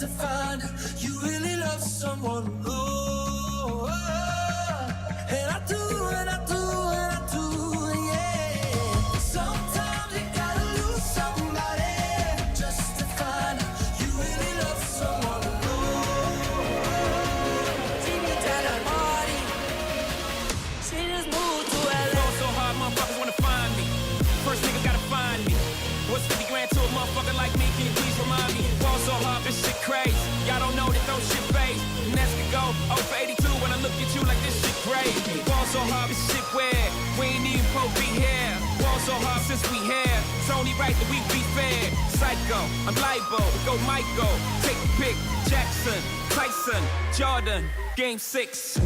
to find you really love someone. Oh, and I do, and I do, and I do, yeah. Sometimes you gotta lose somebody just to find you really love someone. Oh, see me down at party. She just moved to LA. Fall so hard, motherfuckers wanna find me. First nigga gotta find me. What's 50 grand to a motherfucker like me? Can you please remind me? Fall so hard, this shit crazy. Y'all don't know that those shit phase. Next could go 0 for 82 when I look at you like this shit crazy. Fall so hard, this shit weird. We ain't even supposed to be here. Fall so hard since we here. It's only right that we be fair. Psycho, I'm libo, go Michael. Take a pick, Jackson, Tyson, Jordan, Game 6.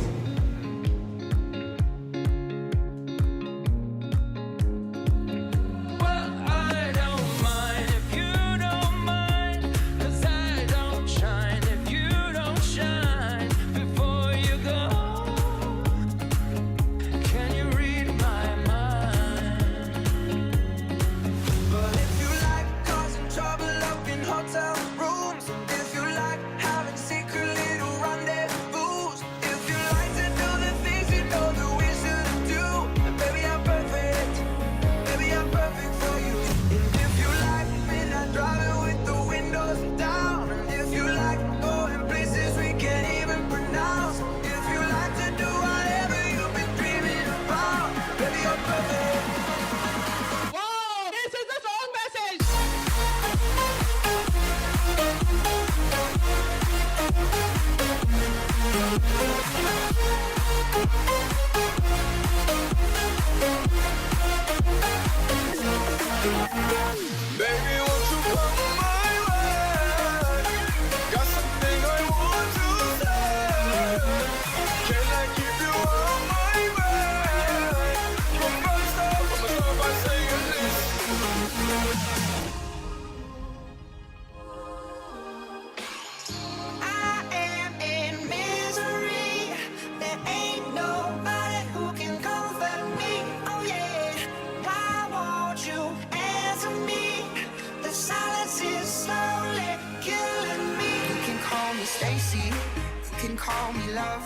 Call me love,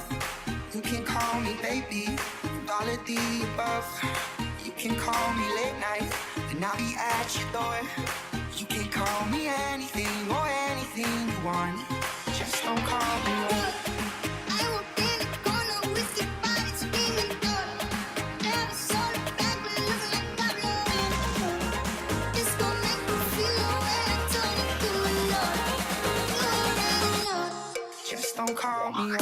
you can call me baby, all of the above. You can call me late night, and I'll be at your door. You can call me anything or anything you want, just don't call me love. I won't be in the corner with your body screaming good. Never saw the back, but it looks like Pablo. It's gonna make me feel the way I told it to Lord. Just don't call me up.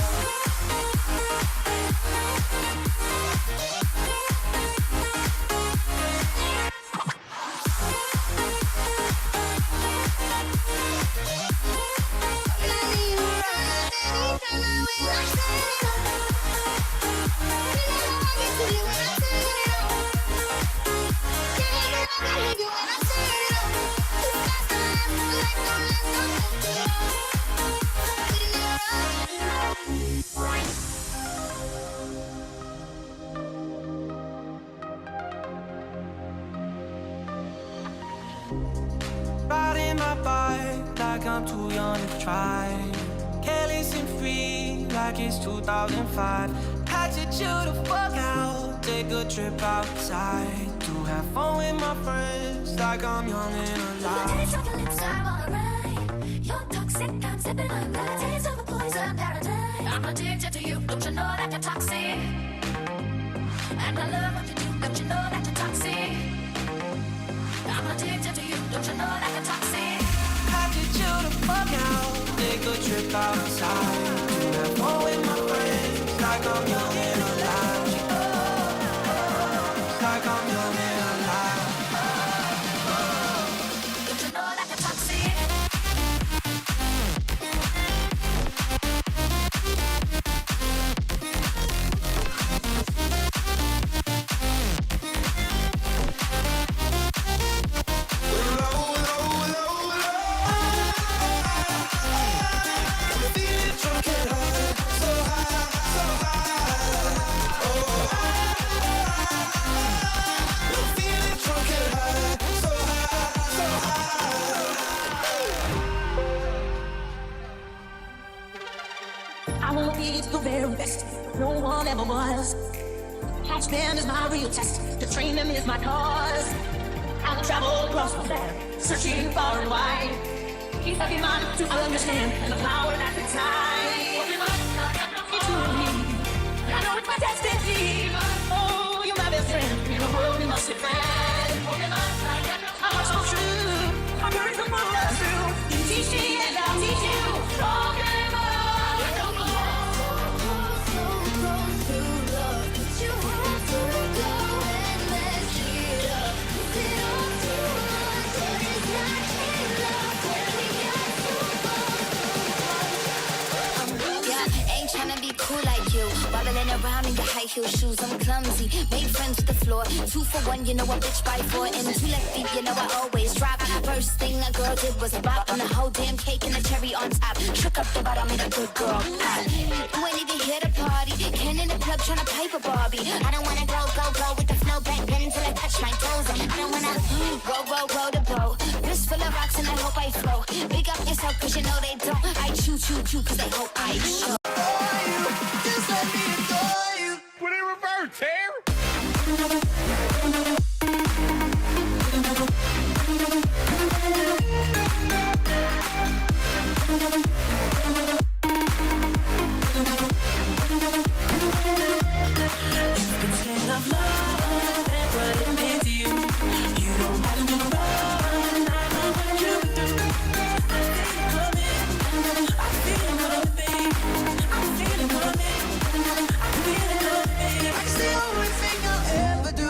Riding my bike like I'm too young to try. Careless and free like it's 2005. Had to chill the fuck out, take a trip outside to have fun with my friends like I'm young and alive. Taste of your lips, I wanna ride. You're toxic, I'm sipping on that. Taste of a poison paradise. I'm addicted to you, don't you know that you're toxic? And I love what you do, don't you know that you're toxic? I'm addicted to you, don't you know that you're toxic? Had to chill the fuck out, take a trip outside to have fun with my friends like I'm young and alive. Like I'm young and alive. Don't you know that you're toxic? Feel it from it's the very best. No one ever was. Catch them is my real test. To train them is my cause. I'll travel across the land, searching far and wide. Keep up your mind to understand and the power that's inside. It's you and me. I know it's my destiny. Oh, you're my best friend. In a world we must defend. I'm so true. I'm very from what that's true. You teach me and I'll teach you. Cool like you, wobbling around in your high heel shoes. I'm clumsy, made friends with the floor. 2 for 1, you know I bitch by 4. And 2 left feet, you know I always drop. First thing a girl did was a bop on the whole damn cake and the cherry on top. Shook up the bottom, made a good girl pop. You ain't even here to party, Ken in the club tryna pipe a Barbie. I don't wanna go with the flow back then until I touch my toes. I don't wanna roll the boat. Wrist full of rocks and I hope I flow. Big up yourself cause you know they don't. I chew cause they hope I show. Just let me adore you. Put it in reverse, Terry. Instead of love and running with you, you don't have to run. I know what you do. I feel it coming, babe. I feel it coming. It's the only thing I'll ever do.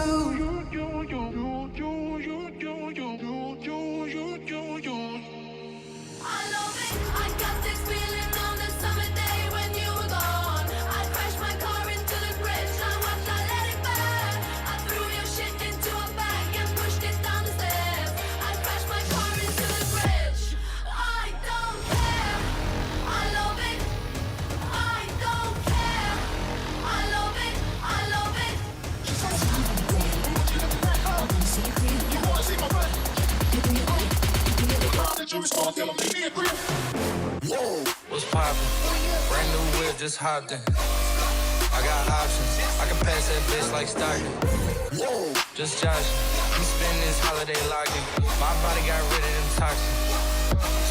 I love it. I got this feeling on the summer day when you were gone. I crashed my car into the bridge. I watched, I let it burn. I threw your shit into a bag and pushed it down the stairs. I crashed my car into the bridge. I don't care. I love it. I don't care. I love it. I love it. What's poppin'? Brand new whip, just hopped in. I got options. I can pass that bitch like Stockton. Just joshin'. I'm spending this holiday locked in. My body got rid of them toxins.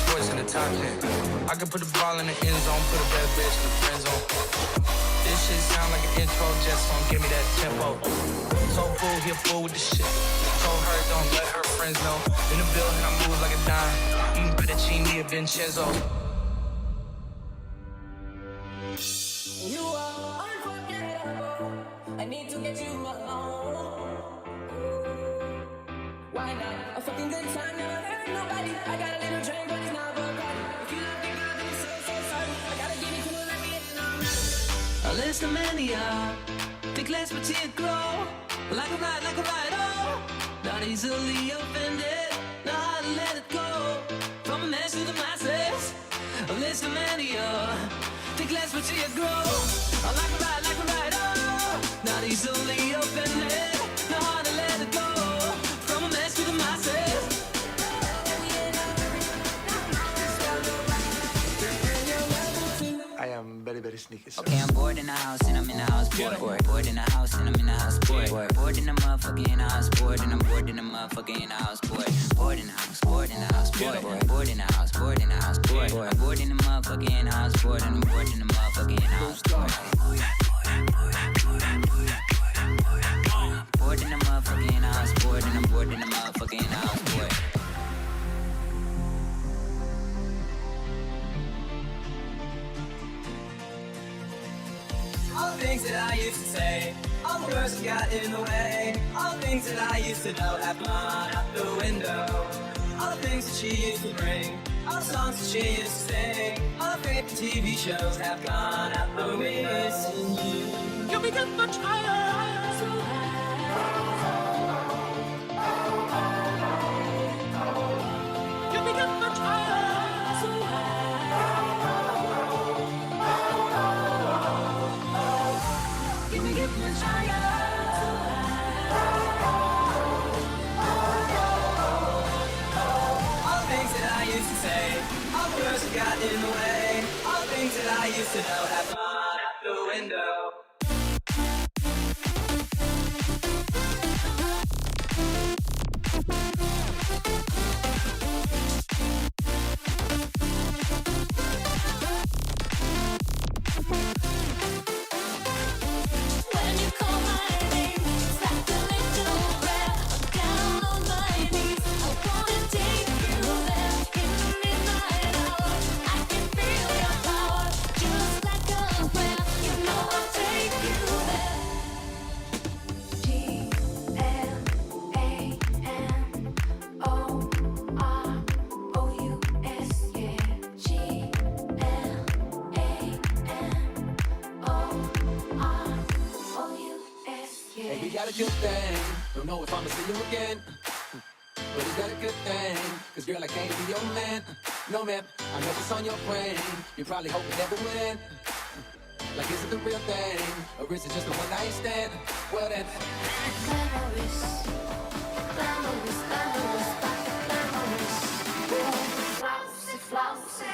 Sports in the top 10. I can put the ball in the end zone, put a bad bitch in the friend zone. This shit sound like an intro jet song, give me that tempo. So fool, he a fool with the shit. Told her don't let her friends know. In the building, I move like a dime. Fettuccine or Vincenzo. You are unforgettable. I need to get you alone. Why not? A fucking good time, never hurt nobody. I got a little drink, but it's not Bacardi. If you love me, girl, then so sorry. I gotta give it to you like me and I'm not. A list of mania. Think less but tear glow. Like a ride, oh. Not easily offended. Know how to let it go. From a mess to the masses. A list of mania. Think less but tear grow. Like a ride, oh. Not easily offended. Know how to let it go. From a mess to the masses. I am very, very sneaky. So. Okay, I'm bored in the house and I'm in the house bored. Bored in the house and I'm in the house bored. Bored in the motherfucker in the house bored. And I'm bored in the motherfucker in the house bored. Bored in the house, bored in the house bored. Bored in the house, bored in the house bored. Bored in the motherfucker in the house bored. And I'm bored in the motherfucker in the house bored. Bored in the motherfucker in the house bored. And I'm bored in the motherfucker in the house bored. All the things that I used to say, all the words that got in the way, all the things that I used to know have gone out the window. All the things that she used to bring, all the songs that she used to sing, all the favorite TV shows have gone out the window. Missing you. You'll be that much higher. So high. You'll be that much higher. So high. Give me that much higher. So high. All the things that I used to say, all the words that got in the way, all the things that I used to know have gone window. When you call my name, it's like a little prayer. I'm down on my knees. I wanna take you there in the midnight hour. I can feel your power, just like a prayer. You know I'll take you there. Glamorous, yeah. Glamorous, yeah. Hey, we got a good thing. Don't know if I'ma see you again. But is that a good thing? Cause girl, I can't be your man. No man, I know it's on your brain. You probably hope it never win. Like, is it the real thing? Or is it just a one night stand? Well then, Glamorous, glamorous, glamorous, glamorous. Flousy, flousy.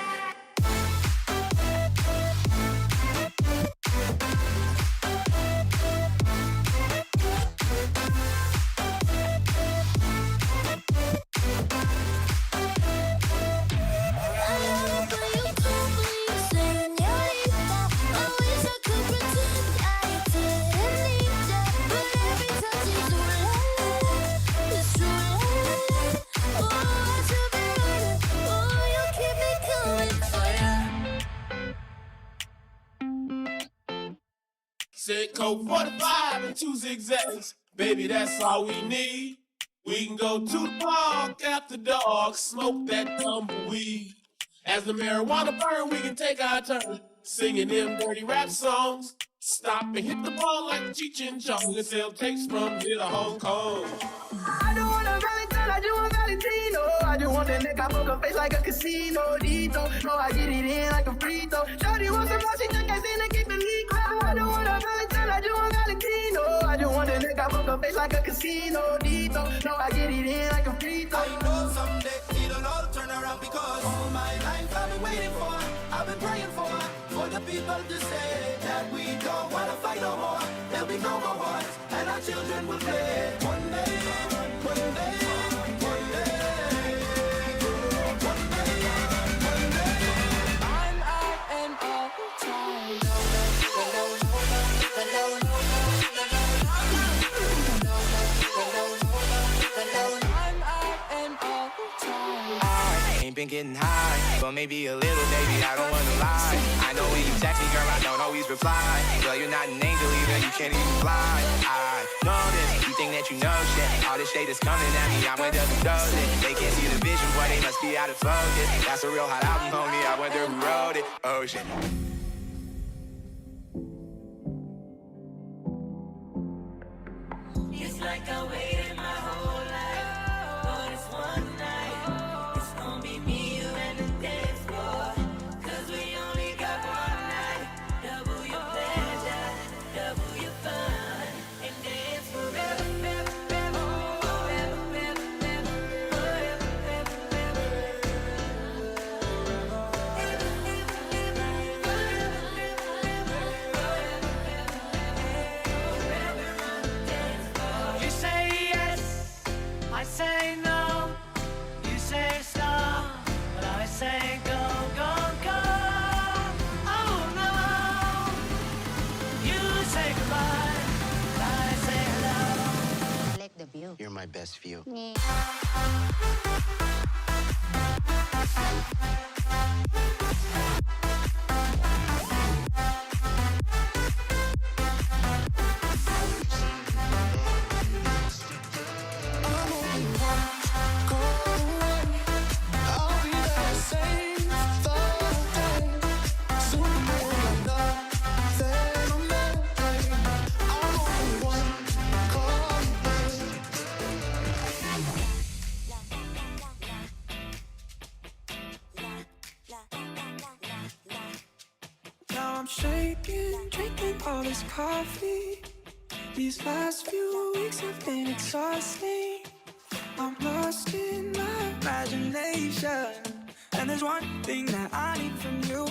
Said Coke 45 and 2 zigzags. Baby, that's all we need. We can go to the park after dark, smoke that tumbleweed. As the marijuana burn, we can take our turn singing them dirty rap songs. Stop and hit the ball like Cheech and Chong and sell tapes from here to Hong Kong. I don't want a Valentine, I just want Valentino. I just want that neck, I poke her face like a casino. Dito, no, I get it in like a free throw. Shorty wants some more, she think I seen her keep the leak. I don't want a Valentine, I just want Valentino. I just want that neck, I poke her face like a casino. Dito, no, I get it in like a free throw. I know someday it'll all turn around because all my life I've been waiting for, I've been praying for the people to say that we don't wanna fight no more. There'll be no more wars, and our children will play. One day, one day, one day, one day, one day. I'm out and all the time. I'm out and all the time. I ain't been getting high, but maybe a little, baby, I don't wanna lie. I know when you text me, girl, I don't always reply. Girl, you're not an angel either, you can't even fly. I know this, you think that you know shit. All this shade is coming at me, I wonder who does it. They can't see the vision, boy, they must be out of focus. That's a real hot album, homie, I wonder who wrote it. Oh shit. It's like I waited my whole life for this one night. It's gonna be me, you, and the dance floor. 'Cause we only got one night. Double your pleasure, double your fun, and dance forever, forever, forever, forever, forever, forever, forever, You say yes, I say no. You say stop, but I say go, go, go. Oh no. You say goodbye, but I say hello. Like the view. You're my best view. Now I'm shaking, drinking all this coffee. These last few weeks have been exhausting. I'm lost in my imagination, and there's one thing that I need from you.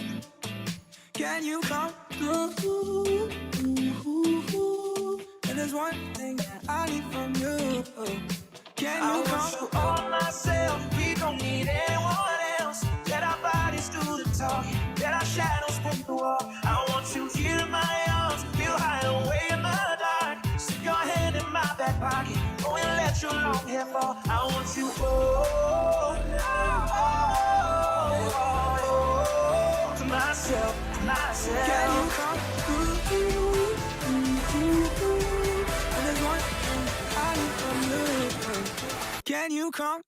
Can you come Ooh, and there's one thing that I need from you. Can you come? You all myself, we don't need anyone else. Let our bodies do the talking, let our shadows paint the wall. I want you here in my arms, feel hide away in the dark. Stick your hand in my back pocket, oh, and let your long hair fall. I want you, to myself, to myself. Can you come? And there's one thing I need from you. Can you come?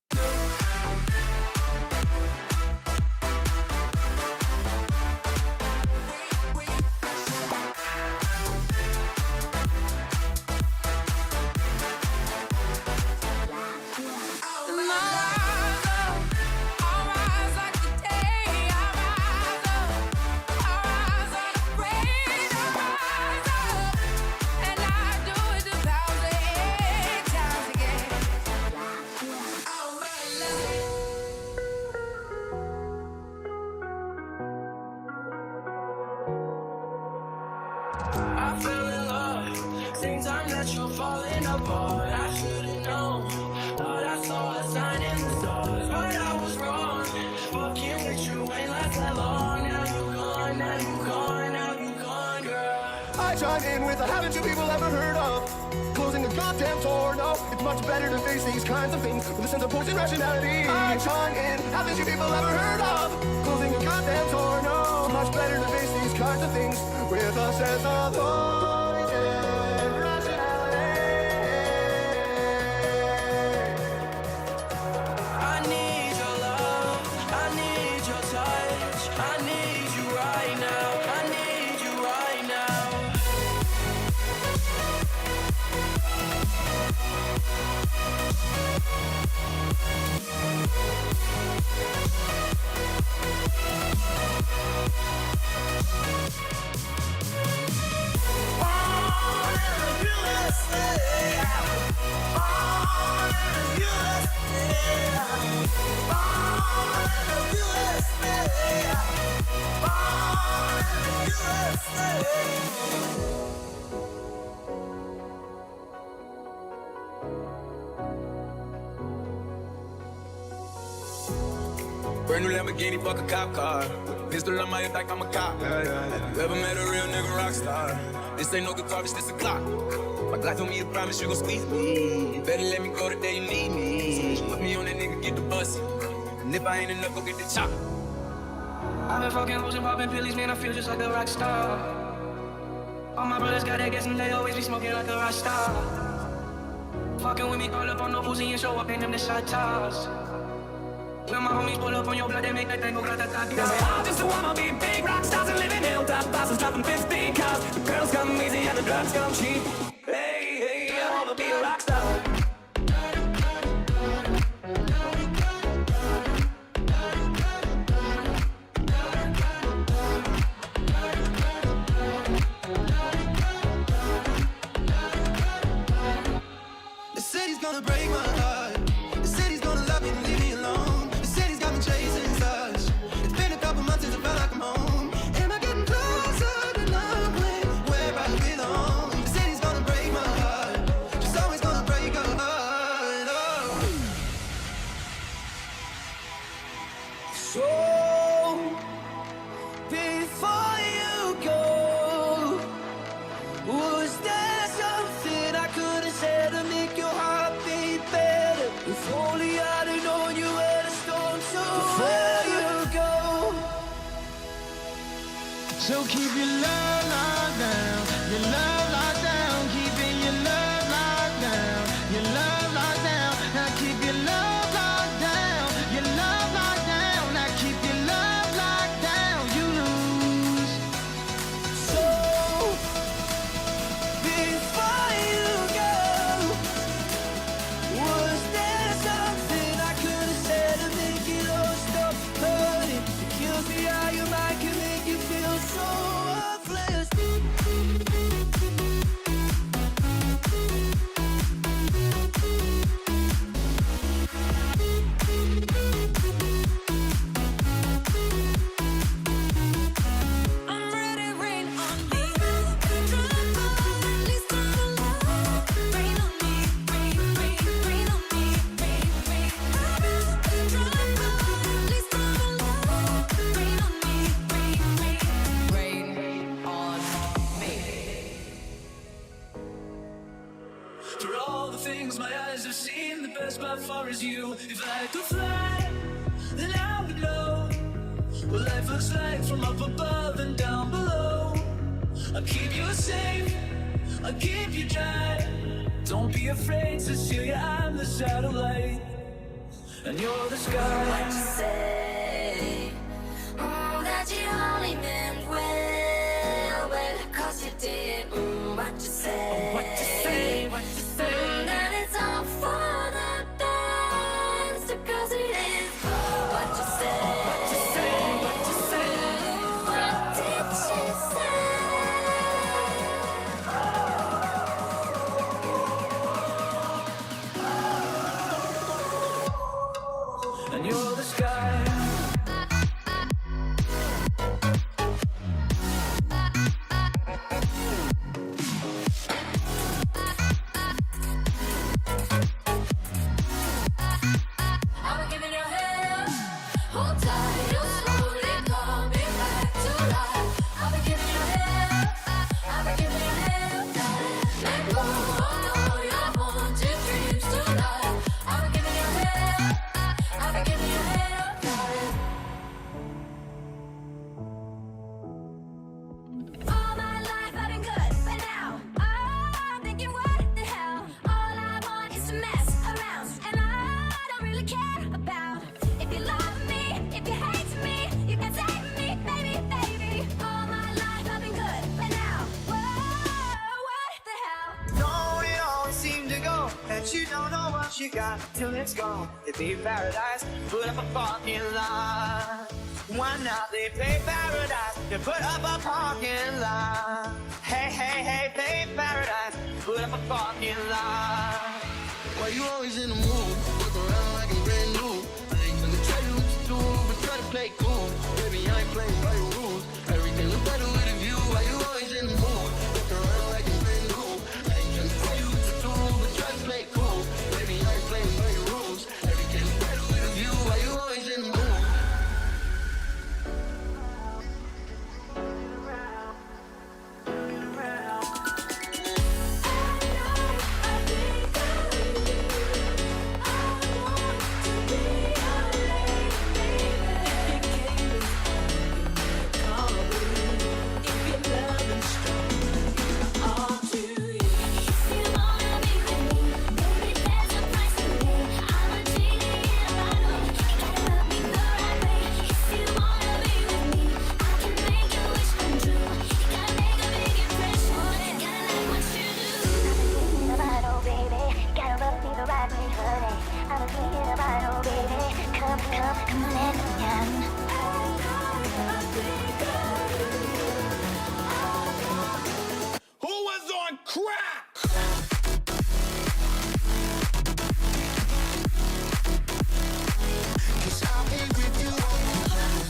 I fell in love, same time that you're falling apart. I should've known, thought I saw a sign in the stars, but I was wrong. Fucking with you ain't last that long. Now you gone, now you gone, now you gone, girl. I chime in with a haven't you people ever heard of closing the goddamn door? No, it's much better to face these kinds of things with a sense of poison rationality. I chime in, haven't you people ever heard of closing the goddamn door? No, much better to face these kinds of things with a sense of poison rationality. I need your love, I need your touch, I need you right now, I need you right now. Brand new Lamborghini, fuck a cop car. Pistol on my head like I'm a cop. You ever met a real nigga rock star? This ain't no guitar, bitch, this a clock. My God told me to promise you gon' squeeze me. Better let me go the day you need me. Put me on that nigga, get the bus. And if I ain't enough, go get the chop. I've been fucking hoes and popping pillies, man, I feel just like a rock star. All my brothers got that gas and they always be smoking like a rock star. Fucking with me, call up on no pussy and show up in them the shot toss. When my homies pull up on your blood, they make that thing go grata-ta-ta. They say, I just wanna be big rock stars and live in hilltop bosses, dropping 50 cars. The girls come easy and the drugs come cheap. Hey, hey, I wanna be a rock star. The city's gonna break my heart. The city's gonna love me and leave me alone. The city's got me chasing such. It's been a couple months since I felt like I'm home. Am I getting closer to knowing where I belong? The city's gonna break my heart. Just always gonna break a heart. Oh. So, before you go, was there something I could have said to make your heart beat better? If only I'd have known you were the storm, so before you go. So keep your love locked down, your love locked down, keeping your love locked down, your love locked down. Now keep your love locked down, your love locked down. Now keep your love locked down, you lose. So, before you go, was there something I could have said to make it all stop hurting? It kills me how your mind can make you feel so worthless. adore is you. If I could fly, then I would know what life looks like from up above and down below. I'll keep you safe, I'll keep you dry. Don't be afraid, Cecilia, I'm the satellite, and you're the sky. What you say? That you only meant well, well, 'cause you did. What you say? What you say? What you say? That it's all for the best, 'cause it is. What you say? What you say? What you say? What did she say? And you're the sky. I've been giving you hell. Hold tight, you'll slowly call me back to life. I've been giving you hell. I've been giving you hell. Let go of all your haunted dreams tonight. I've been giving you hell. I've been giving you hell. All my life I've been good, but now I'm thinking, what the hell? All I want is to mess around, and I don't really care about if you love me, if you hate me, you can save me, baby, baby. All my life I've been good, but now, whoa, what the hell? No, it always seemed to go that you don't know what you got till it's gone. They pay paradise, put up a parking lot. Why not? They pay paradise, they put up a parking lot. Hey, hey, hey, pay paradise, put up a parking lot. Why you always in the mood? Look around like I'm brand new. I ain't gonna tell you what to do, but try to play cool. Baby, I ain't playing by your rules. Everything look better with a view. Why you always in the mood? Look around like I'm brand new. I ain't gonna tell you what to do, but try to play cool. Baby, I ain't playing by your rules. Everything look better with a view. Why you always in the mood? Who was on crack? Cause I'll be with you all my life.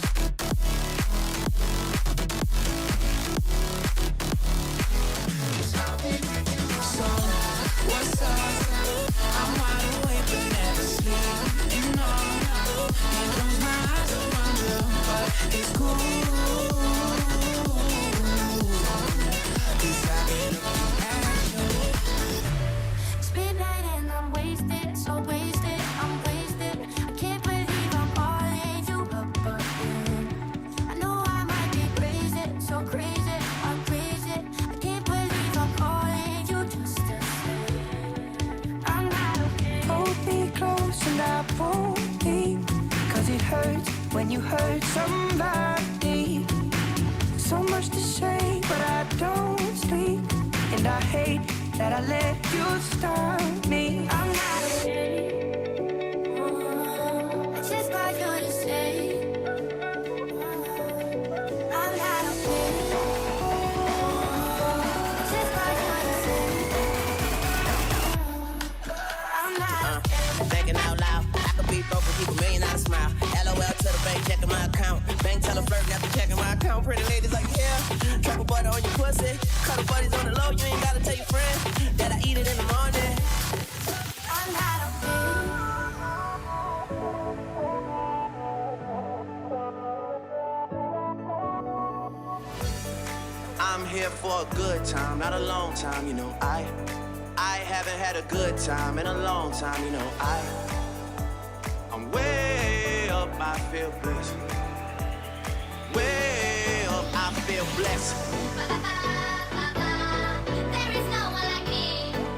Cause I'll be with you all my life. What's up? I'm wide awake but never sleep. You know, can't close my eyes and wonder, but it's cool. 'Cause I've been at you. It's midnight and I'm wasted, so wasted, I'm wasted. I can't believe I'm calling you up again. I know I might be crazy, so crazy, I'm crazy. I can't believe I'm calling you just to say I'm not okay. Hold me close and I won't leave, 'cause it hurts when you hurt somebody. So much to say, but I don't sleep, and I hate that I let you stop me. I'm not okay. I just got you to say I'm not okay. I just got you to say I'm not okay. Thinking out loud, I could be broke and keep $1 million out of smile. LOL to the bank, checking my account. Bank tell a flirt after checking my account. Pretty ladies like, yeah, drop a butter on your pussy. Cut a buddies on the low, you ain't gotta tell your friend that I eat it in the morning. I'm not okay. I'm here for a good time, not a long time, you know. I haven't had a good time in a long time, you know. I feel blessed. Way up, I feel blessed. There is no one like me.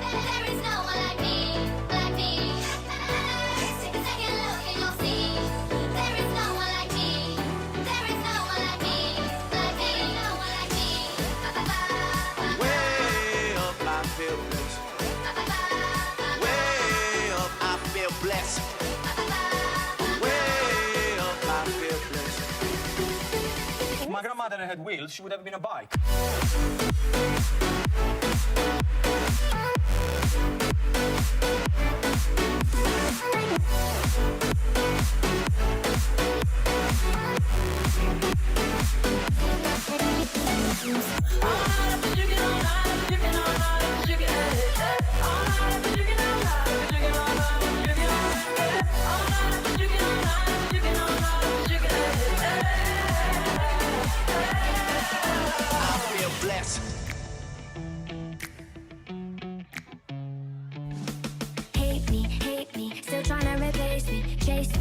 There is no one like me, like me. Take a second look and you'll see. There is no one like me. There is no one like me, like me. No one like me. Way up, I feel blessed. Way up, I feel blessed. Way up, I feel blessed. If my grandmother had wheels, she would have been a bike. I feel blessed. Hate me, still trying to replace me. Chase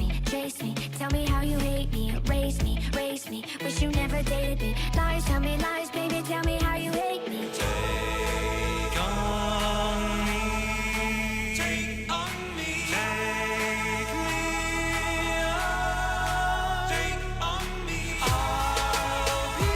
me, tell me how you hate me. Race me, wish you never dated me. Lies, tell me lies, baby, tell me how you hate me. Take on me. Take on me. Take me on. Take on me. I'll be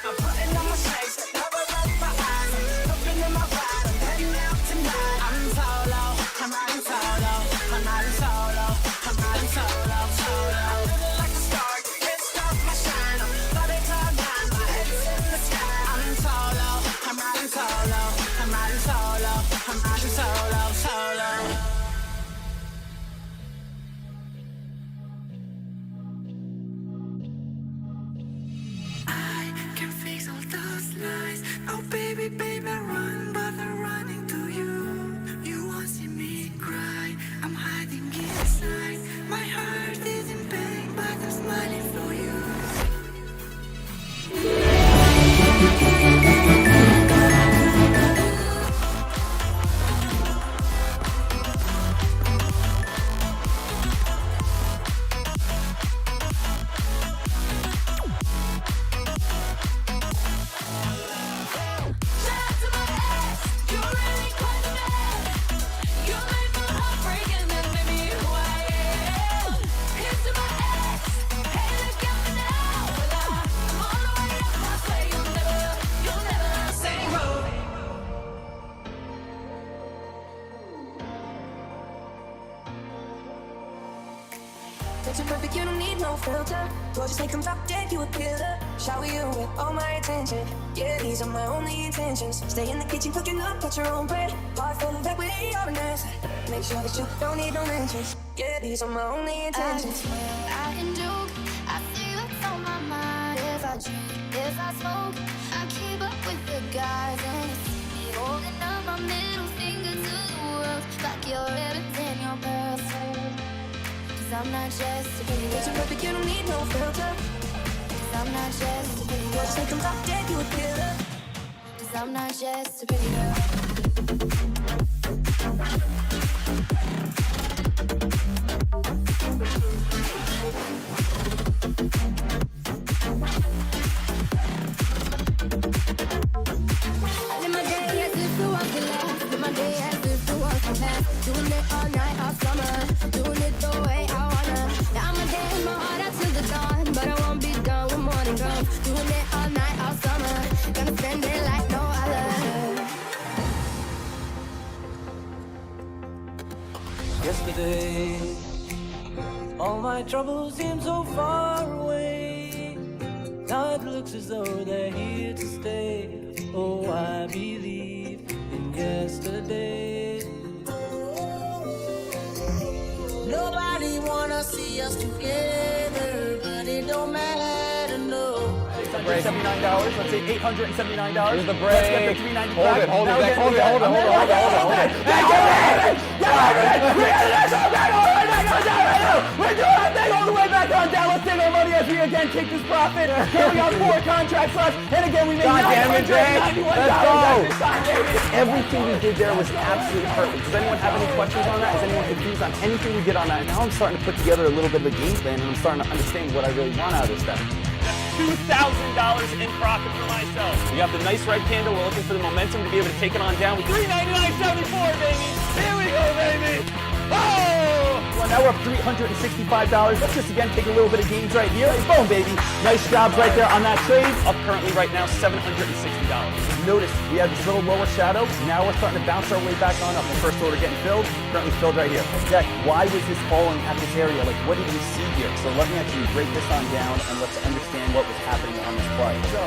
I'm putting on my shades, cover up my eyes. Looking in my ride, I'm heading out tonight. I'm solo, I'm riding solo. I'm riding solo, I'm riding solo, solo. Living like a star, can't stop my shine. I'm flooded cloud nine, my head's in the sky. I'm solo, I'm riding solo. I'm riding solo, I'm riding solo, solo. I can fix all those lies. Oh baby, baby, run, but I'm running to you. You won't see me cry. I'm hiding inside. My heart is in pain, but I'm smiling for you. Shout out to my ex, you really quite the man. You made my heart break and then made me who I am. Here's to my ex, hey look at me now. Well, I'm all the way up, I swear you'll never say road. Picture perfect, you don't need no filter. Gorgeous, make them drop dead, you a killer. Shower you with all my attention. Yeah, these are my only intentions. Stay in the kitchen, cooking up, cut your own bread. Heart full of equity, or an asset. Make sure that you don't need no mentions. Yeah, these are my only intentions. I can joke, I see what's on my mind. If I drink, if I smoke, I keep up with the guys. And you see me holding up my middle finger to the world. Like your ribbons and your pearls. Cause I'm not just a pretty Picture girl. perfect, you don't need no filter. Cause I'm not just a pretty girl. Gorgeous, make them drop dead, you a killer. Cause I'm not just a pretty girl. I live my day as if it was the last. Live my day as if it was the past. Doing it all night, all summer. Doing it the way I wanna. Now I'ma dance my heart out till the dawn. But I won't be done when morning comes. Doing it all night, all summer. Gonna spend it like no other. Yesterday, all my troubles seem so far away. Now it looks as though they're here to stay. Oh, I believe in yesterday. Nobody wanna see us together, but it don't matter, no. $679. Let's say $879. Here's the break. Let's get the $395. Hold it, hold it, Now Zach, again, hold it, hold it, hold it, hold it, hold it. Hey, get it! Get it! We're doing that thing all the way back! back on down. Let's take our money as we again take this profit. Currently on 4 contracts left. And again, we made $991 at this time, baby. Everything we did there was absolutely perfect. Does anyone have any questions on that? Is anyone confused on anything we did on that? Now I'm starting to put together a little bit of a game plan, and I'm starting to understand what I really want out of this stuff. $2,000 in profit for myself. We have the nice red candle. We're looking for the momentum to be able to take it on down with $399.74, baby. Here we go, baby. Oh! Well, now we're up $365. Let's just again take a little bit of gains right here. Boom, baby. Nice jobs right there on that trade. Up currently right now $760. Notice we have this little lower shadow. Now we're starting to bounce our way back on up. The first order getting filled. Currently filled right here. Jack, why was this falling at this area? Like, what did we see here? So let me actually break this on down and let's understand what was happening on this play. So,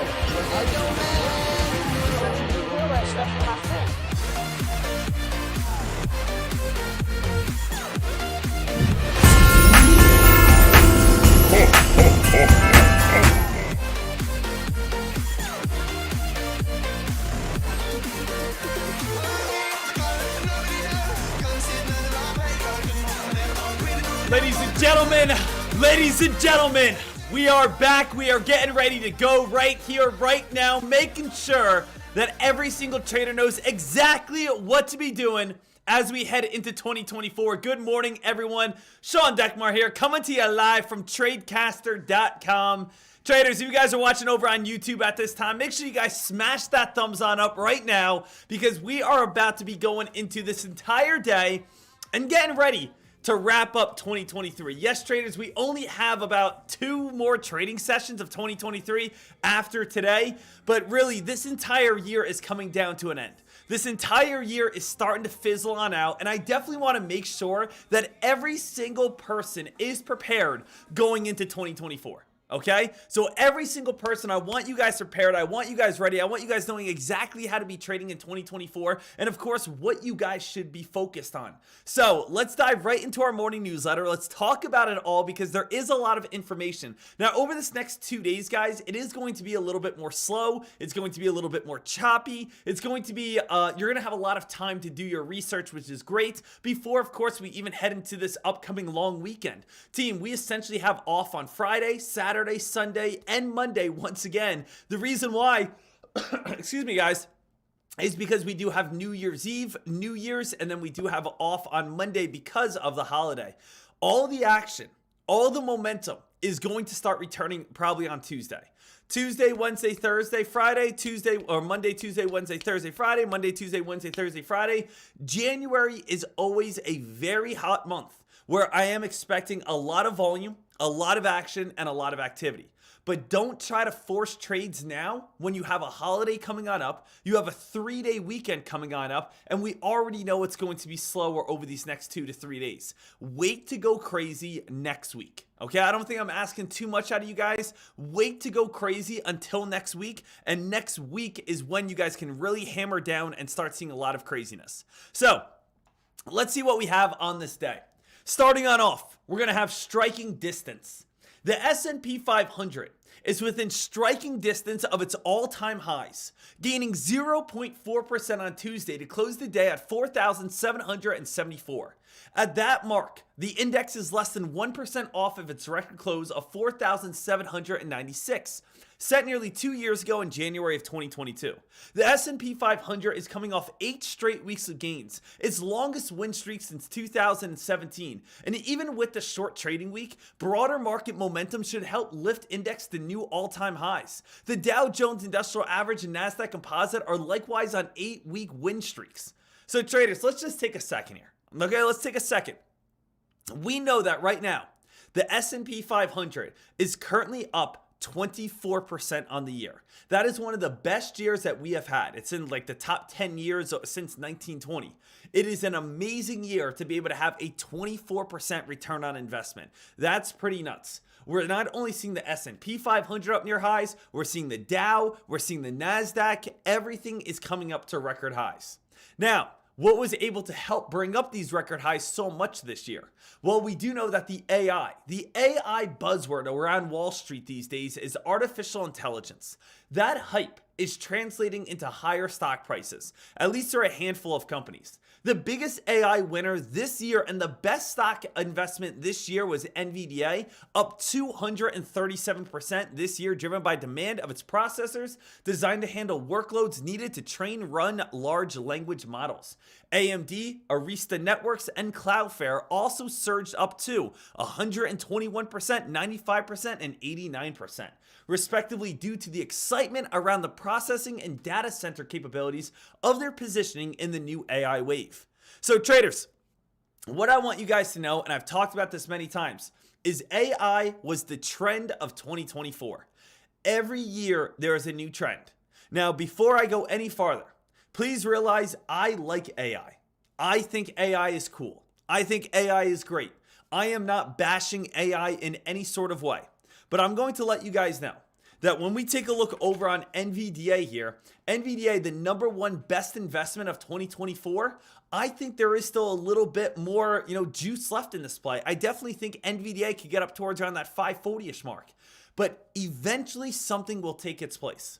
ladies and gentlemen, we are back. We are getting ready to go right here, right now, making sure that every single trader knows exactly what to be doing as we head into 2024. Good morning, everyone. Sean Dekmar here, coming to you live from Tradecaster.com. Traders, if you guys are watching over on YouTube at this time, make sure you guys smash that thumbs on up right now, because we are about to be going into this entire day and getting ready to wrap up 2023. Yes, traders, we only have about 2 more trading sessions of 2023 after today, but really this entire year is coming down to an end. This entire year is starting to fizzle on out, and I definitely want to make sure that every single person is prepared going into 2024. Okay, so every single person, I want you guys prepared. I want you guys ready. I want you guys knowing exactly how to be trading in 2024, and of course, what you guys should be focused on. So let's dive right into our morning newsletter. Let's talk about it all, because there is a lot of information. Now, over this next 2 days, guys, it is going to be a little bit more slow. It's going to be a little bit more choppy. It's going to be, you're going to have a lot of time to do your research, which is great, before, of course, we even head into this upcoming long weekend. Team, we essentially have off on Friday, Saturday, Sunday, and Monday once again. The reason why, excuse me, guys, is because we do have New Year's Eve, New Year's, and then we do have off on Monday because of the holiday. All the action, all the momentum is going to start returning probably on Tuesday. Tuesday, Wednesday, Thursday, Friday, Tuesday, or Monday, Tuesday, Wednesday, Thursday, Friday, Monday, Tuesday, Wednesday, Thursday, Friday. January is always a very hot month where I am expecting a lot of volume, a lot of action, and a lot of activity. But don't try to force trades now when you have a holiday coming on up, you have a 3-day weekend coming on up, and we already know it's going to be slower over these next 2 to 3 days. Wait to go crazy next week. Okay, I don't think I'm asking too much out of you guys. Wait to go crazy until next week, and next week is when you guys can really hammer down and start seeing a lot of craziness. So, let's see what we have on this day. Starting on off, we're going to have striking distance. The S&P 500 is within striking distance of its all-time highs, gaining 0.4% on Tuesday to close the day at 4,774. At that mark, the index is less than 1% off of its record close of 4,796, set nearly 2 years ago in January of 2022. The S&P 500 is coming off 8 straight weeks of gains, its longest win streak since 2017. And even with the short trading week, broader market momentum should help lift index to new all-time highs. The Dow Jones Industrial Average and NASDAQ Composite are likewise on 8-week win streaks. So traders, let's just take a second here. Okay, let's take a second. We know that right now, the S&P 500 is currently up 24% on the year. That is one of the best years that we have had. It's in like the top 10 years since 1920. It is an amazing year to be able to have a 24% return on investment. That's pretty nuts. We're not only seeing the S&P 500 up near highs, we're seeing the Dow, we're seeing the NASDAQ. Everything is coming up to record highs. Now, what was able to help bring up these record highs so much this year? Well, we do know that the AI buzzword around Wall Street these days is artificial intelligence. That hype is translating into higher stock prices. At least there are a handful of companies. The biggest AI winner this year and the best stock investment this year was NVDA, up 237% this year, driven by demand of its processors designed to handle workloads needed to train run large language models. AMD, Arista Networks, and Cloudflare also surged up to 121%, 95%, and 89%, respectively, due to the excitement around the processing and data center capabilities of their positioning in the new AI wave. So traders, what I want you guys to know, and I've talked about this many times, is AI was the trend of 2024. Every year there is a new trend. Now, before I go any farther, please realize I like AI. I think AI is cool. I think AI is great. I am not bashing AI in any sort of way, but I'm going to let you guys know that when we take a look over on NVDA here, NVDA, the number one best investment of 2024, I think there is still a little bit more, juice left in this play. I definitely think NVDA could get up towards around that 540-ish mark, but eventually something will take its place.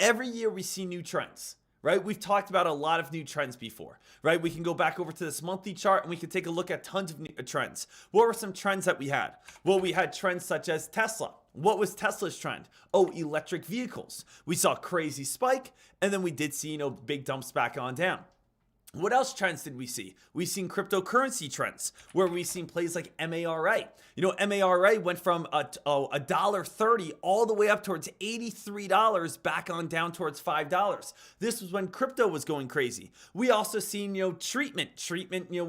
Every year we see new trends, right? We've talked about a lot of new trends before, right? We can go back over to this monthly chart and we can take a look at tons of new trends. What were some trends that we had? Well, we had trends such as Tesla. What was Tesla's trend? Oh, electric vehicles. We saw crazy spike, and then we did see, big dumps back on down. What else trends did we see? We've seen cryptocurrency trends where we've seen plays like MARA. MARA went from $1.30 all the way up towards $83 back on down towards $5. This was when crypto was going crazy. We also seen, treatment,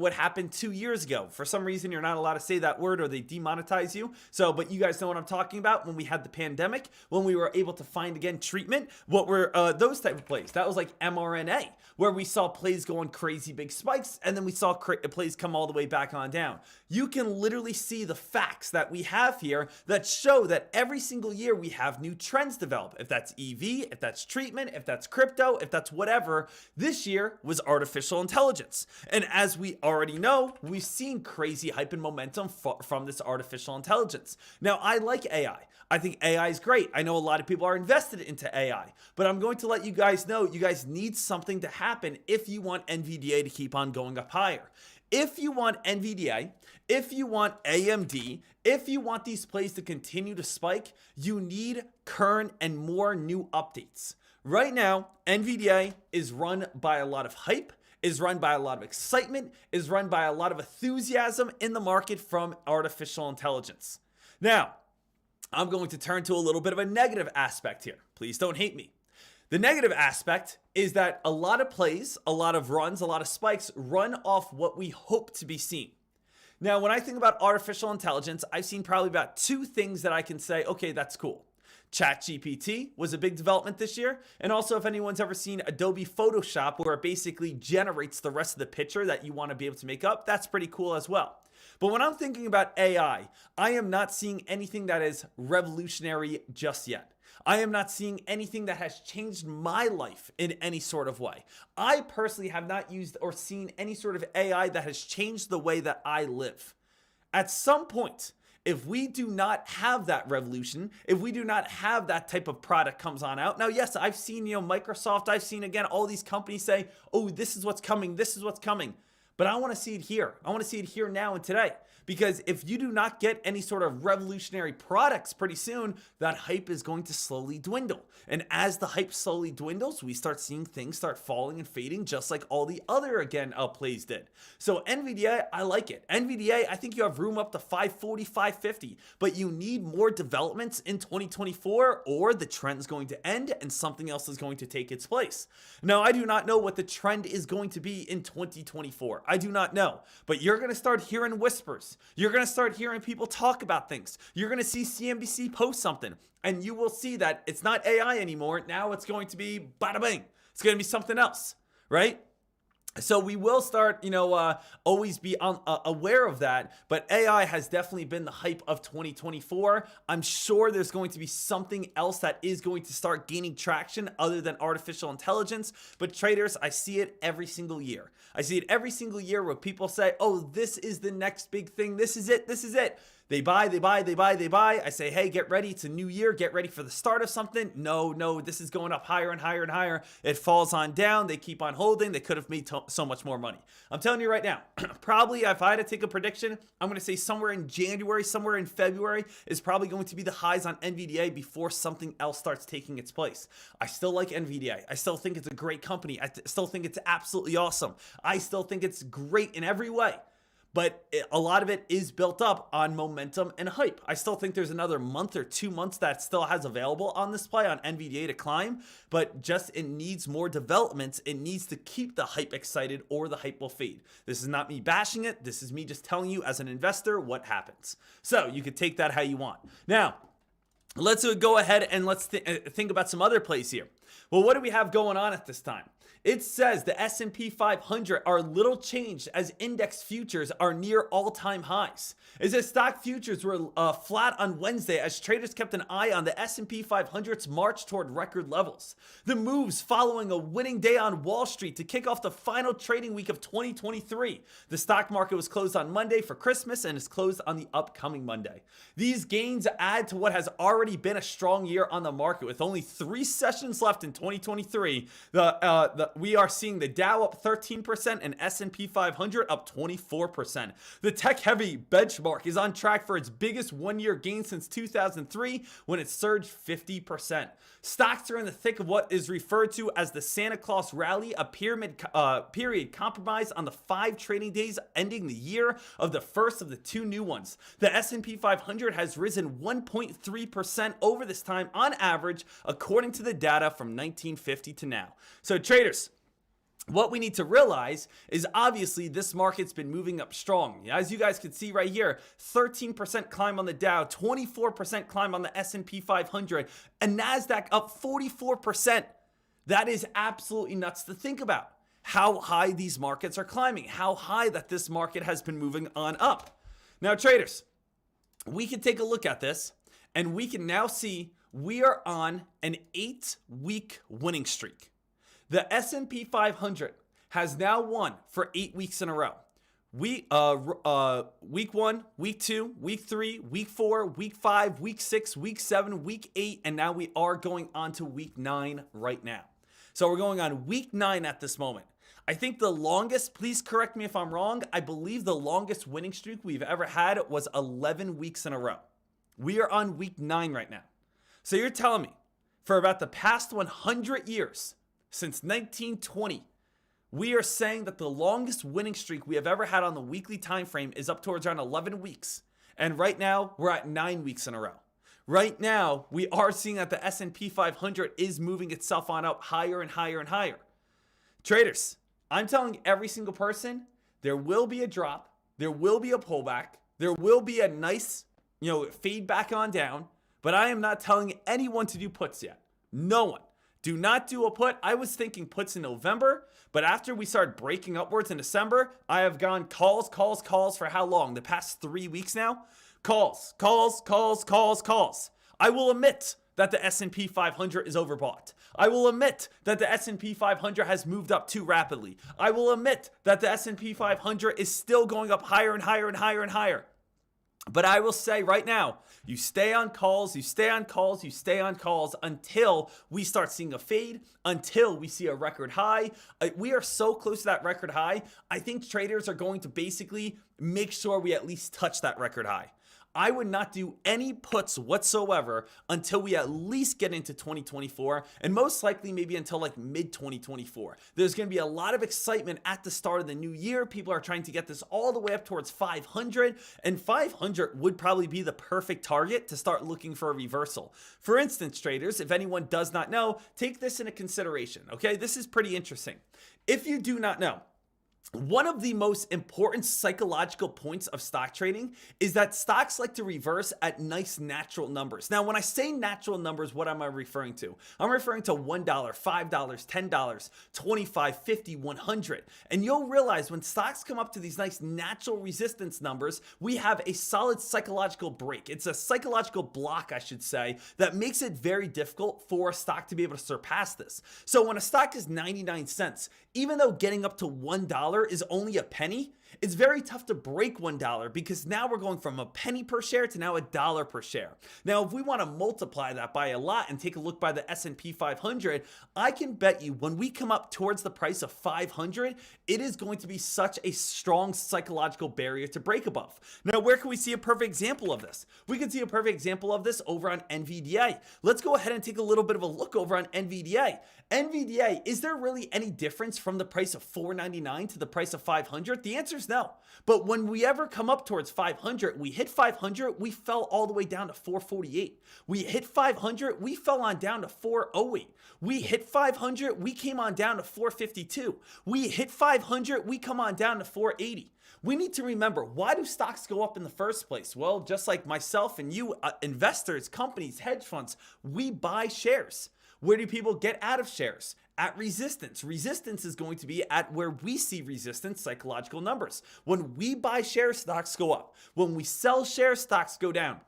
what happened 2 years ago. For some reason, you're not allowed to say that word or they demonetize you. But you guys know what I'm talking about. When we had the pandemic, when we were able to find again treatment, what were those type of plays? That was like mRNA, where we saw plays going crazy big spikes, and then we saw plays come all the way back on down. You can literally see the facts that we have here that show that every single year we have new trends develop. If that's EV, if that's treatment, if that's crypto, if that's whatever, this year was artificial intelligence. And as we already know, we've seen crazy hype and momentum from this artificial intelligence. Now, I like AI. I think AI is great. I know a lot of people are invested into AI, but I'm going to let you guys know you guys need something to happen if you want NVDA to keep on going up higher. If you want NVDA, if you want AMD, if you want these plays to continue to spike, you need current and more new updates. Right now, NVDA is run by a lot of hype, is run by a lot of excitement, is run by a lot of enthusiasm in the market from artificial intelligence. Now, I'm going to turn to a little bit of a negative aspect here. Please don't hate me. The negative aspect is that a lot of plays, a lot of runs, a lot of spikes run off what we hope to be seen. Now, when I think about artificial intelligence, I've seen probably about two things that I can say, okay, that's cool. ChatGPT was a big development this year. And also, if anyone's ever seen Adobe Photoshop, where it basically generates the rest of the picture that you want to be able to make up, that's pretty cool as well. But when I'm thinking about AI, I am not seeing anything that is revolutionary just yet. I am not seeing anything that has changed my life in any sort of way. I personally have not used or seen any sort of AI that has changed the way that I live. At some point, if we do not have that revolution, if we do not have that type of product comes on out. Now, yes, I've seen, Microsoft, I've seen, again, all these companies say, oh, this is what's coming, this is what's coming. But I want to see it here. I want to see it here now and today. Because if you do not get any sort of revolutionary products pretty soon, that hype is going to slowly dwindle. And as the hype slowly dwindles, we start seeing things start falling and fading just like all the other, plays did. So NVDA, I like it. NVDA, I think you have room up to 540, 550. But you need more developments in 2024 or the trend's going to end and something else is going to take its place. Now, I do not know what the trend is going to be in 2024. I do not know. But you're going to start hearing whispers. You're going to start hearing people talk about things. You're going to see CNBC post something, and you will see that it's not AI anymore. Now it's going to be bada bing. It's going to be something else, right? So we will start, always be aware of that. But AI has definitely been the hype of 2024. I'm sure there's going to be something else that is going to start gaining traction other than artificial intelligence. But traders, I see it every single year. I see it every single year where people say, oh, this is the next big thing. This is it. This is it. They buy, they buy, they buy, they buy. I say, hey, get ready. It's a new year. Get ready for the start of something. No, this is going up higher and higher and higher. It falls on down. They keep on holding. They could have made so much more money. I'm telling you right now, probably if I had to take a prediction, I'm going to say somewhere in January, somewhere in February is probably going to be the highs on NVDA before something else starts taking its place. I still like NVDA. I still think it's a great company. I still think it's absolutely awesome. I still think it's great in every way. But a lot of it is built up on momentum and hype. I still think there's another month or 2 months that still has available on this play on NVDA to climb, but just it needs more developments. It needs to keep the hype excited or the hype will fade. This is not me bashing it. This is me just telling you as an investor what happens. So you could take that how you want. Now, let's go ahead and let's think about some other plays here. Well, what do we have going on at this time? It says the S&P 500 are little changed as index futures are near all-time highs. It says stock futures were flat on Wednesday as traders kept an eye on the S&P 500's march toward record levels. The moves following a winning day on Wall Street to kick off the final trading week of 2023. The stock market was closed on Monday for Christmas and is closed on the upcoming Monday. These gains add to what has already been a strong year on the market. With only 3 sessions left in 2023, we are seeing the Dow up 13% and S&P 500 up 24%. The tech-heavy benchmark is on track for its biggest one-year gain since 2003 when it surged 50%. Stocks are in the thick of what is referred to as the Santa Claus rally, a period compromised on the 5 trading days ending the year of the first of the 2 new ones. The S&P 500 has risen 1.3% over this time on average, according to the data from 1950 to now. So traders, what we need to realize is obviously this market's been moving up strong. As you guys can see right here, 13% climb on the Dow, 24% climb on the S&P 500, and NASDAQ up 44%. That is absolutely nuts to think about. How high these markets are climbing, how high that this market has been moving on up. Now traders, we can take a look at this and we can now see we are on an 8-week winning streak. The S&P 500 has now won for 8 weeks in a row. Week 1, week 2, week 3, week 4, week 5, week 6, week 7, week 8, and now we are going on to week 9 right now. So we're going on week 9 at this moment. I think the longest, please correct me if I'm wrong, I believe the longest winning streak we've ever had was 11 weeks in a row. We are on week 9 right now. So you're telling me for about the past 100 years, since 1920, we are saying that the longest winning streak we have ever had on the weekly time frame is up towards around 11 weeks. And right now, we're at 9 weeks in a row. Right now, we are seeing that the S&P 500 is moving itself on up higher and higher and higher. Traders, I'm telling every single person, there will be a drop, there will be a pullback, there will be a nice, fade back on down, but I am not telling anyone to do puts yet. No one. Do not do a put. I was thinking puts in November, but after we started breaking upwards in December, I have gone calls for how long? The past 3 weeks now? Calls. I will admit that the S&P 500 is overbought. I will admit that the S&P 500 has moved up too rapidly. I will admit that the S&P 500 is still going up higher and higher and higher and higher. But I will say right now, you stay on calls until we start seeing a fade, until we see a record high. We are so close to that record high. I think traders are going to basically make sure we at least touch that record high. I would not do any puts whatsoever until we at least get into 2024, and most likely maybe until like mid 2024. There's going to be a lot of excitement at the start of the new year. People are trying to get this all the way up towards 500, and 500 would probably be the perfect target to start looking for a reversal. For instance, traders, if anyone does not know, take this into consideration, okay? This is pretty interesting. If you do not know, one of the most important psychological points of stock trading is that stocks like to reverse at nice natural numbers. Now, when I say natural numbers, what am I referring to? I'm referring to $1, $5, $10, $25, $50, $100. And you'll realize when stocks come up to these nice natural resistance numbers, we have a solid psychological break. It's a psychological block, I should say, that makes it very difficult for a stock to be able to surpass this. So when a stock is 99 cents, even though getting up to $1 is only a penny, It's very tough to break $1 because now we're going from a penny per share to now $1 per share. Now, if we want to multiply that by a lot and take a look by the S&P 500, I can bet you when we come up towards the price of 500, it is going to be such a strong psychological barrier to break above. Now, where can we see a perfect example of this? We can see a perfect example of this over on NVDA. Let's go ahead and take a little bit of a look over on NVDA. NVDA, is there really any difference from the price of $4.99 to the price of $500? The answer is no. But when we ever come up towards 500, we hit 500, we fell all the way down to 448. We hit 500, we fell on down to 408. We hit 500, we came on down to 452. We hit 500, we come on down to 480. We need to remember, why do stocks go up in the first place? Well, just like myself and you, investors, companies, hedge funds, we buy shares. Where do people get out of shares? At resistance. Resistance is going to be at where we see resistance, psychological numbers. When we buy shares, stocks go up. When we sell shares, stocks go down.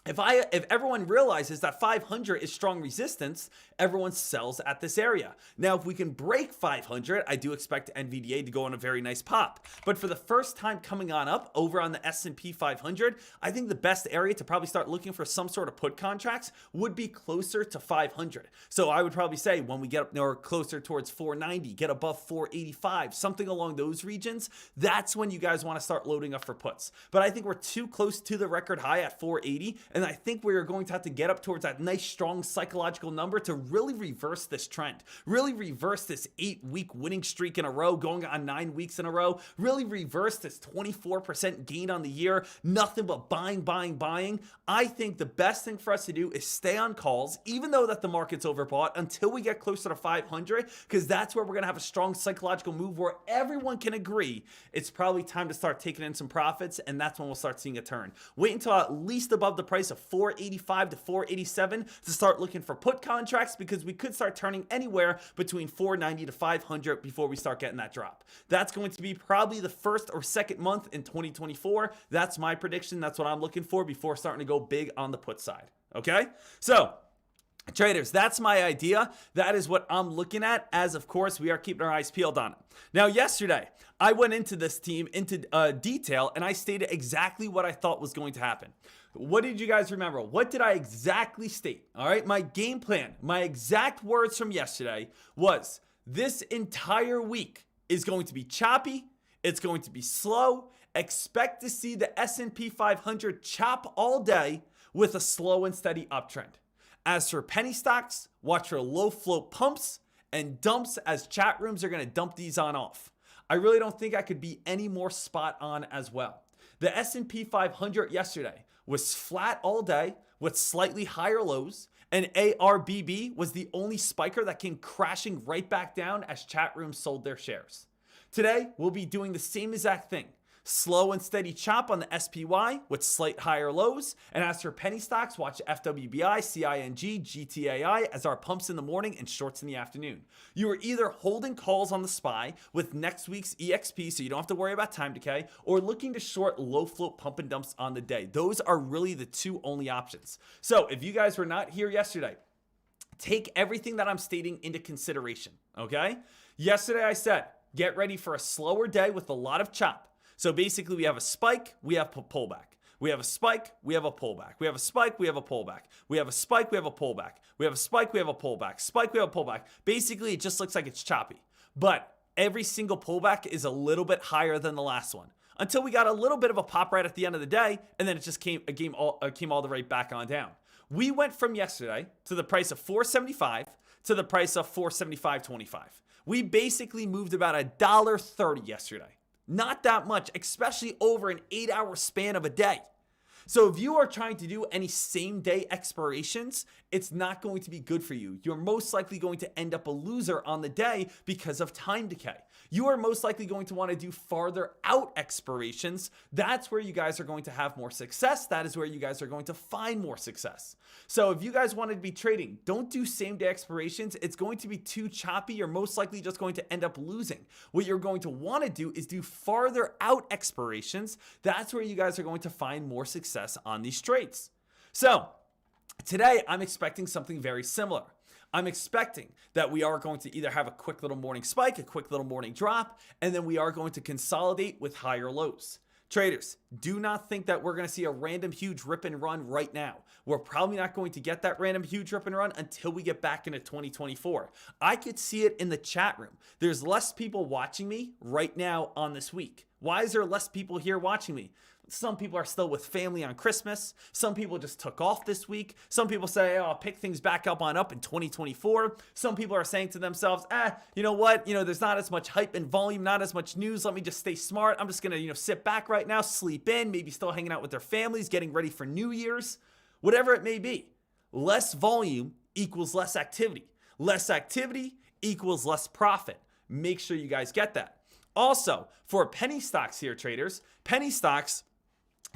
If everyone realizes that 500 is strong resistance, everyone sells at this area. Now, if we can break 500, I do expect NVDA to go on a very nice pop. But for the first time coming on up over on the S&P 500, I think the best area to probably start looking for some sort of put contracts would be closer to 500. So I would probably say when we get up there closer towards 490, get above 485, something along those regions, that's when you guys want to start loading up for puts. But I think we're too close to the record high at 480. And I think we're going to have to get up towards that nice, strong psychological number to really reverse this trend, really reverse this 8-week winning streak in a row, going on 9 weeks in a row, really reverse this 24% gain on the year, nothing but buying, buying, buying. I think the best thing for us to do is stay on calls, even though that the market's overbought, until we get closer to 500, because that's where we're going to have a strong psychological move where everyone can agree it's probably time to start taking in some profits, and that's when we'll start seeing a turn. Wait until at least above the price of 485 to 487 to start looking for put contracts, because we could start turning anywhere between 490 to 500 before we start getting that drop. That's going to be probably the first or second month in 2024. That's my prediction. That's what I'm looking for before starting to go big on the put side. Okay? So, traders, that's my idea. That is what I'm looking at, as of course we are keeping our eyes peeled on it. Now, yesterday, I went into this team into detail, and I stated exactly what I thought was going to happen. What did you guys remember? What did I exactly state? All right, my game plan, my exact words from yesterday was, this entire week is going to be choppy. It's going to be slow. Expect to see the S&P 500 chop all day with a slow and steady uptrend. As for penny stocks, watch for low float pumps and dumps, as chat rooms are going to dump these on off. I really don't think I could be any more spot on as well. The S&P 500 yesterday was flat all day with slightly higher lows, and ARBB was the only spiker that came crashing right back down as chat rooms sold their shares. Today, we'll be doing the same exact thing. Slow and steady chop on the SPY with slight higher lows. And as for penny stocks, watch FWBI, CING, GTAI as our pumps in the morning and shorts in the afternoon. You are either holding calls on the SPY with next week's EXP, so you don't have to worry about time decay, or looking to short low float pump and dumps on the day. Those are really the two only options. So if you guys were not here yesterday, take everything that I'm stating into consideration, okay? Yesterday I said, get ready for a slower day with a lot of chop. So basically we have a spike, we have a pullback. We have a spike, we have a pullback. We have a spike, we have a pullback. We have a spike, we have a pullback. We have a spike, we have a pullback. Spike, we have a pullback. Basically, it just looks like it's choppy. But every single pullback is a little bit higher than the last one, until we got a little bit of a pop right at the end of the day, and then it just came all the way back on down. We went from yesterday to the price of 475 to the price of 475.25. We basically moved about $1.30 yesterday. Not that much, especially over an 8-hour span of a day. So if you are trying to do any same day expirations, it's not going to be good for you. You're most likely going to end up a loser on the day because of time decay. You are most likely going to want to do farther out expirations. That's where you guys are going to have more success. That is where you guys are going to find more success. So if you guys want to be trading, don't do same day expirations. It's going to be too choppy. You're most likely just going to end up losing. What you're going to want to do is do farther out expirations. That's where you guys are going to find more success on these trades. So today I'm expecting something very similar. I'm expecting that we are going to either have a quick little morning spike, a quick little morning drop, and then we are going to consolidate with higher lows. Traders, do not think that we're going to see a random huge rip and run right now. We're probably not going to get that random huge rip and run until we get back into 2024. I could see it in the chat room. There's less people watching me right now on this week. Why is there less people here watching me? Some people are still with family on Christmas. Some people just took off this week. Some people say, oh, I'll pick things back up in 2024. Some people are saying to themselves, you know what? There's not as much hype and volume, not as much news. Let me just stay smart. I'm just going to, sit back right now, sleep in, maybe still hanging out with their families, getting ready for New Year's, whatever it may be. Less volume equals less activity. Less activity equals less profit. Make sure you guys get that. Also, for penny stocks here, traders, penny stocks,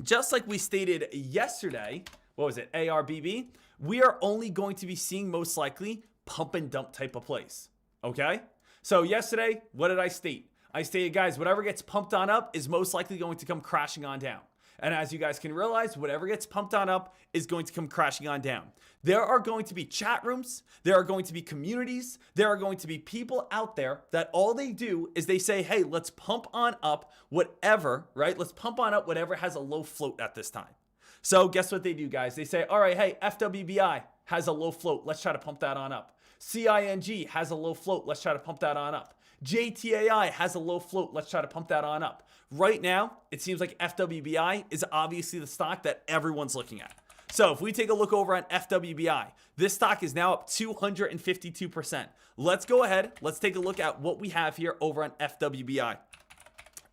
just like we stated yesterday, what was it, ARBB, we are only going to be seeing most likely pump and dump type of plays, okay? So yesterday, what did I state? I stated, guys, whatever gets pumped on up is most likely going to come crashing on down. And as you guys can realize, whatever gets pumped on up is going to come crashing on down. There are going to be chat rooms. There are going to be communities. There are going to be people out there that all they do is they say, hey, let's pump on up whatever, right? Let's pump on up whatever has a low float at this time. So guess what they do, guys? They say, all right, hey, FWBI has a low float. Let's try to pump that on up. CING has a low float. Let's try to pump that on up. JTAI has a low float. Let's try to pump that on up. Right now, it seems like FWBI is obviously the stock that everyone's looking at. So if we take a look over on FWBI, this stock is now up 252%. Let's go ahead. Let's take a look at what we have here over on FWBI.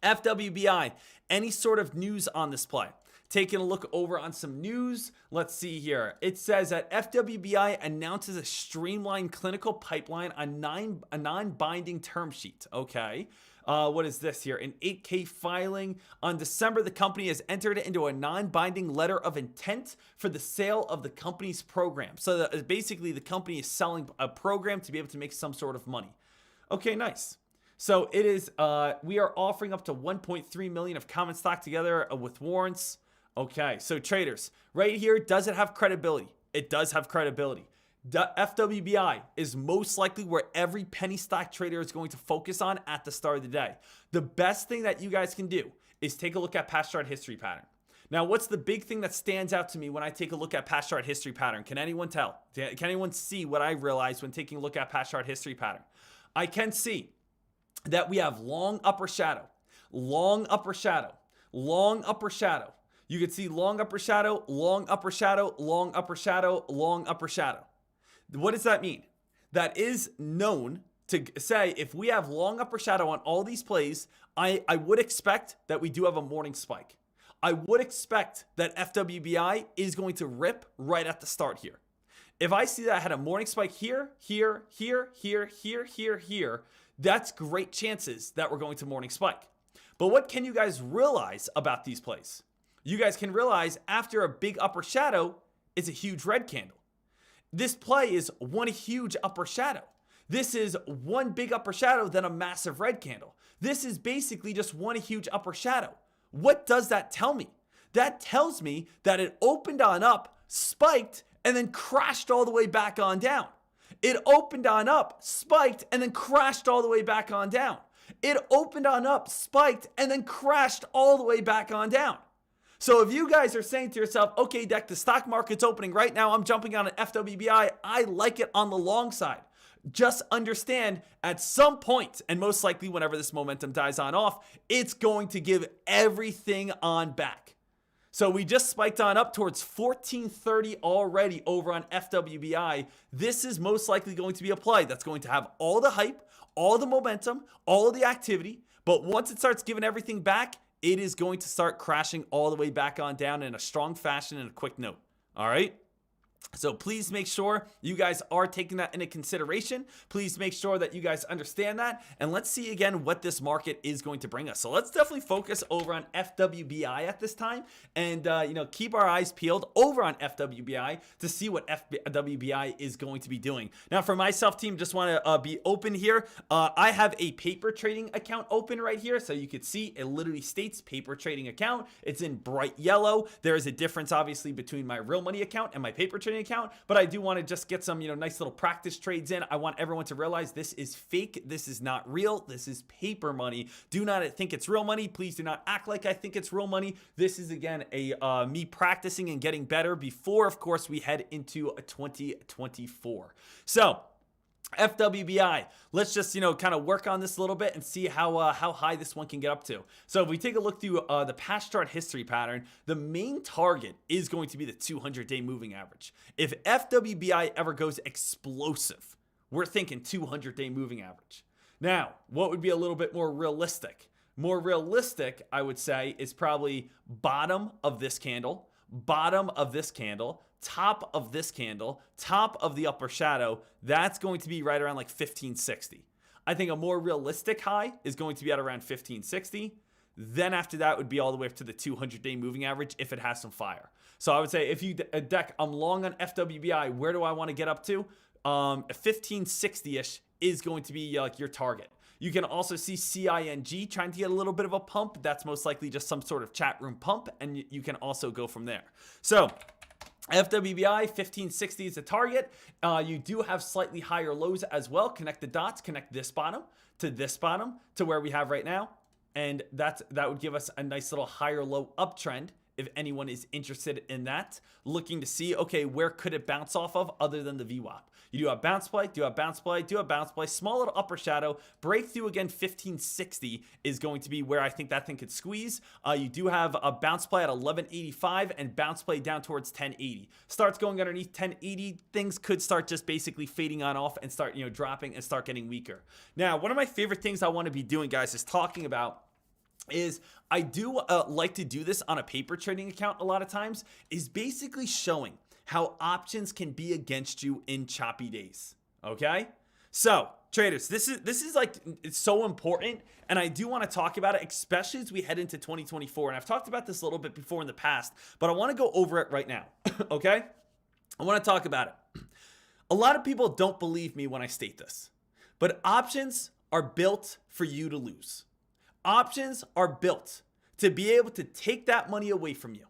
FWBI, any sort of news on this play? Taking a look over on some news, let's see here. It says that FWBI announces a streamlined clinical pipeline on a non-binding term sheet. Okay. What is this here? An 8K filing. On December, the company has entered into a non-binding letter of intent for the sale of the company's program. So basically, the company is selling a program to be able to make some sort of money. Okay, nice. So it is, we are offering up to 1.3 million of common stock together with warrants. Okay, so traders, right here, does it have credibility? It does have credibility. The FWBI is most likely where every penny stock trader is going to focus on at the start of the day. The best thing that you guys can do is take a look at past chart history pattern. Now, what's the big thing that stands out to me when I take a look at past chart history pattern? Can anyone tell? Can anyone see what I realize when taking a look at past chart history pattern? I can see that we have long upper shadow, long upper shadow, long upper shadow. You can see long upper shadow, long upper shadow, long upper shadow, long upper shadow. What does that mean? That is known to say if we have long upper shadow on all these plays, I would expect that we do have a morning spike. I would expect that FWBI is going to rip right at the start here. If I see that I had a morning spike here, here, here, here, here, here, here, that's great chances that we're going to morning spike. But what can you guys realize about these plays? You guys can realize after a big upper shadow, it's a huge red candle. This play is one huge upper shadow. This is one big upper shadow, then a massive red candle. This is basically just one huge upper shadow. What does that tell me? That tells me that it opened on up, spiked, and then crashed all the way back on down. It opened on up, spiked, and then crashed all the way back on down. It opened on up, spiked, and then crashed all the way back on down. So if you guys are saying to yourself, okay, Dek, the stock market's opening right now, I'm jumping on an FWBI, I like it on the long side. Just understand at some point, and most likely whenever this momentum dies on off, it's going to give everything on back. So we just spiked on up towards 1430 already over on FWBI. This is most likely going to be a play that's going to have all the hype, all the momentum, all the activity. But once it starts giving everything back, it is going to start crashing all the way back on down in a strong fashion and a quick note. All right. So please make sure you guys are taking that into consideration. Please make sure that you guys understand that. And let's see again what this market is going to bring us. So let's definitely focus over on FWBI at this time and, keep our eyes peeled over on FWBI to see what FWBI is going to be doing. Now, for myself, team, just want to be open here. I have a paper trading account open right here. So you could see it literally states paper trading account. It's in bright yellow. There is a difference, obviously, between my real money account and my paper trading trading account, but I do want to just get some, nice little practice trades in. I want everyone to realize this is fake. This is not real. This is paper money. Do not think it's real money. Please do not act like I think it's real money. This is, again, me practicing and getting better before, of course, we head into 2024. So, FWBI, let's just, kind of work on this a little bit and see how high this one can get up to. So if we take a look through the past chart history pattern, the main target is going to be the 200-day moving average. If FWBI ever goes explosive, we're thinking 200-day moving average. Now, what would be a little bit more realistic? More realistic, I would say, is probably bottom of this candle, bottom of this candle, top of this candle, top of the upper shadow. That's going to be right around like 1560. I think a more realistic high is going to be at around 1560. Then after that would be all the way up to the 200-day moving average if it has some fire. So I would say if you deck, I'm long on FWBI, where do I want to get up to? 1560-ish is going to be like your target. You can also see CING trying to get a little bit of a pump. That's most likely just some sort of chat room pump, and you can also go from there. So FWBI 1560 is the target. You do have slightly higher lows as well. Connect the dots, connect this bottom to where we have right now. And that would give us a nice little higher low uptrend if anyone is interested in that. Looking to see, okay, where could it bounce off of other than the VWAP? You do have bounce play, do have bounce play, do have bounce play, small little upper shadow. Breakthrough again, 1560 is going to be where I think that thing could squeeze. You do have a bounce play at 1185 and bounce play down towards 1080. Starts going underneath 1080, things could start just basically fading on off and start, dropping and start getting weaker. Now, one of my favorite things I want to be doing, guys, is talking about is I do like to do this on a paper trading account a lot of times, is basically showing how options can be against you in choppy days. Okay? So, traders, this is like, it's so important, and I do want to talk about it, especially as we head into 2024. And I've talked about this a little bit before in the past, but I want to go over it right now. Okay? I want to talk about it. A lot of people don't believe me when I state this, but options are built for you to lose. Options are built to be able to take that money away from you.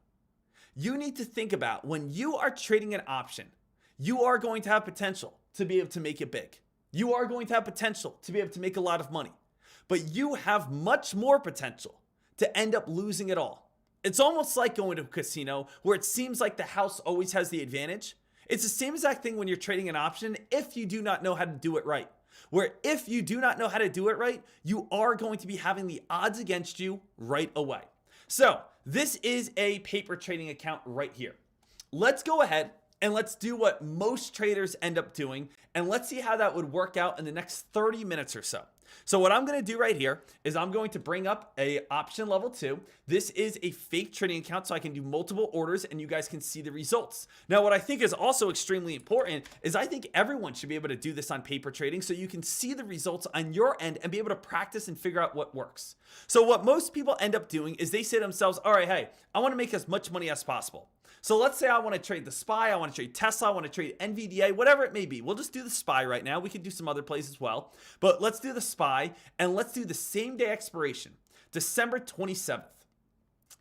You need to think about when you are trading an option, you are going to have potential to be able to make it big. You are going to have potential to be able to make a lot of money, but you have much more potential to end up losing it all. It's almost like going to a casino where it seems like the house always has the advantage. It's the same exact thing when you're trading an option if you do not know how to do it right. Where if you do not know how to do it right, you are going to be having the odds against you right away. So this is a paper trading account right here. Let's go ahead and let's do what most traders end up doing, and let's see how that would work out in the next 30 minutes or so. So what I'm going to do right here is I'm going to bring up a option level 2. This is a fake trading account, so I can do multiple orders and you guys can see the results. Now, what I think is also extremely important is I think everyone should be able to do this on paper trading so you can see the results on your end and be able to practice and figure out what works. So what most people end up doing is they say to themselves, all right, hey, I want to make as much money as possible. So let's say I want to trade the SPY, I want to trade Tesla, I want to trade NVDA, whatever it may be. We'll just do the SPY right now. We could do some other plays as well. But let's do the SPY and let's do the same day expiration, December 27th.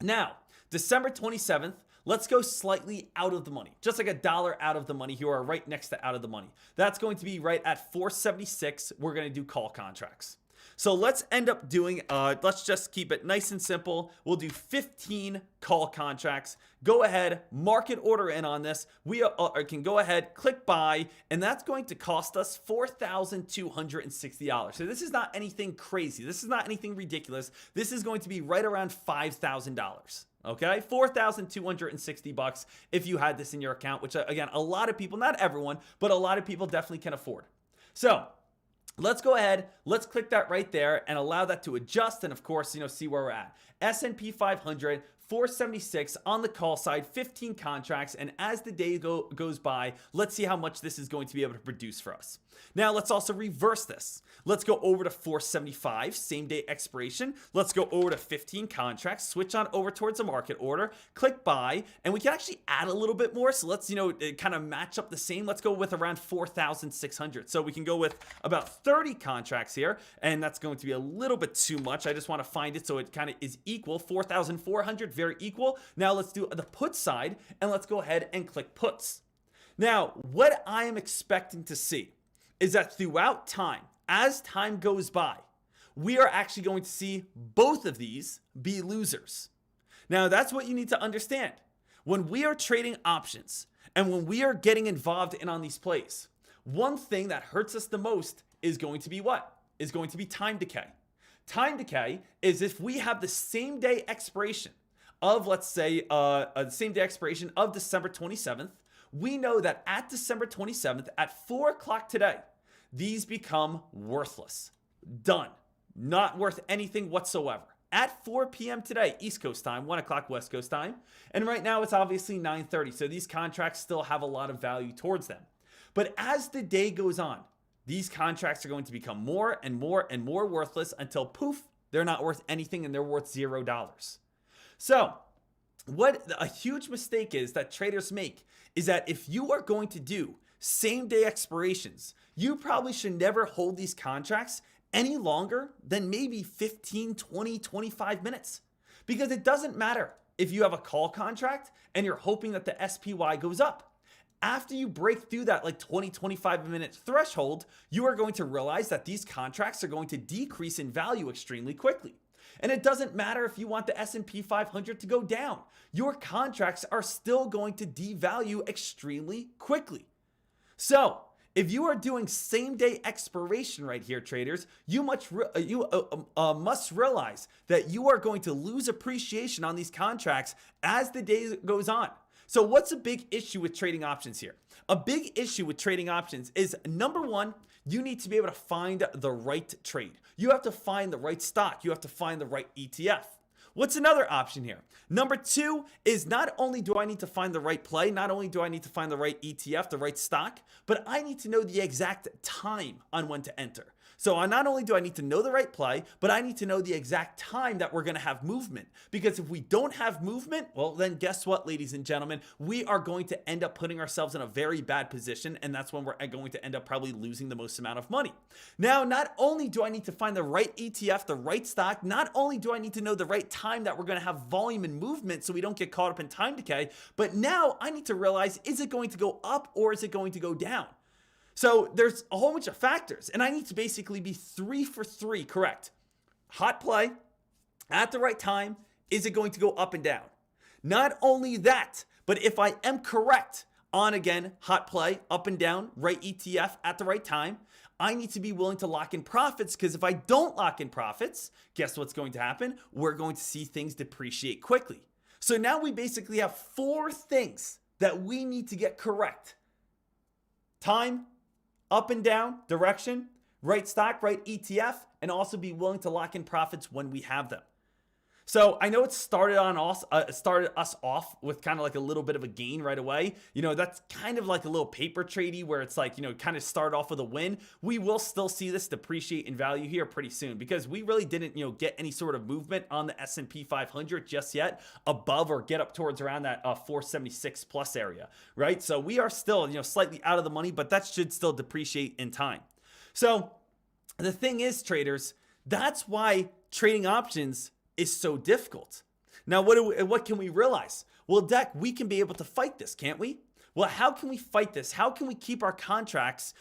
Now, December 27th, let's go slightly out of the money, just like $1 out of the money. You are right next to out of the money. That's going to be right at 476. We're going to do call contracts. So let's end up doing, let's just keep it nice and simple. We'll do 15 call contracts. Go ahead, market order in on this. We can go ahead, click buy, and that's going to cost us $4,260. So this is not anything crazy. This is not anything ridiculous. This is going to be right around $5,000. Okay, $4,260 if you had this in your account, which again, a lot of people, not everyone, but a lot of people definitely can afford. So let's go ahead, let's click that right there and allow that to adjust and of course, see where we're at. S&P 500, 476 on the call side, 15 contracts, and as the day goes by, let's see how much this is going to be able to produce for us. Now, let's also reverse this. Let's go over to 475, same day expiration. Let's go over to 15 contracts, switch on over towards a market order, click buy, and we can actually add a little bit more. So let's, kind of match up the same. Let's go with around 4,600. So we can go with about 30 contracts here, and that's going to be a little bit too much. I just want to find it so it kind of is equal. 4,400, very equal. Now let's do the put side, and let's go ahead and click puts. Now, what I am expecting to see is that throughout time, as time goes by, we are actually going to see both of these be losers. Now, that's what you need to understand. When we are trading options and when we are getting involved in on these plays, one thing that hurts us the most is going to be what? Is going to be time decay. Time decay is if we have the same day expiration of, let's say, the same day expiration of December 27th, we know that at December 27th at 4 o'clock today, these become worthless. Done. Not worth anything whatsoever. At 4 p.m. today, East Coast time, 1 o'clock West Coast time, and right now it's obviously 9:30, so these contracts still have a lot of value towards them. But as the day goes on, these contracts are going to become more and more and more worthless until poof, they're not worth anything and they're worth $0. So, what a huge mistake is that traders make is that if you are going to do same day expirations, you probably should never hold these contracts any longer than maybe 15, 20, 25 minutes. Because it doesn't matter if you have a call contract and you're hoping that the SPY goes up. After you break through that like 20, 25 minute threshold, you are going to realize that these contracts are going to decrease in value extremely quickly. And it doesn't matter if you want the S&P 500 to go down. Your contracts are still going to devalue extremely quickly. So, if you are doing same day expiration right here, traders, you must realize that you are going to lose appreciation on these contracts as the day goes on. So what's a big issue with trading options here? A big issue with trading options is, number one, you need to be able to find the right trade. You have to find the right stock. You have to find the right ETF. What's another option here? Number two is not only do I need to find the right play, not only do I need to find the right ETF, the right stock, but I need to know the exact time on when to enter. So not only do I need to know the right play, but I need to know the exact time that we're going to have movement. Because if we don't have movement, well, then guess what, ladies and gentlemen? We are going to end up putting ourselves in a very bad position, and that's when we're going to end up probably losing the most amount of money. Now, not only do I need to find the right ETF, the right stock, not only do I need to know the right time that we're going to have volume and movement so we don't get caught up in time decay, but now I need to realize, is it going to go up or is it going to go down? So there's a whole bunch of factors, and I need to basically be 3 for 3 correct. Hot play, at the right time, is it going to go up and down? Not only that, but if I am correct on, again, hot play, up and down, right ETF at the right time, I need to be willing to lock in profits, because if I don't lock in profits, guess what's going to happen? We're going to see things depreciate quickly. So now we basically have 4 things that we need to get correct. Time, up and down, direction, right stock, right ETF, and also be willing to lock in profits when we have them. So I know it started us off with kind of like a little bit of a gain right away. You know, that's kind of like a little paper tradey where it's like, you know, kind of start off with a win. We will still see this depreciate in value here pretty soon, because we really didn't, you know, get any sort of movement on the S&P 500 just yet above or get up towards around that 476 plus area, right? So we are still, you know, slightly out of the money, but that should still depreciate in time. So the thing is, traders, that's why trading options is so difficult. Now, what can we realize? Well, Dek, we can be able to fight this, can't we? Well, how can we fight this? How can we keep our contracts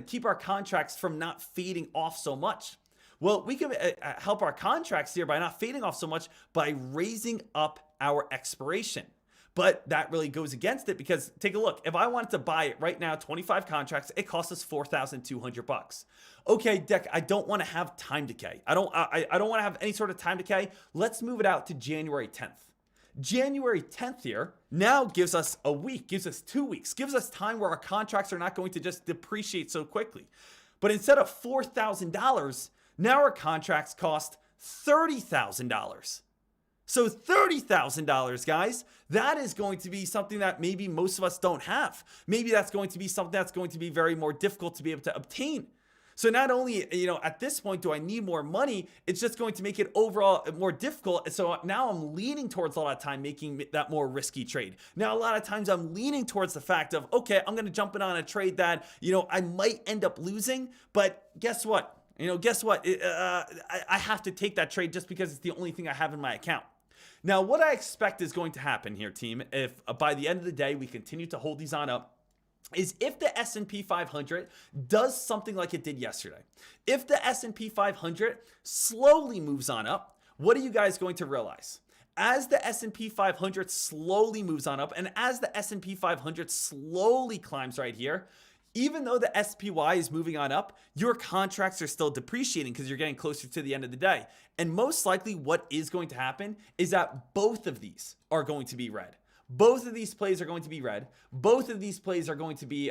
keep our contracts from not fading off so much? Well, we can help our contracts here by not fading off so much by raising up our expiration. But that really goes against it, because take a look. If I wanted to buy it right now, 25 contracts, it costs us $4,200. Okay, Dek, I don't want to have time decay. I don't want to have any sort of time decay. Let's move it out to January 10th. January 10th here now gives us a week, gives us 2 weeks, gives us time where our contracts are not going to just depreciate so quickly. But instead of $4,000, now our contracts cost $30,000. So $30,000, guys, that is going to be something that maybe most of us don't have. Maybe that's going to be something that's going to be very more difficult to be able to obtain. So not only, you know, at this point do I need more money, it's just going to make it overall more difficult. So now I'm leaning towards a lot of time making that more risky trade. Now, a lot of times I'm leaning towards the fact of, okay, I'm going to jump in on a trade that, you know, I might end up losing, but guess what? I have to take that trade just because it's the only thing I have in my account. Now, what I expect is going to happen here, team, if by the end of the day we continue to hold these on up, is if the S&P 500 does something like it did yesterday. If the S&P 500 slowly moves on up, what are you guys going to realize? As the S&P 500 slowly moves on up, and as the S&P 500 slowly climbs right here, even though the SPY is moving on up, your contracts are still depreciating because you're getting closer to the end of the day. And most likely what is going to happen is that both of these are going to be red. Both of these plays are going to be red. Both of these plays are going to be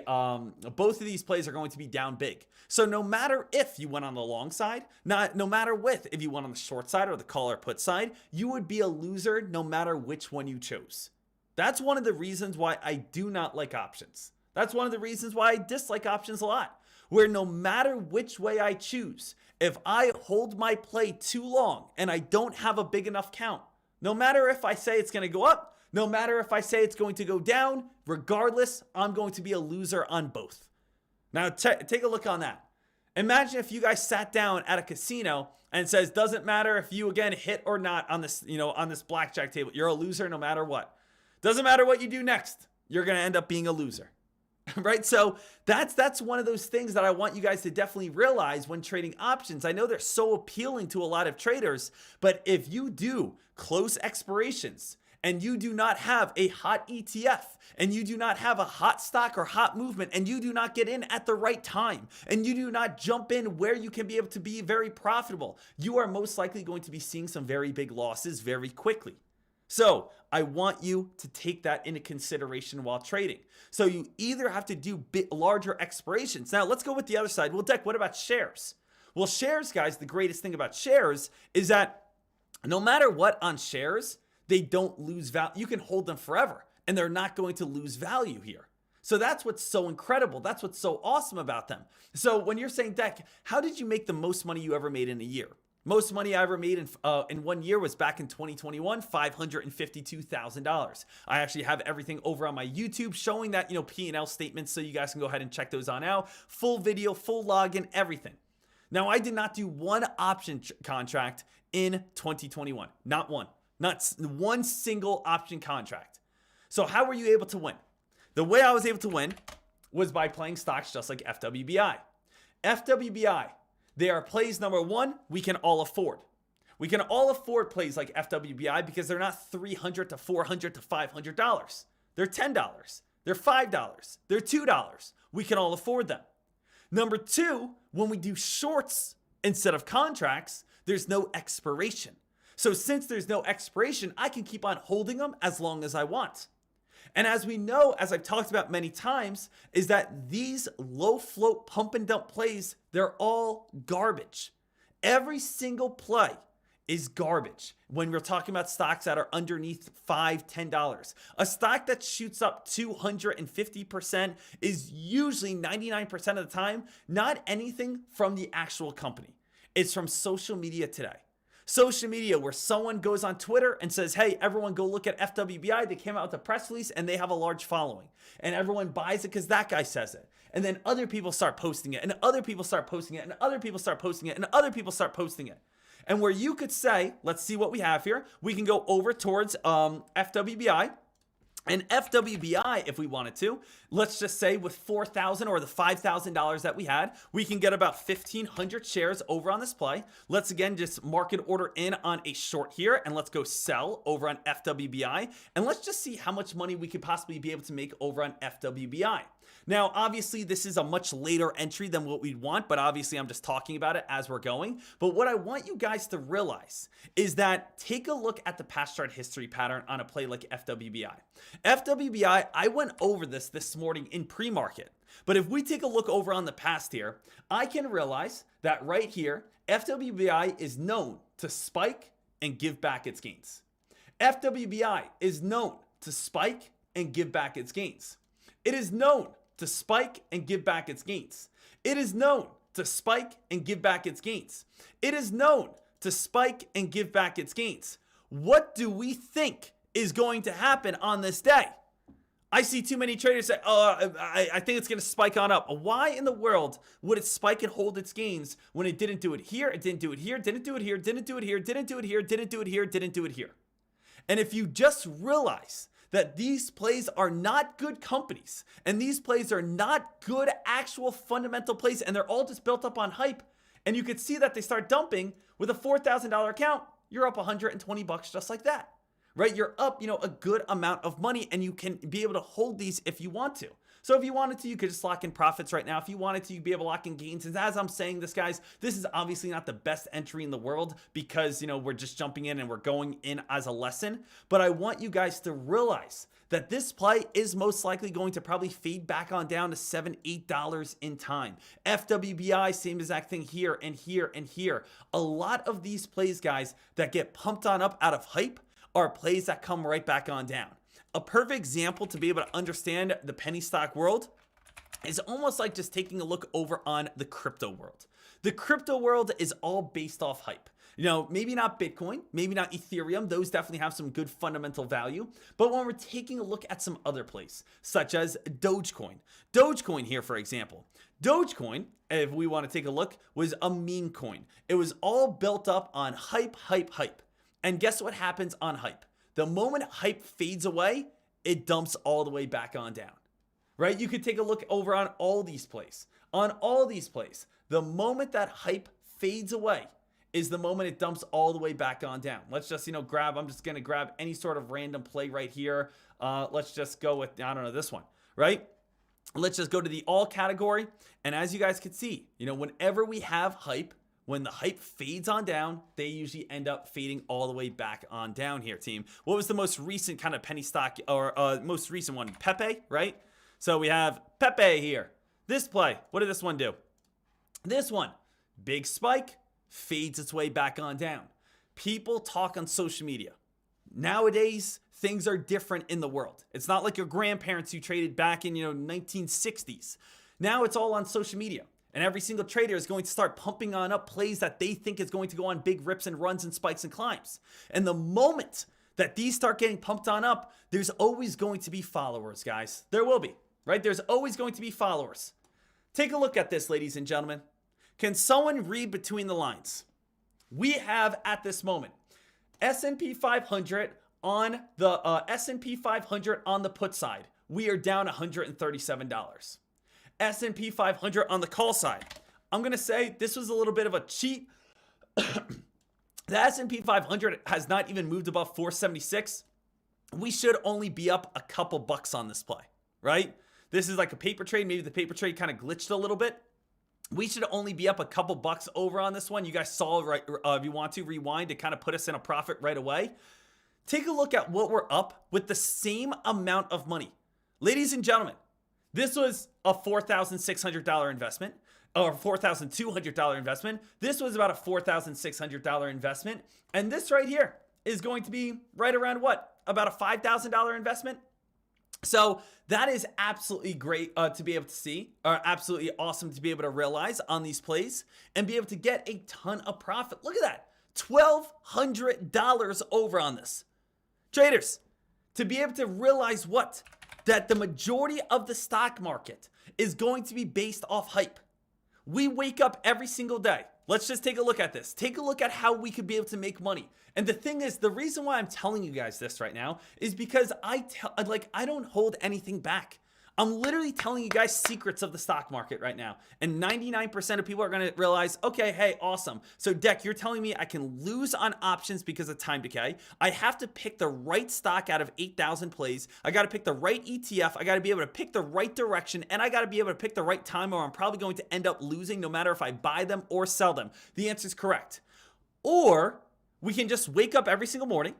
down big. So no matter if you went on the long side, no matter if you went on the short side or the call or put side, you would be a loser no matter which one you chose. That's one of the reasons why I do not like options. That's one of the reasons why I dislike options a lot. Where no matter which way I choose, if I hold my play too long and I don't have a big enough count, no matter if I say it's going to go up, no matter if I say it's going to go down, regardless, I'm going to be a loser on both. Now, take a look on that. Imagine if you guys sat down at a casino and it says, doesn't matter if you again hit or not on this, on this blackjack table, you're a loser no matter what. Doesn't matter what you do next, you're going to end up being a loser. Right? So that's one of those things that I want you guys to definitely realize when trading options. I know they're so appealing to a lot of traders, but if you do close expirations, and you do not have a hot ETF, and you do not have a hot stock or hot movement, and you do not get in at the right time, and you do not jump in where you can be able to be very profitable, you are most likely going to be seeing some very big losses very quickly. So I want you to take that into consideration while trading. So you either have to do larger expirations. Now let's go with the other side. Well, Dek, what about shares? Well, shares, guys, the greatest thing about shares is that no matter what on shares, they don't lose value. You can hold them forever and they're not going to lose value here. So that's what's so incredible. That's what's so awesome about them. So when you're saying, Dek, how did you make the most money you ever made in a year? Most money I ever made in 1 year was back in 2021, $552,000. I actually have everything over on my YouTube showing that, P&L statements, so you guys can go ahead and check those on out. Full video, full login, everything. Now, I did not do one option contract in 2021. Not one. Not one single option contract. So how were you able to win? The way I was able to win was by playing stocks just like FWBI. FWBI, they are plays number one we can all afford. We can all afford plays like FWBI because they're not $300 to $400 to $500. They're $10. They're $5. They're $2. We can all afford them. Number two, when we do shorts instead of contracts, there's no expiration. So since there's no expiration, I can keep on holding them as long as I want. And as we know, as I've talked about many times, is that these low float pump and dump plays, they're all garbage. Every single play is garbage when we're talking about stocks that are underneath $5, $10. A stock that shoots up 250% is usually 99% of the time not anything from the actual company. It's from social media today. Social media where someone goes on Twitter and says, hey, everyone go look at FWBI. They came out with a press release and they have a large following. And everyone buys it because that guy says it. And then other people start posting it and other people start posting it and other people start posting it and other people start posting it. And where you could say, let's see what we have here. We can go over towards FWBI. And FWBI, if we wanted to, let's just say with $4,000 or the $5,000 that we had, we can get about 1,500 shares over on this play. Let's again just market order in on a short here and let's go sell over on FWBI. And let's just see how much money we could possibly be able to make over on FWBI. Now, obviously, this is a much later entry than what we'd want, but obviously I'm just talking about it as we're going. But what I want you guys to realize is that take a look at the past chart history pattern on a play like FWBI. FWBI, I went over this morning in pre-market. But if we take a look over on the past here, I can realize that right here, FWBI is known to spike and give back its gains. FWBI is known to spike and give back its gains. It is known to spike and give back its gains. It is known to spike and give back its gains. It is known to spike and give back its gains. What do we think is going to happen on this day? I see too many traders say, I think it's going to spike on up. Why in the world would it spike and hold its gains when it didn't do it here, it didn't do it here, didn't do it here, didn't do it here, didn't do it here, didn't do it here, didn't do it here? And if you just realize that these plays are not good companies and these plays are not good actual fundamental plays and they're all just built up on hype, and you could see that they start dumping with a $4,000 account, you're up 120 bucks just like that, right? You're up, a good amount of money, and you can be able to hold these if you want to. So if you wanted to, you could just lock in profits right now. If you wanted to, you'd be able to lock in gains. And as I'm saying this, guys, this is obviously not the best entry in the world because, we're just jumping in and we're going in as a lesson. But I want you guys to realize that this play is most likely going to probably fade back on down to $7, $8 in time. FWBI, same exact thing here and here and here. A lot of these plays, guys, that get pumped on up out of hype are plays that come right back on down. A perfect example to be able to understand the penny stock world is almost like just taking a look over on the crypto world. The crypto world is all based off hype. Maybe not Bitcoin, maybe not Ethereum. Those definitely have some good fundamental value. But when we're taking a look at some other plays, such as Dogecoin. Dogecoin here, for example. Dogecoin, if we want to take a look, was a meme coin. It was all built up on hype, hype, hype. And guess what happens on hype? The moment hype fades away, it dumps all the way back on down, right? You could take a look over on all these plays. On all these plays, the moment that hype fades away is the moment it dumps all the way back on down. Let's just, I'm just going to grab any sort of random play right here. Let's just go with, this one, right? Let's just go to the all category. And as you guys can see, whenever we have hype, when the hype fades on down, they usually end up fading all the way back on down here, team. What was the most recent kind of penny stock or most recent one? Pepe, right? So we have Pepe here. This play, what did this one do? This one, big spike, fades its way back on down. People talk on social media. Nowadays, things are different in the world. It's not like your grandparents who traded back in, 1960s. Now it's all on social media. And every single trader is going to start pumping on up plays that they think is going to go on big rips and runs and spikes and climbs. And the moment that these start getting pumped on up, there's always going to be followers, guys. There will be, right? There's always going to be followers. Take a look at this, ladies and gentlemen. Can someone read between the lines? We have at this moment S&P 500 on the S&P 500 on the put side. We are down $137. S&P 500 on the call side. I'm going to say this was a little bit of a cheat. The S&P 500 has not even moved above 476. We should only be up a couple bucks on this play, right? This is like a paper trade. Maybe the paper trade kind of glitched a little bit. We should only be up a couple bucks over on this one. You guys saw, right? If you want to rewind to kind of put us in a profit right away. Take a look at what we're up with the same amount of money. Ladies and gentlemen, this was a $4,600 investment or $4,200 investment. This was about a $4,600 investment. And this right here is going to be right around what? About a $5,000 investment. So that is absolutely great to be able to see, or absolutely awesome to be able to realize on these plays and be able to get a ton of profit. Look at that. $1,200 over on this. Traders, to be able to realize what? That the majority of the stock market is going to be based off hype. We wake up every single day. Let's just take a look at this. Take a look at how we could be able to make money. And the thing is, the reason why I'm telling you guys this right now is because I don't hold anything back. I'm literally telling you guys secrets of the stock market right now. And 99% of people are going to realize, okay, hey, awesome. So Dek, you're telling me I can lose on options because of time decay. I have to pick the right stock out of 8,000 plays. I got to pick the right ETF. I got to be able to pick the right direction. And I got to be able to pick the right time, or I'm probably going to end up losing no matter if I buy them or sell them. The answer is correct. Or we can just wake up every single morning.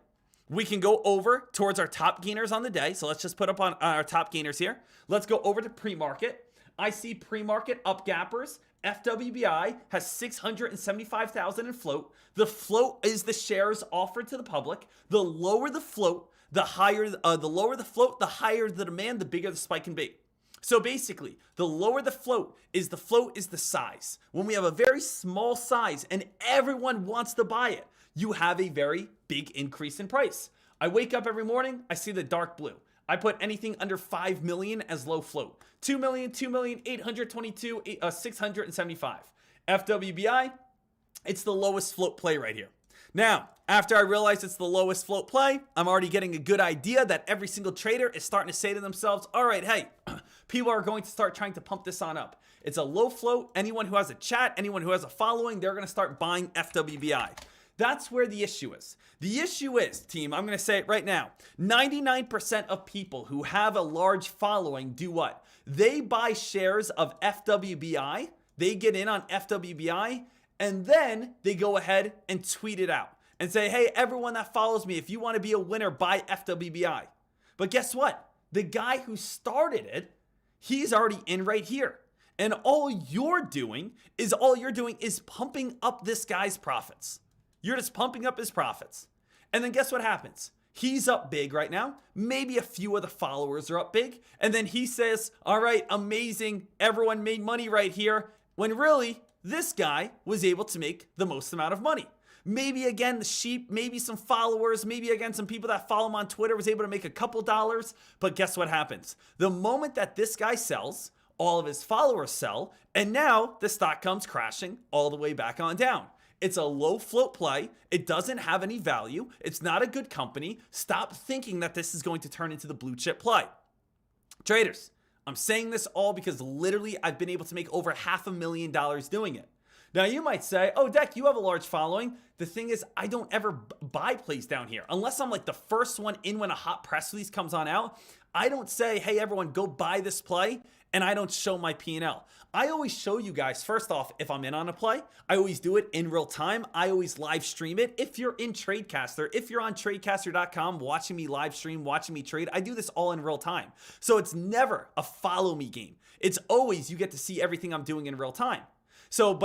We can go over towards our top gainers on the day. So let's just put up on our top gainers here. Let's go over to pre-market. I see pre-market up gappers. FWBI has 675,000 in float. The float is the shares offered to the public. The lower the float, the higher the higher the demand, the bigger the spike can be. So basically, the lower the float is the size. When we have a very small size and everyone wants to buy it, you have a very big increase in price. I wake up every morning, I see the dark blue. I put anything under 5 million as low float. 2 million, 822, 675. FWBI, it's the lowest float play right here. Now, after I realize it's the lowest float play, I'm already getting a good idea that every single trader is starting to say to themselves, all right, hey, people are going to start trying to pump this on up. It's a low float. Anyone who has a chat, anyone who has a following, they're going to start buying FWBI. That's where the issue is. The issue is, team, I'm going to say it right now. 99% of people who have a large following do what? They buy shares of FWBI. They get in on FWBI, and then they go ahead and tweet it out and say, hey, everyone that follows me, if you want to be a winner, buy FWBI. But guess what? The guy who started it, he's already in right here. And all you're doing is pumping up this guy's profits. You're just pumping up his profits. And then guess what happens? He's up big right now. Maybe a few of the followers are up big. And then he says, all right, amazing. Everyone made money right here. When really, this guy was able to make the most amount of money. Maybe again, the sheep, maybe some followers, maybe again, some people that follow him on Twitter was able to make a couple dollars. But guess what happens? The moment that this guy sells, all of his followers sell. And now the stock comes crashing all the way back on down. It's a low float play. It doesn't have any value. It's not a good company. Stop thinking that this is going to turn into the blue chip play. Traders, I'm saying this all because literally I've been able to make over $500,000 doing it. Now you might say, oh, Dek, you have a large following. The thing is, I don't ever buy plays down here. Unless I'm like the first one in when a hot press release comes on out, I don't say, hey, everyone, go buy this play, and I don't show my P&L. I always show you guys, first off, if I'm in on a play, I always do it in real time. I always live stream it. If you're in Tradecaster, if you're on tradecaster.com watching me live stream, watching me trade, I do this all in real time. So it's never a follow me game. It's always you get to see everything I'm doing in real time. So,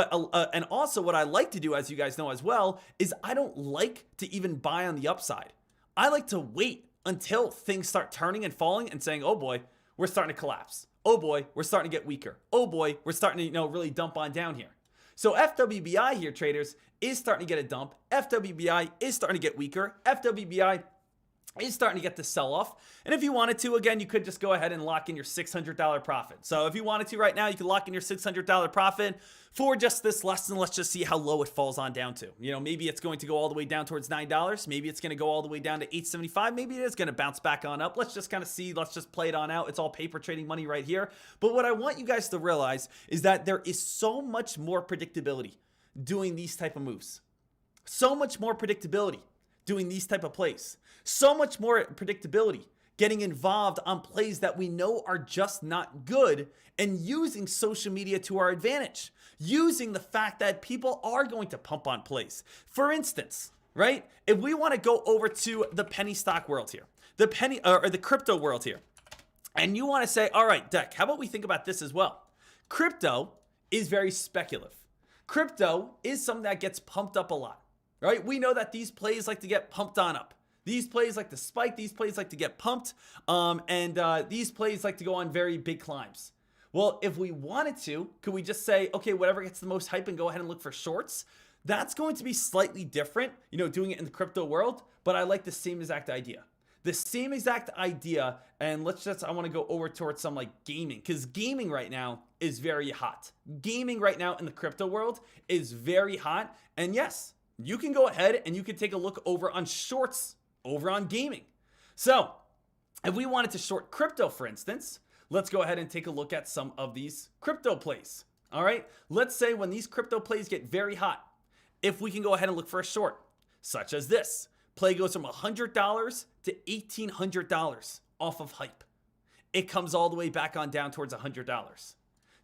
and also what I like to do, as you guys know as well, is I don't like to even buy on the upside. I like to wait until things start turning and falling and saying, oh boy, we're starting to collapse. Oh boy, we're starting to get weaker. Oh boy, we're starting to, really dump on down here. So FWBI here, traders, is starting to get a dump. FWBI is starting to get weaker. FWBI is starting to get the sell-off. And if you wanted to, again, you could just go ahead and lock in your $600 profit. So if you wanted to right now, you could lock in your $600 profit for just this lesson. Let's just see how low it falls on down to. Maybe it's going to go all the way down towards $9. Maybe it's going to go all the way down to $8.75. Maybe it is going to bounce back on up. Let's just kind of see. Let's just play it on out. It's all paper trading money right here. But what I want you guys to realize is that there is so much more predictability doing these type of moves. So much more predictability doing these type of plays. So much more predictability getting involved on plays that we know are just not good and using social media to our advantage. Using the fact that people are going to pump on plays. For instance, right? If we want to go over to the penny stock world here, the crypto world here, and you want to say, all right, Dek, how about we think about this as well? Crypto is very speculative. Crypto is something that gets pumped up a lot. Right? We know that these plays like to get pumped on up. These plays like to spike. These plays like to get pumped. And these plays like to go on very big climbs. Well, if we wanted to, could we just say, okay, whatever gets the most hype and go ahead and look for shorts? That's going to be slightly different, doing it in the crypto world. But I like the same exact idea. The same exact idea. And I want to go over towards some like gaming, because gaming right now is very hot. Gaming right now in the crypto world is very hot. And yes, you can go ahead and you can take a look over on shorts over on gaming. So if we wanted to short crypto, for instance, let's go ahead and take a look at some of these crypto plays. All right. Let's say when these crypto plays get very hot, if we can go ahead and look for a short, such as this play goes from $100 to $1,800 off of hype. It comes all the way back on down towards $100.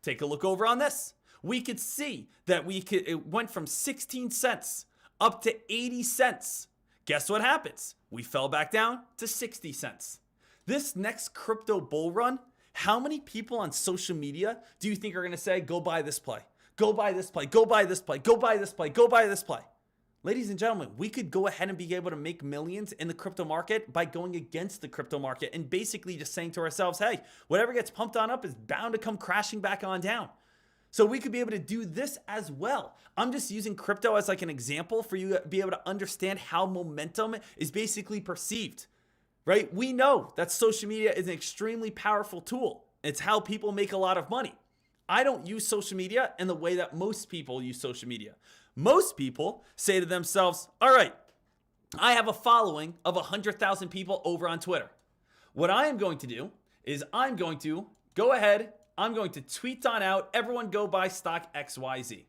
Take a look over on this. We could see that it went from 16 cents up to 80 cents. Guess what happens? We fell back down to 60 cents. This next crypto bull run, how many people on social media do you think are going to say, go buy this play, go buy this play, go buy this play, go buy this play, go buy this play? Ladies and gentlemen, we could go ahead and be able to make millions in the crypto market by going against the crypto market and basically just saying to ourselves, hey, whatever gets pumped on up is bound to come crashing back on down. So we could be able to do this as well. I'm just using crypto as like an example for you to be able to understand how momentum is basically perceived, right? We know that social media is an extremely powerful tool. It's how people make a lot of money. I don't use social media in the way that most people use social media. Most people say to themselves, all right, I have a following of 100,000 people over on Twitter. What I am going to do is I'm going to go ahead, I'm going to tweet on out, everyone go buy stock XYZ.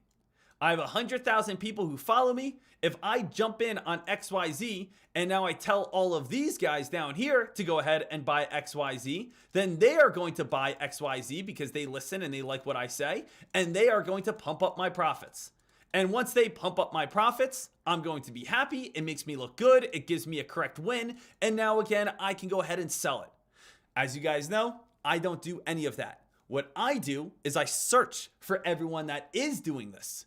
I have 100,000 people who follow me. If I jump in on XYZ and now I tell all of these guys down here to go ahead and buy XYZ, then they are going to buy XYZ because they listen and they like what I say, and they are going to pump up my profits. And once they pump up my profits, I'm going to be happy. It makes me look good. It gives me a correct win. And now again, I can go ahead and sell it. As you guys know, I don't do any of that. What I do is I search for everyone that is doing this.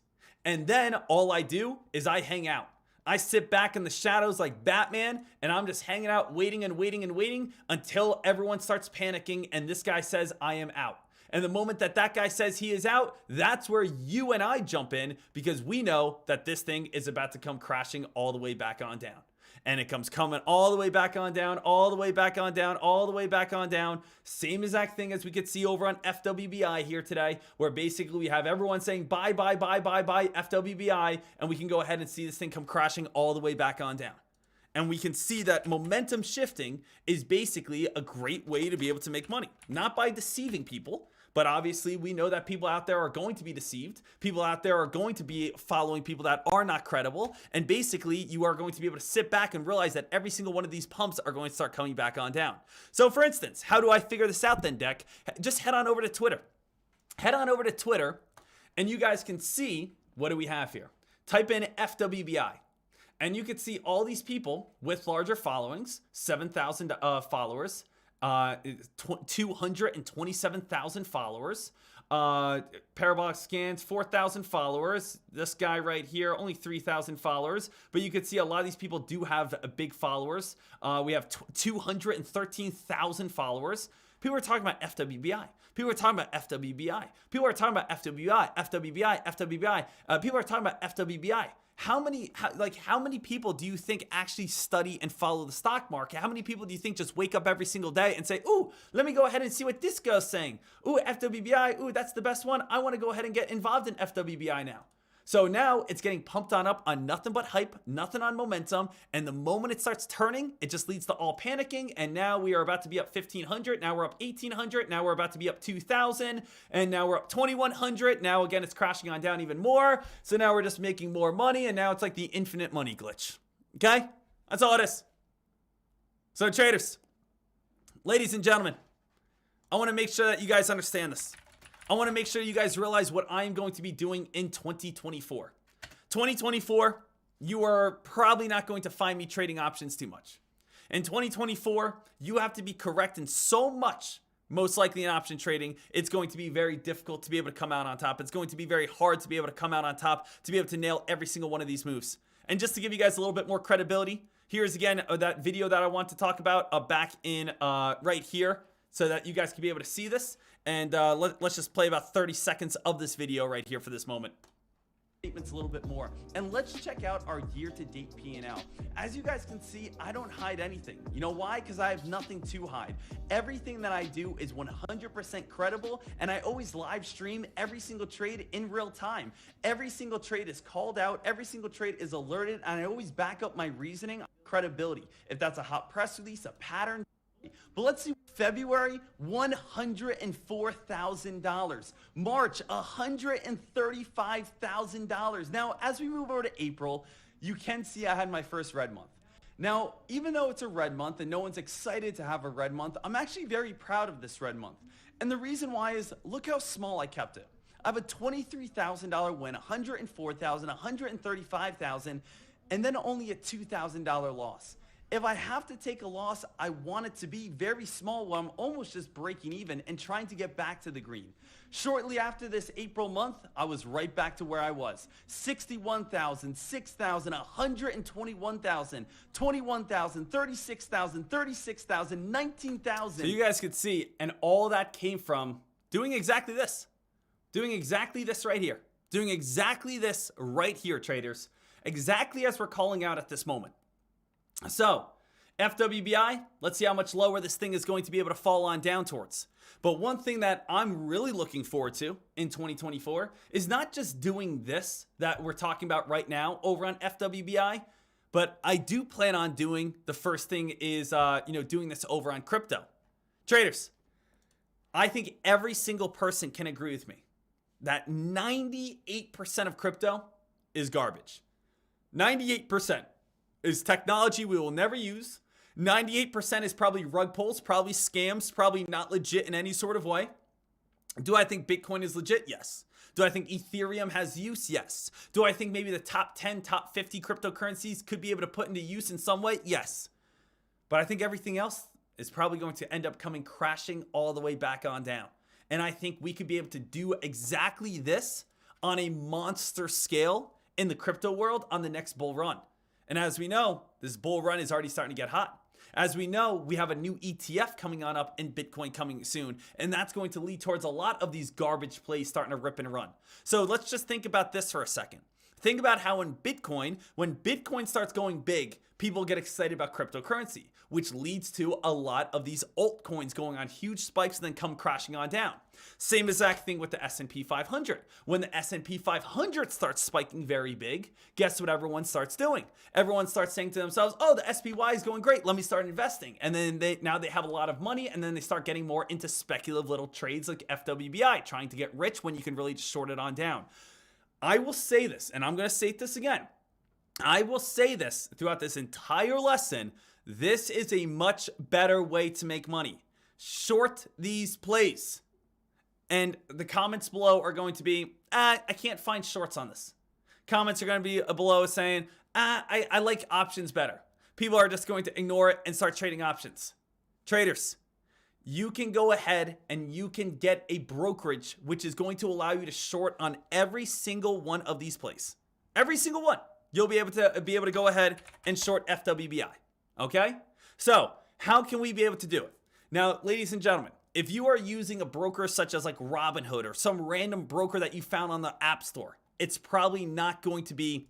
And then all I do is I hang out. I sit back in the shadows like Batman, and I'm just hanging out, waiting and waiting and waiting until everyone starts panicking and this guy says, I am out. And the moment that that guy says he is out, that's where you and I jump in, because we know that this thing is about to come crashing all the way back on down. And it comes coming all the way back on down, all the way back on down, all the way back on down. Same exact thing as we could see over on FWBI here today, where basically we have everyone saying buy, buy, buy, buy, buy FWBI, and we can go ahead and see this thing come crashing all the way back on down. And we can see that momentum shifting is basically a great way to be able to make money. Not by deceiving people, but obviously we know that people out there are going to be deceived. People out there are going to be following people that are not credible. And basically you are going to be able to sit back and realize that every single one of these pumps are going to start coming back on down. So for instance, how do I figure this out then, Dek? Just head on over to Twitter. Head on over to Twitter and you guys can see, what do we have here? Type in FWBI. And you can see all these people with larger followings, 7,000 followers, 227,000 followers, Parabolic Scans, 4,000 followers. This guy right here, only 3,000 followers. But you can see a lot of these people do have big followers. We have 213,000 followers. People are talking about FWBI. People are talking about FWBI. People are talking about FWBI, FWBI, FWBI. People are talking about FWBI. How many people do you think actually study and follow the stock market? How many people do you think just wake up every single day and say, ooh, let me go ahead and see what this girl's saying. Ooh, FWBI, ooh, that's the best one. I want to go ahead and get involved in FWBI now. So now it's getting pumped up on nothing but hype, nothing on momentum. And the moment it starts turning, it just leads to all panicking. And now we are about to be up 1,500. Now we're up 1,800. Now we're about to be up 2,000. And now we're up 2,100. Now again, it's crashing on down even more. So now we're just making more money. And now it's like the infinite money glitch. Okay? That's all it is. So traders, ladies and gentlemen, I want to make sure that you guys understand this. I want to make sure you guys realize what I am going to be doing in 2024. 2024, you are probably not going to find me trading options too much. In 2024, you have to be correct in so much, most likely in option trading. It's going to be very difficult to be able to come out on top. It's going to be very hard to be able to come out on top, to be able to nail every single one of these moves. And just to give you guys a little bit more credibility, here's again that video that I want to talk about back in right here, so that you guys can be able to see this. And let's just play about 30 seconds of this video right here for this moment. Statements a little bit more. And let's check out our year-to-date P&L. As you guys can see, I don't hide anything. You know why? Because I have nothing to hide. Everything that I do is 100% credible, and I always live stream every single trade in real time. Every single trade is called out. Every single trade is alerted, and I always back up my reasoning, credibility. If that's a hot press release, a pattern. But let's see, February, $104,000. March, $135,000. Now, as we move over to April, you can see I had my first red month. Now, even though it's a red month and no one's excited to have a red month, I'm actually very proud of this red month. And the reason why is, look how small I kept it. I have a $23,000 win, $104,000, $135,000, and then only a $2,000 loss. If I have to take a loss, I want it to be very small where I'm almost just breaking even and trying to get back to the green. Shortly after this April month, I was right back to where I was. 61,000, 6,000, 121,000, 21,000, 36,000, 36,000, 19,000. So you guys could see, and all that came from doing exactly this. Doing exactly this right here. Doing exactly this right here, traders. Exactly as we're calling out at this moment. So, FWBI, let's see how much lower this thing is going to be able to fall on down towards. But one thing that I'm really looking forward to in 2024 is not just doing this that we're talking about right now over on FWBI, but I do plan on doing, the first thing is, doing this over on crypto. Traders, I think every single person can agree with me that 98% of crypto is garbage. 98% is technology we will never use. 98% is probably rug pulls, probably scams, probably not legit in any sort of way. Do I think Bitcoin is legit? Yes. Do I think Ethereum has use? Yes. Do I think maybe the top 10, top 50 cryptocurrencies could be able to put into use in some way? Yes. But I think everything else is probably going to end up coming crashing all the way back on down. And I think we could be able to do exactly this on a monster scale in the crypto world on the next bull run. And as we know, this bull run is already starting to get hot. As we know, we have a new ETF coming on up in Bitcoin coming soon, and that's going to lead towards a lot of these garbage plays starting to rip and run. So let's just think about this for a second. Think about how when Bitcoin starts going big, people get excited about cryptocurrency, which leads to a lot of these altcoins going on huge spikes and then come crashing on down. Same exact thing with the S&P 500. When the S&P 500 starts spiking very big, guess what everyone starts doing? Everyone starts saying to themselves, oh, the SPY is going great, let me start investing. And then they have a lot of money, and then they start getting more into speculative little trades like FWBI, trying to get rich when you can really just short it on down. I will say this, and I'm going to say this again. I will say this throughout this entire lesson. This is a much better way to make money. Short these plays. And the comments below are going to be, I can't find shorts on this. Comments are going to be below saying, I like options better. People are just going to ignore it and start trading options. Traders, you can go ahead and you can get a brokerage which is going to allow you to short on every single one of these plays. Every single one. You'll be able to go ahead and short FWBI. Okay? So, how can we be able to do it? Now, ladies and gentlemen, if you are using a broker such as like Robinhood or some random broker that you found on the App Store, it's probably not going to be,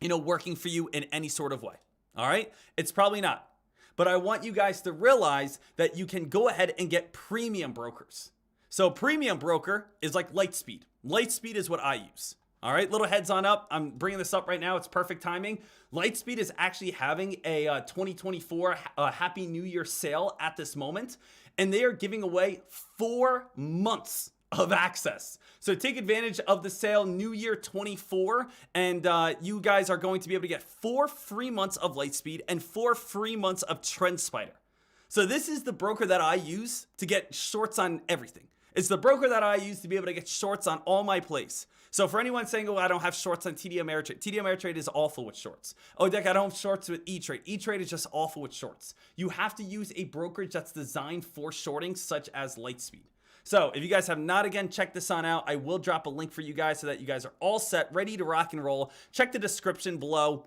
working for you in any sort of way. All right? It's probably not. But I want you guys to realize that you can go ahead and get premium brokers. So premium broker is like Lightspeed. Lightspeed is what I use. All right, little heads on up. I'm bringing this up right now. It's perfect timing. Lightspeed is actually having a 2024 Happy New Year sale at this moment, and they are giving away 4 months of access. So take advantage of the sale New Year 24, and you guys are going to be able to get 4 free months of Lightspeed and 4 free months of TrendSpider. So this is the broker that I use to get shorts on everything. It's the broker that I use to be able to get shorts on all my plays. So for anyone saying, oh, I don't have shorts on TD Ameritrade. TD Ameritrade is awful with shorts. Oh, Dek, I don't have shorts with E-Trade. E-Trade is just awful with shorts. You have to use a brokerage that's designed for shorting, such as Lightspeed. So if you guys have not, again, checked this on out, I will drop a link for you guys so that you guys are all set, ready to rock and roll. Check the description below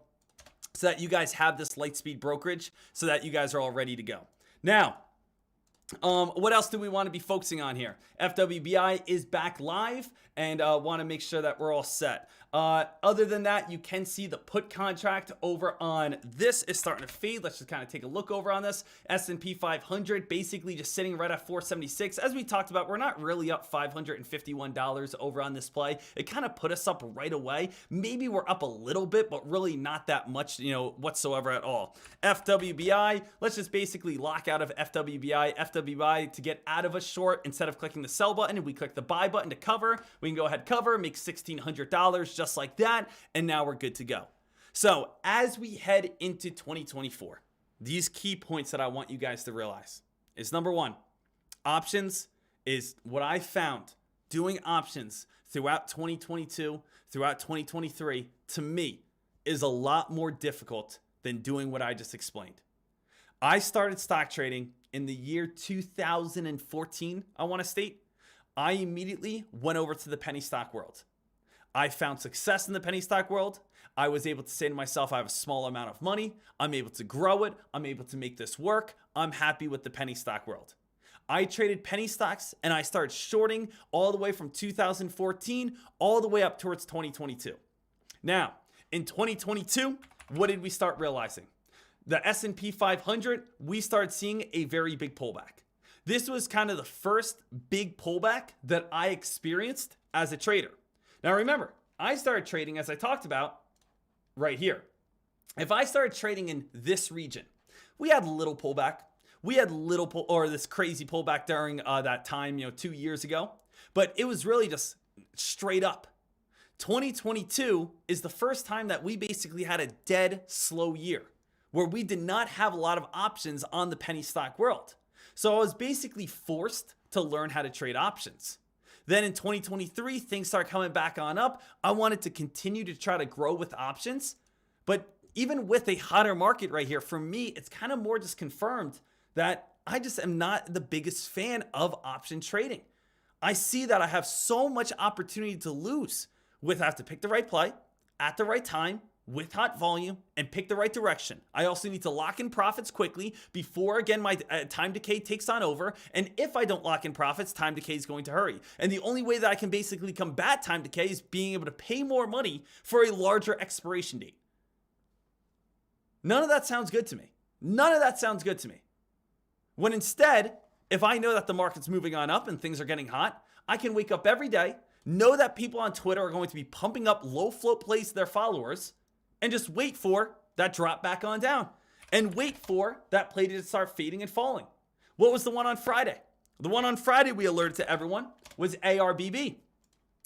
so that you guys have this Lightspeed brokerage so that you guys are all ready to go. Now, what else do we want to be focusing on here? FWBI is back live and want to make sure that we're all set. Other than that, you can see the put contract over on this is starting to fade. Let's just kind of take a look over on this. S&P 500 basically just sitting right at 476. As we talked about, we're not really up $551 over on this play. It kind of put us up right away. Maybe we're up a little bit, but really not that much, whatsoever at all. FWBI, let's just basically lock out of FWBI. FWBI, to get out of a short, instead of clicking the sell button, we click the buy button to cover. We can go ahead, cover, make $1,600 just like that, and now we're good to go. So as we head into 2024, these key points that I want you guys to realize is, number one, options is what I found doing options throughout 2022, throughout 2023, to me, is a lot more difficult than doing what I just explained. I started stock trading in the year 2014, I want to state. I immediately went over to the penny stock world. I found success in the penny stock world. I was able to say to myself, I have a small amount of money. I'm able to grow it. I'm able to make this work. I'm happy with the penny stock world. I traded penny stocks and I started shorting all the way from 2014 all the way up towards 2022. Now, in 2022, what did we start realizing? the S&P 500, we started seeing a very big pullback. This was kind of the first big pullback that I experienced as a trader. Now remember, I started trading, as I talked about, right here. If I started trading in this region, we had little pullback. We had this crazy pullback during that time, 2 years ago. But it was really just straight up. 2022 is the first time that we basically had a dead slow year where we did not have a lot of options on the penny stock world. So I was basically forced to learn how to trade options. Then in 2023, things start coming back on up. I wanted to continue to try to grow with options. But even with a hotter market right here, for me, it's kind of more just confirmed that I just am not the biggest fan of option trading. I see that I have so much opportunity to lose with I have to pick the right play at the right time with hot volume and pick the right direction. I also need to lock in profits quickly before, again, my time decay takes on over. And if I don't lock in profits, time decay is going to hurry. And the only way that I can basically combat time decay is being able to pay more money for a larger expiration date. None of that sounds good to me. None of that sounds good to me. When instead, if I know that the market's moving on up and things are getting hot, I can wake up every day, know that people on Twitter are going to be pumping up low float plays to their followers, and just wait for that drop back on down and wait for that play to start fading and falling. What was the one on Friday? The one on Friday we alerted to everyone was ARBB,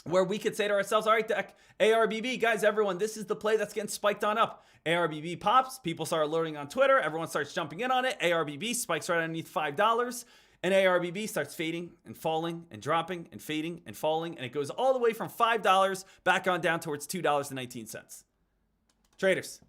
where we could say to ourselves, all right, ARBB, guys, everyone, this is the play that's getting spiked on up. ARBB pops, people start alerting on Twitter, everyone starts jumping in on it. ARBB spikes right underneath $5, and ARBB starts fading and falling and dropping and fading and falling, and it goes all the way from $5 back on down towards $2.19. Traders,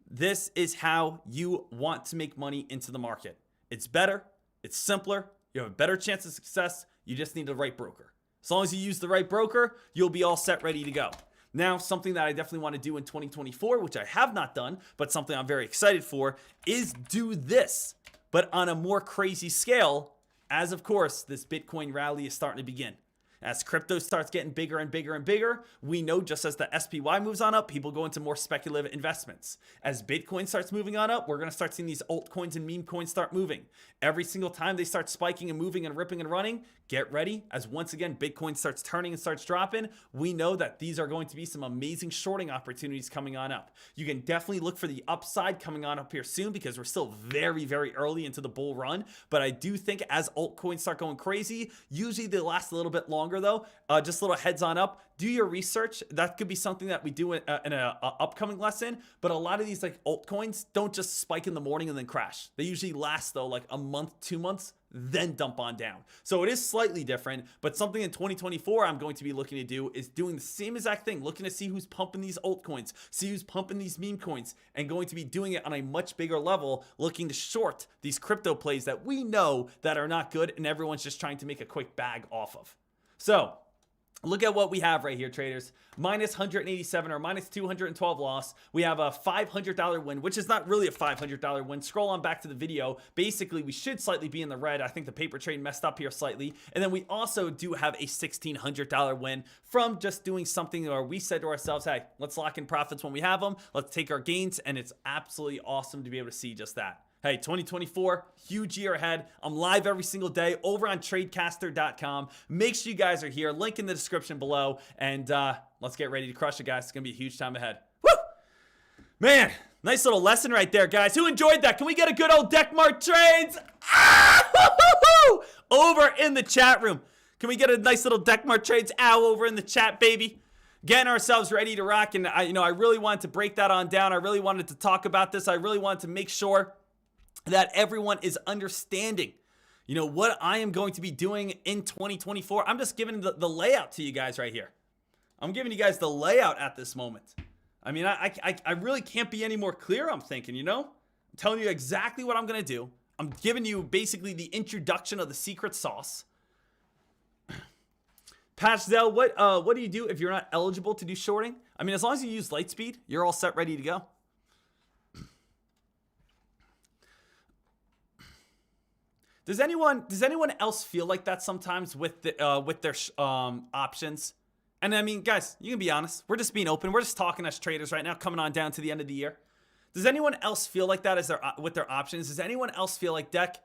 this is how you want to make money into the market. It's better, it's simpler, you have a better chance of success, you just need the right broker. As long as you use the right broker, you'll be all set, ready to go. Now, something that I definitely want to do in 2024, which I have not done, but something I'm very excited for, is do this, but on a more crazy scale, as of course, this Bitcoin rally is starting to begin. As crypto starts getting bigger and bigger and bigger, we know just as the SPY moves on up, people go into more speculative investments. As Bitcoin starts moving on up, we're going to start seeing these altcoins and meme coins start moving. Every single time they start spiking and moving and ripping and running, get ready. As once again, Bitcoin starts turning and starts dropping, we know that these are going to be some amazing shorting opportunities coming on up. You can definitely look for the upside coming on up here soon because we're still very, very early into the bull run. But I do think as altcoins start going crazy, usually they last a little bit longer though. Just a little heads on up. Do your research. That could be something that we do in an upcoming lesson. But a lot of these like altcoins don't just spike in the morning and then crash. They usually last though like a month, 2 months, then dump on down. So it is slightly different, but something in 2024 I'm going to be looking to do is doing the same exact thing, looking to see who's pumping these altcoins, see who's pumping these meme coins, and going to be doing it on a much bigger level, looking to short these crypto plays that we know that are not good and everyone's just trying to make a quick bag off of. So look at what we have right here, traders. Minus 187 or minus 212 loss. We have a $500 win, which is not really a $500 win. Scroll on back to the video. Basically, we should slightly be in the red. I think the paper trade messed up here slightly. And then we also do have a $1,600 win from just doing something where we said to ourselves, hey, let's lock in profits when we have them. Let's take our gains. And it's absolutely awesome to be able to see just that. Hey, 2024, huge year ahead. I'm live every single day over on tradecaster.com. Make sure you guys are here. Link in the description below. And let's get ready to crush it, guys. It's going to be a huge time ahead. Woo! Man, nice little lesson right there, guys. Who enjoyed that? Can we get a good old Dekmar trades? Over in the chat room. Can we get a nice little Dekmar trades over in the chat, baby? Getting ourselves ready to rock. And I really wanted to break that on down. I really wanted to talk about this. I really wanted to make sure that everyone is understanding, what I am going to be doing in 2024. I'm just giving the layout to you guys right here. I'm giving you guys the layout at this moment. I mean, I really can't be any more clear, I'm thinking, I'm telling you exactly what I'm going to do. I'm giving you basically the introduction of the secret sauce. Patchzel, what do you do if you're not eligible to do shorting? I mean, as long as you use Lightspeed, you're all set, ready to go. Does anyone else feel like that sometimes with their options? And I mean, guys, you can be honest. We're just being open. We're just talking as traders right now, coming on down to the end of the year. Does anyone else feel like that with their options? Does anyone else feel like, Deck,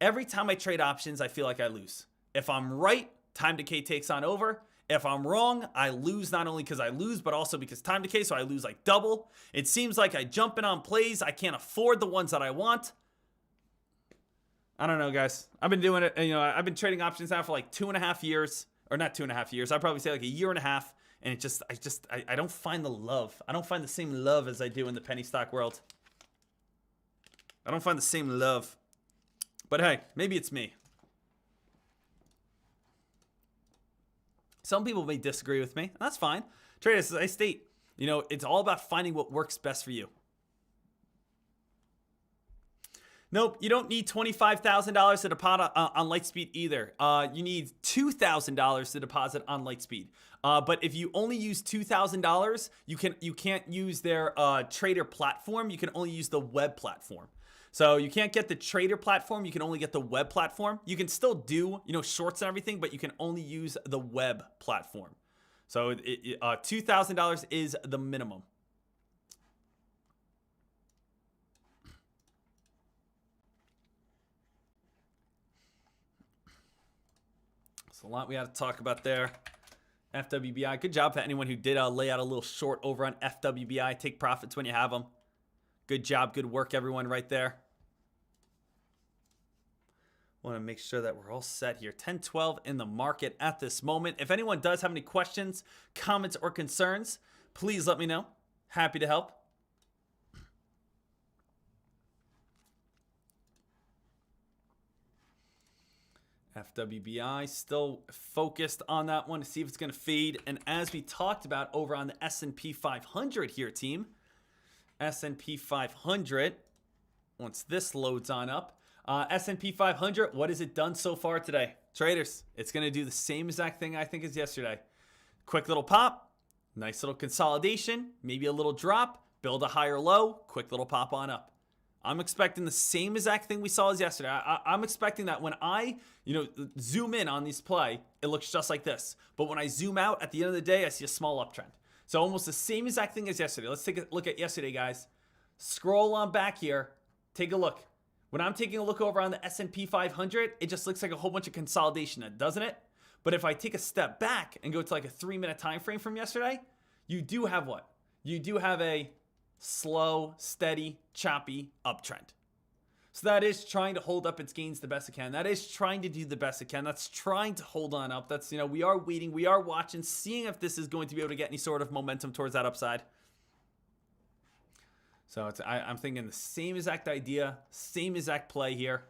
every time I trade options, I feel like I lose? If I'm right, time decay takes on over. If I'm wrong, I lose not only because I lose, but also because time decay, so I lose like double. It seems like I jump in on plays. I can't afford the ones that I want. I don't know, guys. I've been doing it. I've been trading options now for like 2.5 years. Or not 2.5 years. I'd probably say like a year and a half. And I don't find the love. I don't find the same love as I do in the penny stock world. I don't find the same love. But hey, maybe it's me. Some people may disagree with me, and that's fine. Traders, as I state, it's all about finding what works best for you. Nope, you don't need $25,000 to deposit on Lightspeed either. You need $2,000 to deposit on Lightspeed. But if you only use $2,000, you can't use their trader platform. You can only use the web platform. So you can't get the trader platform. You can only get the web platform. You can still do shorts and everything, but you can only use the web platform. So $2,000 is the minimum. A lot we had to talk about there. FWBI. Good job for anyone who did lay out a little short over on FWBI. Take profits when you have them. Good job. Good work, everyone, right there. Want to make sure that we're all set here. 10-12 in the market at this moment. If anyone does have any questions, comments, or concerns, please let me know. Happy to help. FWBI still focused on that one to see if it's going to fade. And as we talked about over on the S&P 500 here, team. S&P 500, once this loads on up. S&P 500, what has it done so far today? Traders, it's going to do the same exact thing I think as yesterday. Quick little pop, nice little consolidation, maybe a little drop, build a higher low, quick little pop on up. I'm expecting the same exact thing we saw as yesterday. I'm expecting that when I, zoom in on this play, it looks just like this. But when I zoom out at the end of the day, I see a small uptrend. So almost the same exact thing as yesterday. Let's take a look at yesterday, guys. Scroll on back here. Take a look. When I'm taking a look over on the S&P 500, it just looks like a whole bunch of consolidation, doesn't it? But if I take a step back and go to like a 3-minute time frame from yesterday, you do have what? You do have a slow, steady, choppy uptrend. So that is trying to hold up its gains the best it can. That is trying to do the best it can. That's trying to hold on up. That's, we are waiting, we are watching, seeing if this is going to be able to get any sort of momentum towards that upside. So I'm thinking the same exact idea, same exact play here.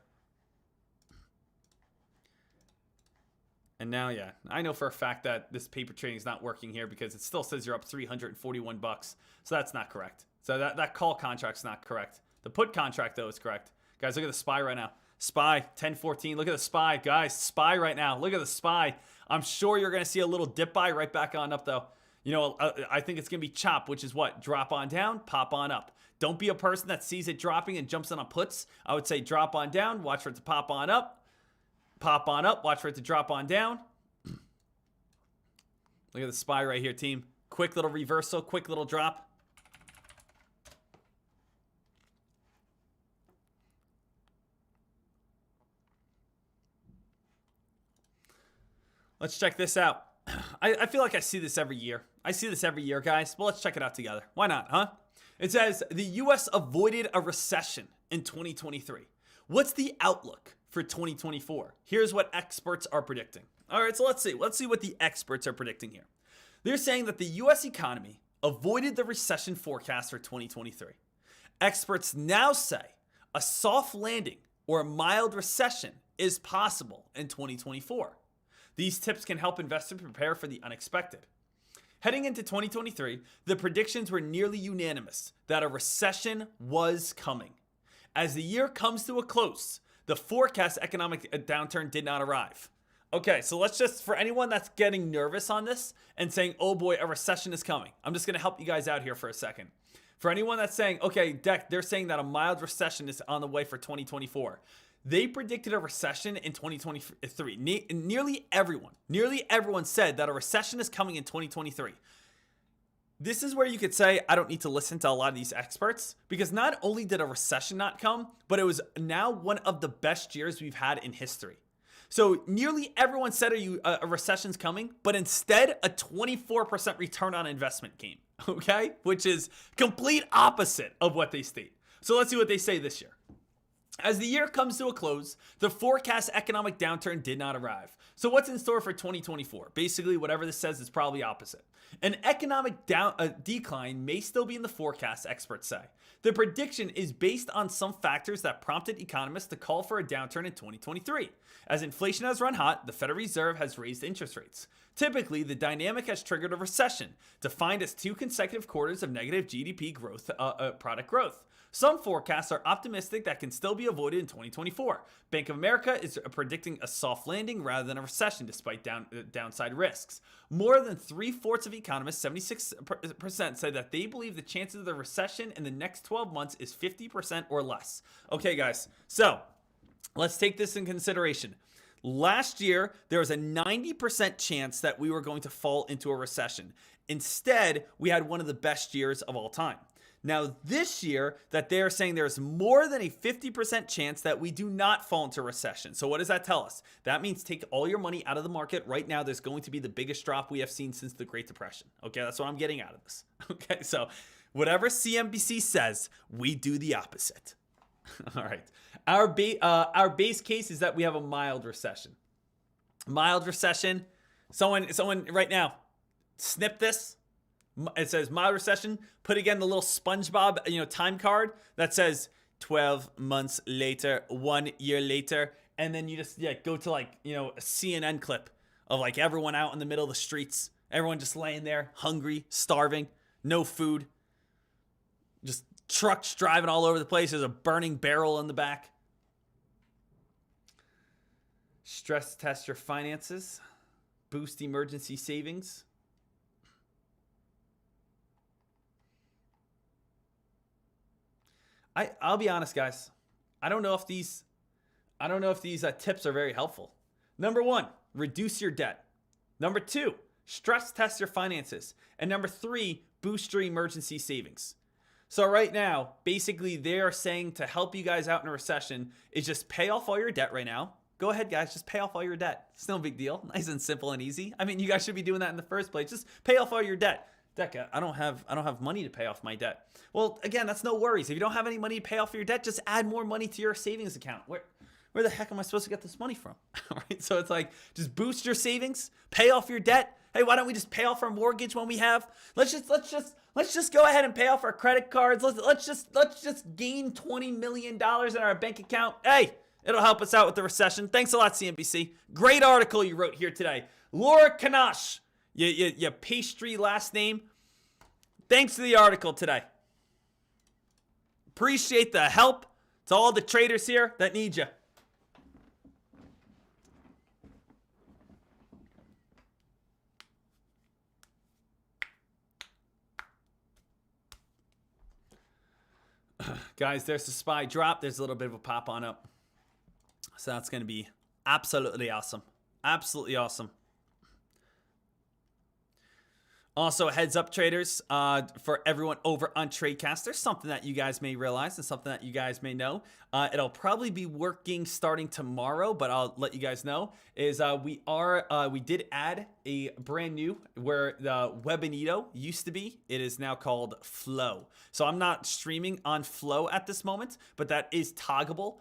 And now, yeah, I know for a fact that this paper trading is not working here because it still says you're up 341 bucks. So that's not correct. So that call contract's not correct. The put contract, though, is correct. Guys, look at the SPY right now. SPY, 1014. Look at the SPY. Guys, SPY right now. Look at the SPY. I'm sure you're going to see a little dip buy right back on up, though. I think it's going to be chop, which is what? Drop on down, pop on up. Don't be a person that sees it dropping and jumps in on puts. I would say drop on down, watch for it to pop on up, watch for it to drop on down. Look at the SPY right here, team. Quick little reversal, quick little drop. Let's check this out. I feel like I see this every year. I see this every year, guys. Well, let's check it out together. Why not, huh? It says the U.S. avoided a recession in 2023. What's the outlook for 2024? Here's what experts are predicting. All right, so let's see. Let's see what the experts are predicting here. They're saying that the U.S. economy avoided the recession forecast for 2023. Experts now say a soft landing or a mild recession is possible in 2024. These tips can help investors prepare for the unexpected. Heading into 2023, the predictions were nearly unanimous that a recession was coming. As the year comes to a close, the forecast economic downturn did not arrive. Okay, so let's just, for anyone that's getting nervous on this and saying, oh boy, a recession is coming, I'm just going to help you guys out here for a second. For anyone that's saying, okay, Deck, they're saying that a mild recession is on the way for 2024. They predicted a recession in 2023. Nearly everyone said that a recession is coming in 2023. this is where you could say I don't need to listen to a lot of these experts, because not only did a recession not come, but it was now one of the best years we've had in history. So nearly everyone said a recession's coming, but instead a 24% return on investment came, okay? Which is complete opposite of what they state. So let's see what they say this year. As the year comes to a close, the forecast economic downturn did not arrive. So what's in store for 2024? Basically, whatever this says is probably opposite. An economic decline may still be in the forecast, experts say. The prediction is based on some factors that prompted economists to call for a downturn in 2023. As inflation has run hot, the Federal Reserve has raised interest rates. Typically, the dynamic has triggered a recession, defined as 2 consecutive quarters of negative GDP growth, product growth. Some forecasts are optimistic that can still be avoided in 2024. Bank of America is predicting a soft landing rather than a recession despite downside risks. More than 3/4 of economists, 76%, say that they believe the chances of the recession in the next 12 months is 50% or less. Okay, guys, so let's take this in consideration. Last year, there was a 90% chance that we were going to fall into a recession. Instead, we had one of the best years of all time. Now, this year, that they're saying there's more than a 50% chance that we do not fall into recession. So what does that tell us? That means take all your money out of the market. Right now, there's going to be the biggest drop we have seen since the Great Depression. Okay, that's what I'm getting out of this. Okay, so whatever CNBC says, we do the opposite. All right. Our base case is that we have a mild recession. Mild recession. Someone right now, snip this. It says mild recession. Put again the little SpongeBob, time card that says 12 months later, 1 year later, and then you just go to a CNN clip of everyone out in the middle of the streets, everyone just laying there, hungry, starving, no food, just trucks driving all over the place. There's a burning barrel in the back. Stress test your finances. Boost emergency savings. I'll be honest, guys. I don't know if these tips are very helpful. Number 1, reduce your debt. Number 2, stress test your finances. And number 3, boost your emergency savings. So right now, basically, they are saying to help you guys out in a recession is just pay off all your debt right now. Go ahead, guys. Just pay off all your debt. It's no big deal. Nice and simple and easy. I mean, you guys should be doing that in the first place. Just pay off all your debt. Decca, I don't have money to pay off my debt. Well, again, that's no worries. If you don't have any money to pay off your debt, just add more money to your savings account. Where the heck am I supposed to get this money from? All right, so it's just boost your savings, pay off your debt. Hey, why don't we just pay off our mortgage when we have? Let's just go ahead and pay off our credit cards. Let's just gain $20 million in our bank account. Hey, it'll help us out with the recession. Thanks a lot, CNBC. Great article you wrote here today. Laura Kanash, your pastry last name. Thanks for the article today. Appreciate the help to all the traders here that need you. Guys, there's the SPY drop. There's a little bit of a pop on up. So that's going to be absolutely awesome. Absolutely awesome. Also, heads up, traders, for everyone over on TradeCast, there's something that you guys may realize and something that you guys may know. It'll probably be working starting tomorrow, but I'll let you guys know, is we did add a brand new, where the Webinito used to be, it is now called Flow. So I'm not streaming on Flow at this moment, but that is toggable,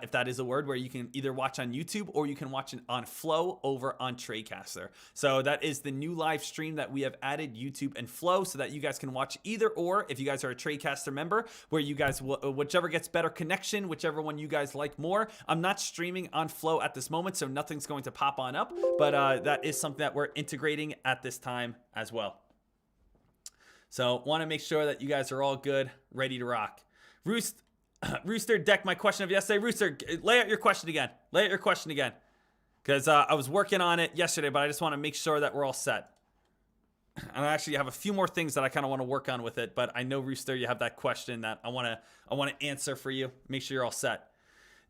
if that is a word, where you can either watch on YouTube or you can watch it on Flow over on TradeCaster. So that is the new live stream that we have added, YouTube and Flow, so that you guys can watch either or if you guys are a TradeCaster member, where you guys, whichever gets better connection, whichever one you guys like more. I'm not streaming on Flow at this moment, so nothing's going to pop on up, but that is something that we're integrating at this time as well. So want to make sure that you guys are all good, ready to rock. Rooster Deck, my question of yesterday. Rooster, lay out your question again. Lay out your question again. Because I was working on it yesterday, but I just want to make sure that we're all set. And I actually have a few more things that I kind of want to work on with it, but I know, Rooster, you have that question that I want to answer for you. Make sure you're all set.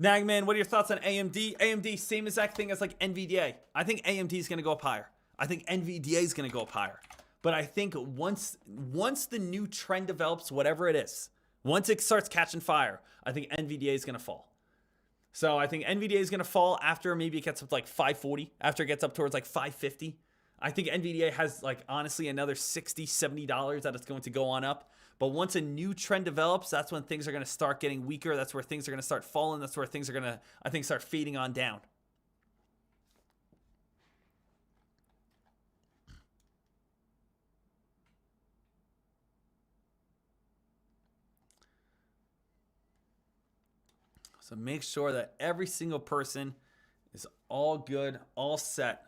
Nagman, what are your thoughts on AMD? AMD, same exact thing as like NVDA. I think AMD is going to go up higher. I think NVDA is going to go up higher. But I think once the new trend develops, whatever it is, once it starts catching fire, I think NVDA is going to fall. So I think NVDA is going to fall after maybe it gets up to like 540, after it gets up towards like 550. I think NVDA has like honestly another $60, $70 that it's going to go on up. But once a new trend develops, that's when things are going to start getting weaker. That's where things are going to start falling. That's where things are going to, I think, start fading on down. So make sure that every single person is all good, all set.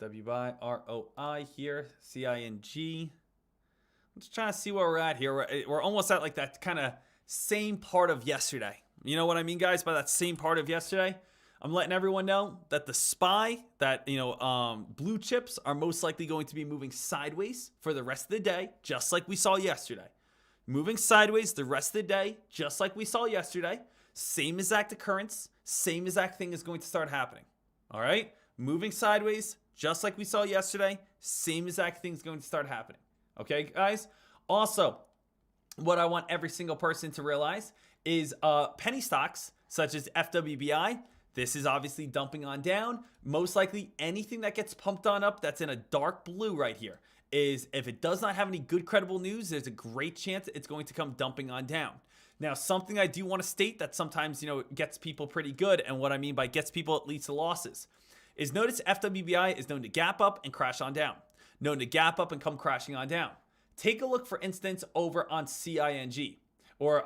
FWI here, CING. I'm just trying to see where we're at here. We're almost at like that kind of same part of yesterday. You know what I mean, guys, by that same part of yesterday? I'm letting everyone know that the SPY, that, blue chips are most likely going to be moving sideways for the rest of the day, just like we saw yesterday. Moving sideways the rest of the day, just like we saw yesterday. Same exact occurrence, same exact thing is going to start happening. All right? Moving sideways, just like we saw yesterday, same exact thing is going to start happening. Okay, guys? Also, what I want every single person to realize is penny stocks, such as FWBI, this is obviously dumping on down. Most likely anything that gets pumped on up that's in a dark blue right here is, if it does not have any good credible news, there's a great chance it's going to come dumping on down. Now, something I do want to state that sometimes, gets people pretty good, and what I mean by gets people, it leads to losses, is notice FWBI is known to gap up and crash on down. Known to gap up and come crashing on down. Take a look, for instance, over on CING, or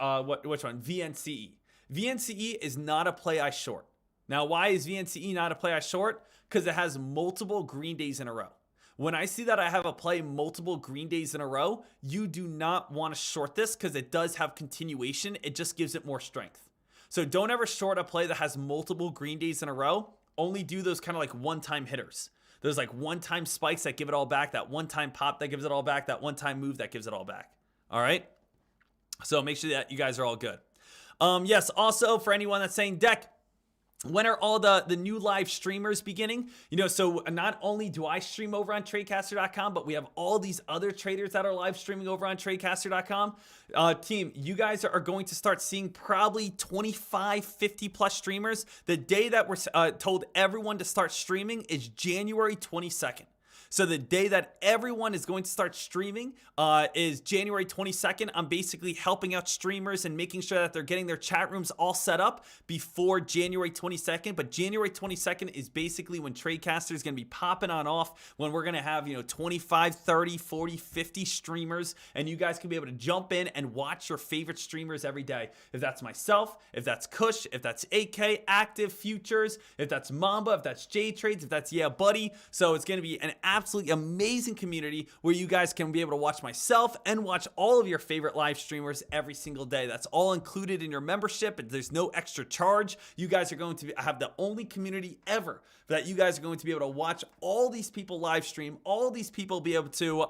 which one? VNCE. VNCE is not a play I short. Now, why is VNCE not a play I short? Because it has multiple green days in a row. When I see that I have a play multiple green days in a row, you do not want to short this because it does have continuation. It just gives it more strength. So don't ever short a play that has multiple green days in a row. Only do those kind of like one-time hitters. There's like one-time spikes that give it all back, that one-time pop that gives it all back, that one-time move that gives it all back. All right? So make sure that you guys are all good. Yes, also for anyone that's saying, Deck, when are all the new live streamers beginning? So not only do I stream over on tradecaster.com, but we have all these other traders that are live streaming over on tradecaster.com. Team, you guys are going to start seeing probably 25, 50 plus streamers. The day that we're told everyone to start streaming is January 22nd. So the day that everyone is going to start streaming is January 22nd. I'm basically helping out streamers and making sure that they're getting their chat rooms all set up before January 22nd. But January 22nd is basically when Tradecaster is going to be popping on off, when we're going to have, 25, 30, 40, 50 streamers, and you guys can be able to jump in and watch your favorite streamers every day. If that's myself, if that's Kush, if that's AK, Active, Futures, if that's Mamba, if that's J Trades, if that's Yeah Buddy. So it's going to be an absolutely amazing community where you guys can be able to watch myself and watch all of your favorite live streamers every single day. That's all included in your membership, and there's no extra charge. You guys are going to have the only community ever that you guys are going to be able to watch all these people live stream, all these people be able to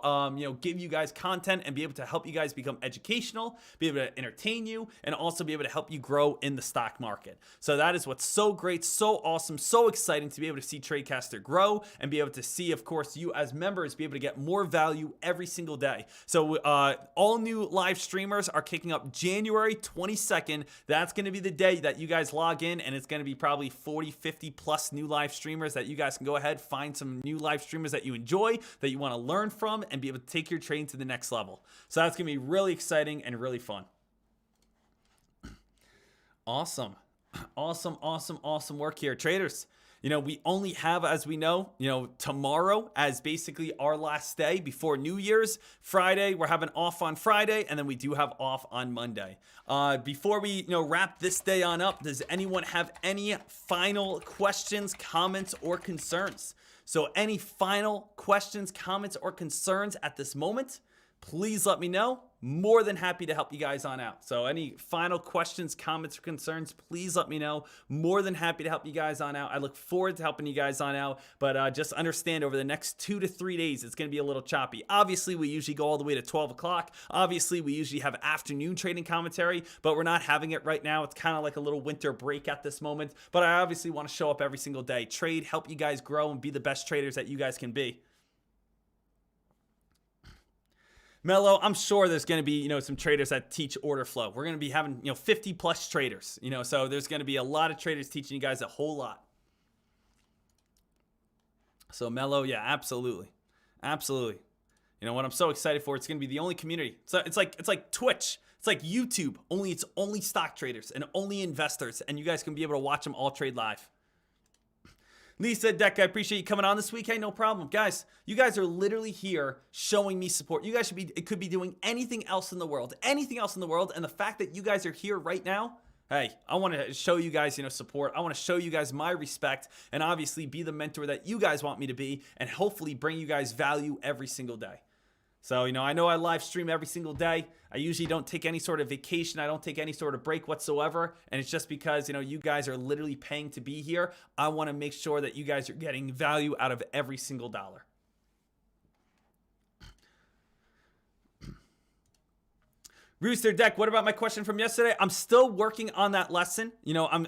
give you guys content and be able to help you guys become educational, be able to entertain you, and also be able to help you grow in the stock market. So that is what's so great, so awesome, so exciting to be able to see Tradecaster grow and be able to see, of course, you as members be able to get more value every single day. So all new live streamers are kicking up January 22nd. That's going to be the day that you guys log in, and it's going to be probably 40, 50 plus new live streamers that you guys can go ahead, find some new live streamers that you enjoy, that you want to learn from, and be able to take your trading to the next level. So that's going to be really exciting and really fun. Awesome. Awesome work here, traders. We only have, as we know, tomorrow as basically our last day before New Year's. Friday, we're having off on Friday, and then we do have off on Monday. Before we, wrap this day on up, does anyone have any final questions, comments, or concerns? So any final questions, comments, or concerns at this moment, please let me know. More than happy to help you guys on out. So any final questions, comments, or concerns, please let me know. More than happy to help you guys on out. I look forward to helping you guys on out, but just understand over the next 2 to 3 days, it's going to be a little choppy. Obviously, we usually go all the way to 12 o'clock. Obviously, we usually have afternoon trading commentary, but we're not having it right now. It's kind of like a little winter break at this moment, but I obviously want to show up every single day, trade, help you guys grow, and be the best traders that you guys can be. Mello, I'm sure there's going to be, some traders that teach order flow. We're going to be having, 50 plus traders, so there's going to be a lot of traders teaching you guys a whole lot. So Mello, yeah, absolutely. Absolutely. You know what I'm so excited for? It's going to be the only community. So it's like Twitch. It's like YouTube, only it's only stock traders and only investors, and you guys can be able to watch them all trade live. Lisa, Deck, I appreciate you coming on this week. Hey, no problem. Guys, you guys are literally here showing me support. You guys could be doing anything else in the world. Anything else in the world. And the fact that you guys are here right now, hey, I want to show you guys, support. I want to show you guys my respect and obviously be the mentor that you guys want me to be and hopefully bring you guys value every single day. So, I know I live stream every single day. I usually don't take any sort of vacation. I don't take any sort of break whatsoever. And it's just because, you guys are literally paying to be here. I want to make sure that you guys are getting value out of every single dollar. Rooster, Deck, what about my question from yesterday? I'm still working on that lesson.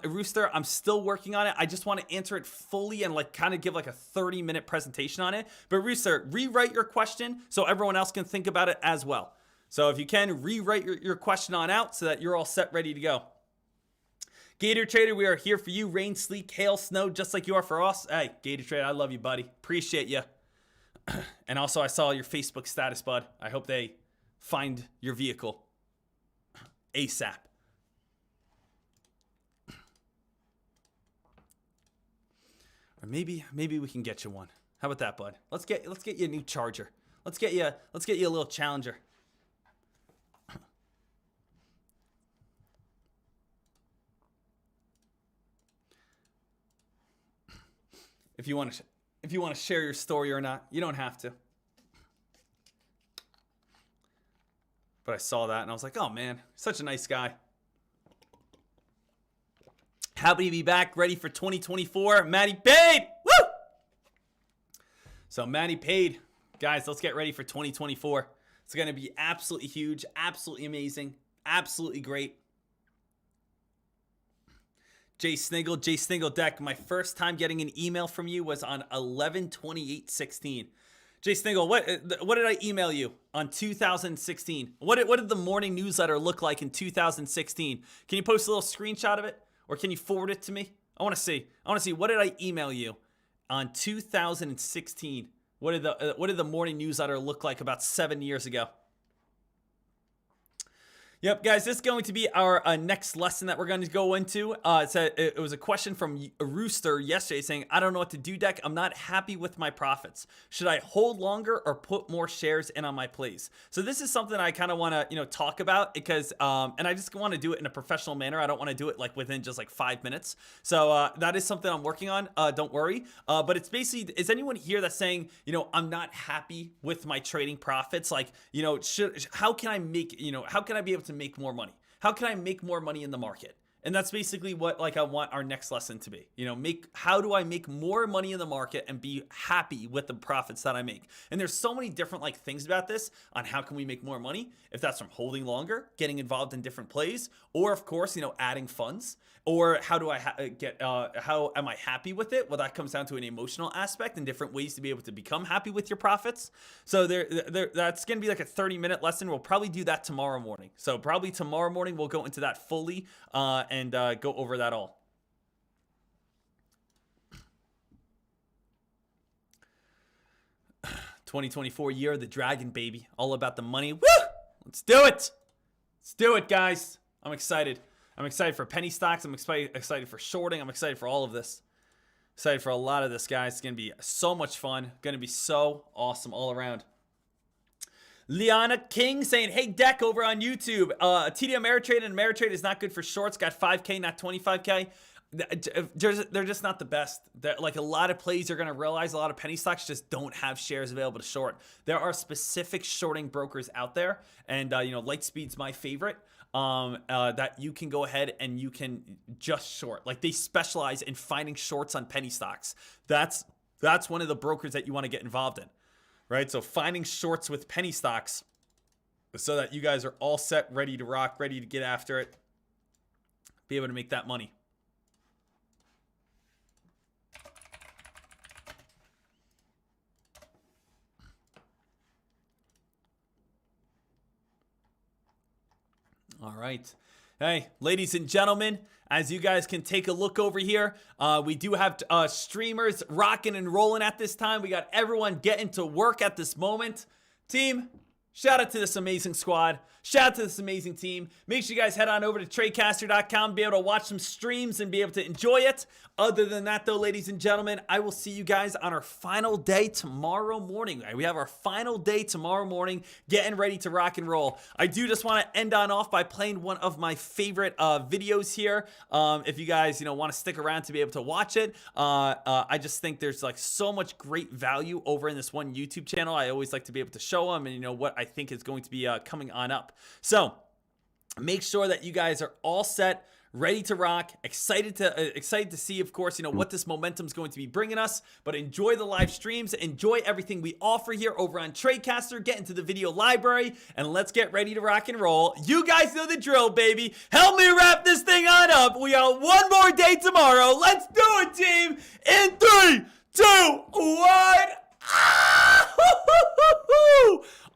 Rooster, I'm still working on it. I just want to answer it fully and kind of give a 30-minute presentation on it. But Rooster, rewrite your question so everyone else can think about it as well. So if you can, rewrite your question on out so that you're all set, ready to go. Gator Trader, we are here for you. Rain, sleet, hail, snow, just like you are for us. Hey, Gator Trader, I love you, buddy. Appreciate you. And also, I saw your Facebook status, bud. I hope they find your vehicle ASAP. Or maybe we can get you one. How about that, bud? Let's get you a new Charger. Let's get you a little Challenger. If you want to share your story or not, you don't have to. But I saw that and I was like, oh man, such a nice guy. Happy to be back, ready for 2024. Matty paid! Woo! So Matty paid. Guys, let's get ready for 2024. It's going to be absolutely huge, absolutely amazing, absolutely great. Jay Sniggle, Deck, my first time getting an email from you was on 11/28/16. Jay Sniggle, what did I email you on 2016? What did the morning newsletter look like in 2016? Can you post a little screenshot of it, or can you forward it to me? I want to see. What did I email you on 2016? What did the morning newsletter look like about 7 years ago? Yep, guys, this is going to be our next lesson that we're going to go into. It was a question from Rooster yesterday saying, I don't know what to do, Deck. I'm not happy with my profits. Should I hold longer or put more shares in on my plays? So this is something I kind of want to, talk about because, and I just want to do it in a professional manner. I don't want to do it within just 5 minutes. So that is something I'm working on. Don't worry. But it's basically, is anyone here that's saying, I'm not happy with my trading profits? How can I be able to make more money? How can I make more money in the market? And that's basically what I want our next lesson to be. How do I make more money in the market and be happy with the profits that I make? And there's so many different things about this on how can we make more money, if that's from holding longer, getting involved in different plays, or of course, adding funds, or how do I how am I happy with it? Well, that comes down to an emotional aspect and different ways to be able to become happy with your profits. So that's going to be a 30-minute lesson. We'll probably do that tomorrow morning. So probably tomorrow morning, we'll go into that fully and go over that all. $2024 year of the dragon, baby. All about the money. Woo! Let's do it. Let's do it, guys. I'm excited. I'm excited for penny stocks. I'm excited for shorting. I'm excited for all of this. Excited for a lot of this, guys. It's going to be so much fun. Going to be so awesome all around. Liana King saying, hey, Deck over on YouTube. TD Ameritrade and Ameritrade is not good for shorts. Got 5K, not 25K. They're just not the best. A lot of plays, you're going to realize a lot of penny stocks just don't have shares available to short. There are specific shorting brokers out there. And, Lightspeed's my favorite. That you can go ahead and you can just short. They specialize in finding shorts on penny stocks. That's one of the brokers that you want to get involved in. Right, so finding shorts with penny stocks so that you guys are all set, ready to rock, ready to get after it, be able to make that money. All right. Hey, ladies and gentlemen, as you guys can take a look over here, we do have streamers rocking and rolling at this time. We got everyone getting to work at this moment. Team, shout out to this amazing squad. Shout out to this amazing team. Make sure you guys head on over to tradecaster.com, be able to watch some streams and be able to enjoy it. Other than that, though, ladies and gentlemen, I will see you guys on our final day tomorrow morning. We have our final day tomorrow morning, getting ready to rock and roll. I do just want to end on off by playing one of my favorite videos here. If you guys, want to stick around to be able to watch it, I just think there's like so much great value over in this one YouTube channel. I always like to be able to show them and what I think is going to be coming on up. So make sure that you guys are all set, ready to rock, excited to see, of course, what this momentum is going to be bringing us. But enjoy the live streams, enjoy everything we offer here over on Tradecaster. Get into the video library, and let's get ready to rock and roll. You guys know the drill, baby. Help me wrap this thing on up. We got one more day tomorrow. Let's do it, team. In 3, 2, 1.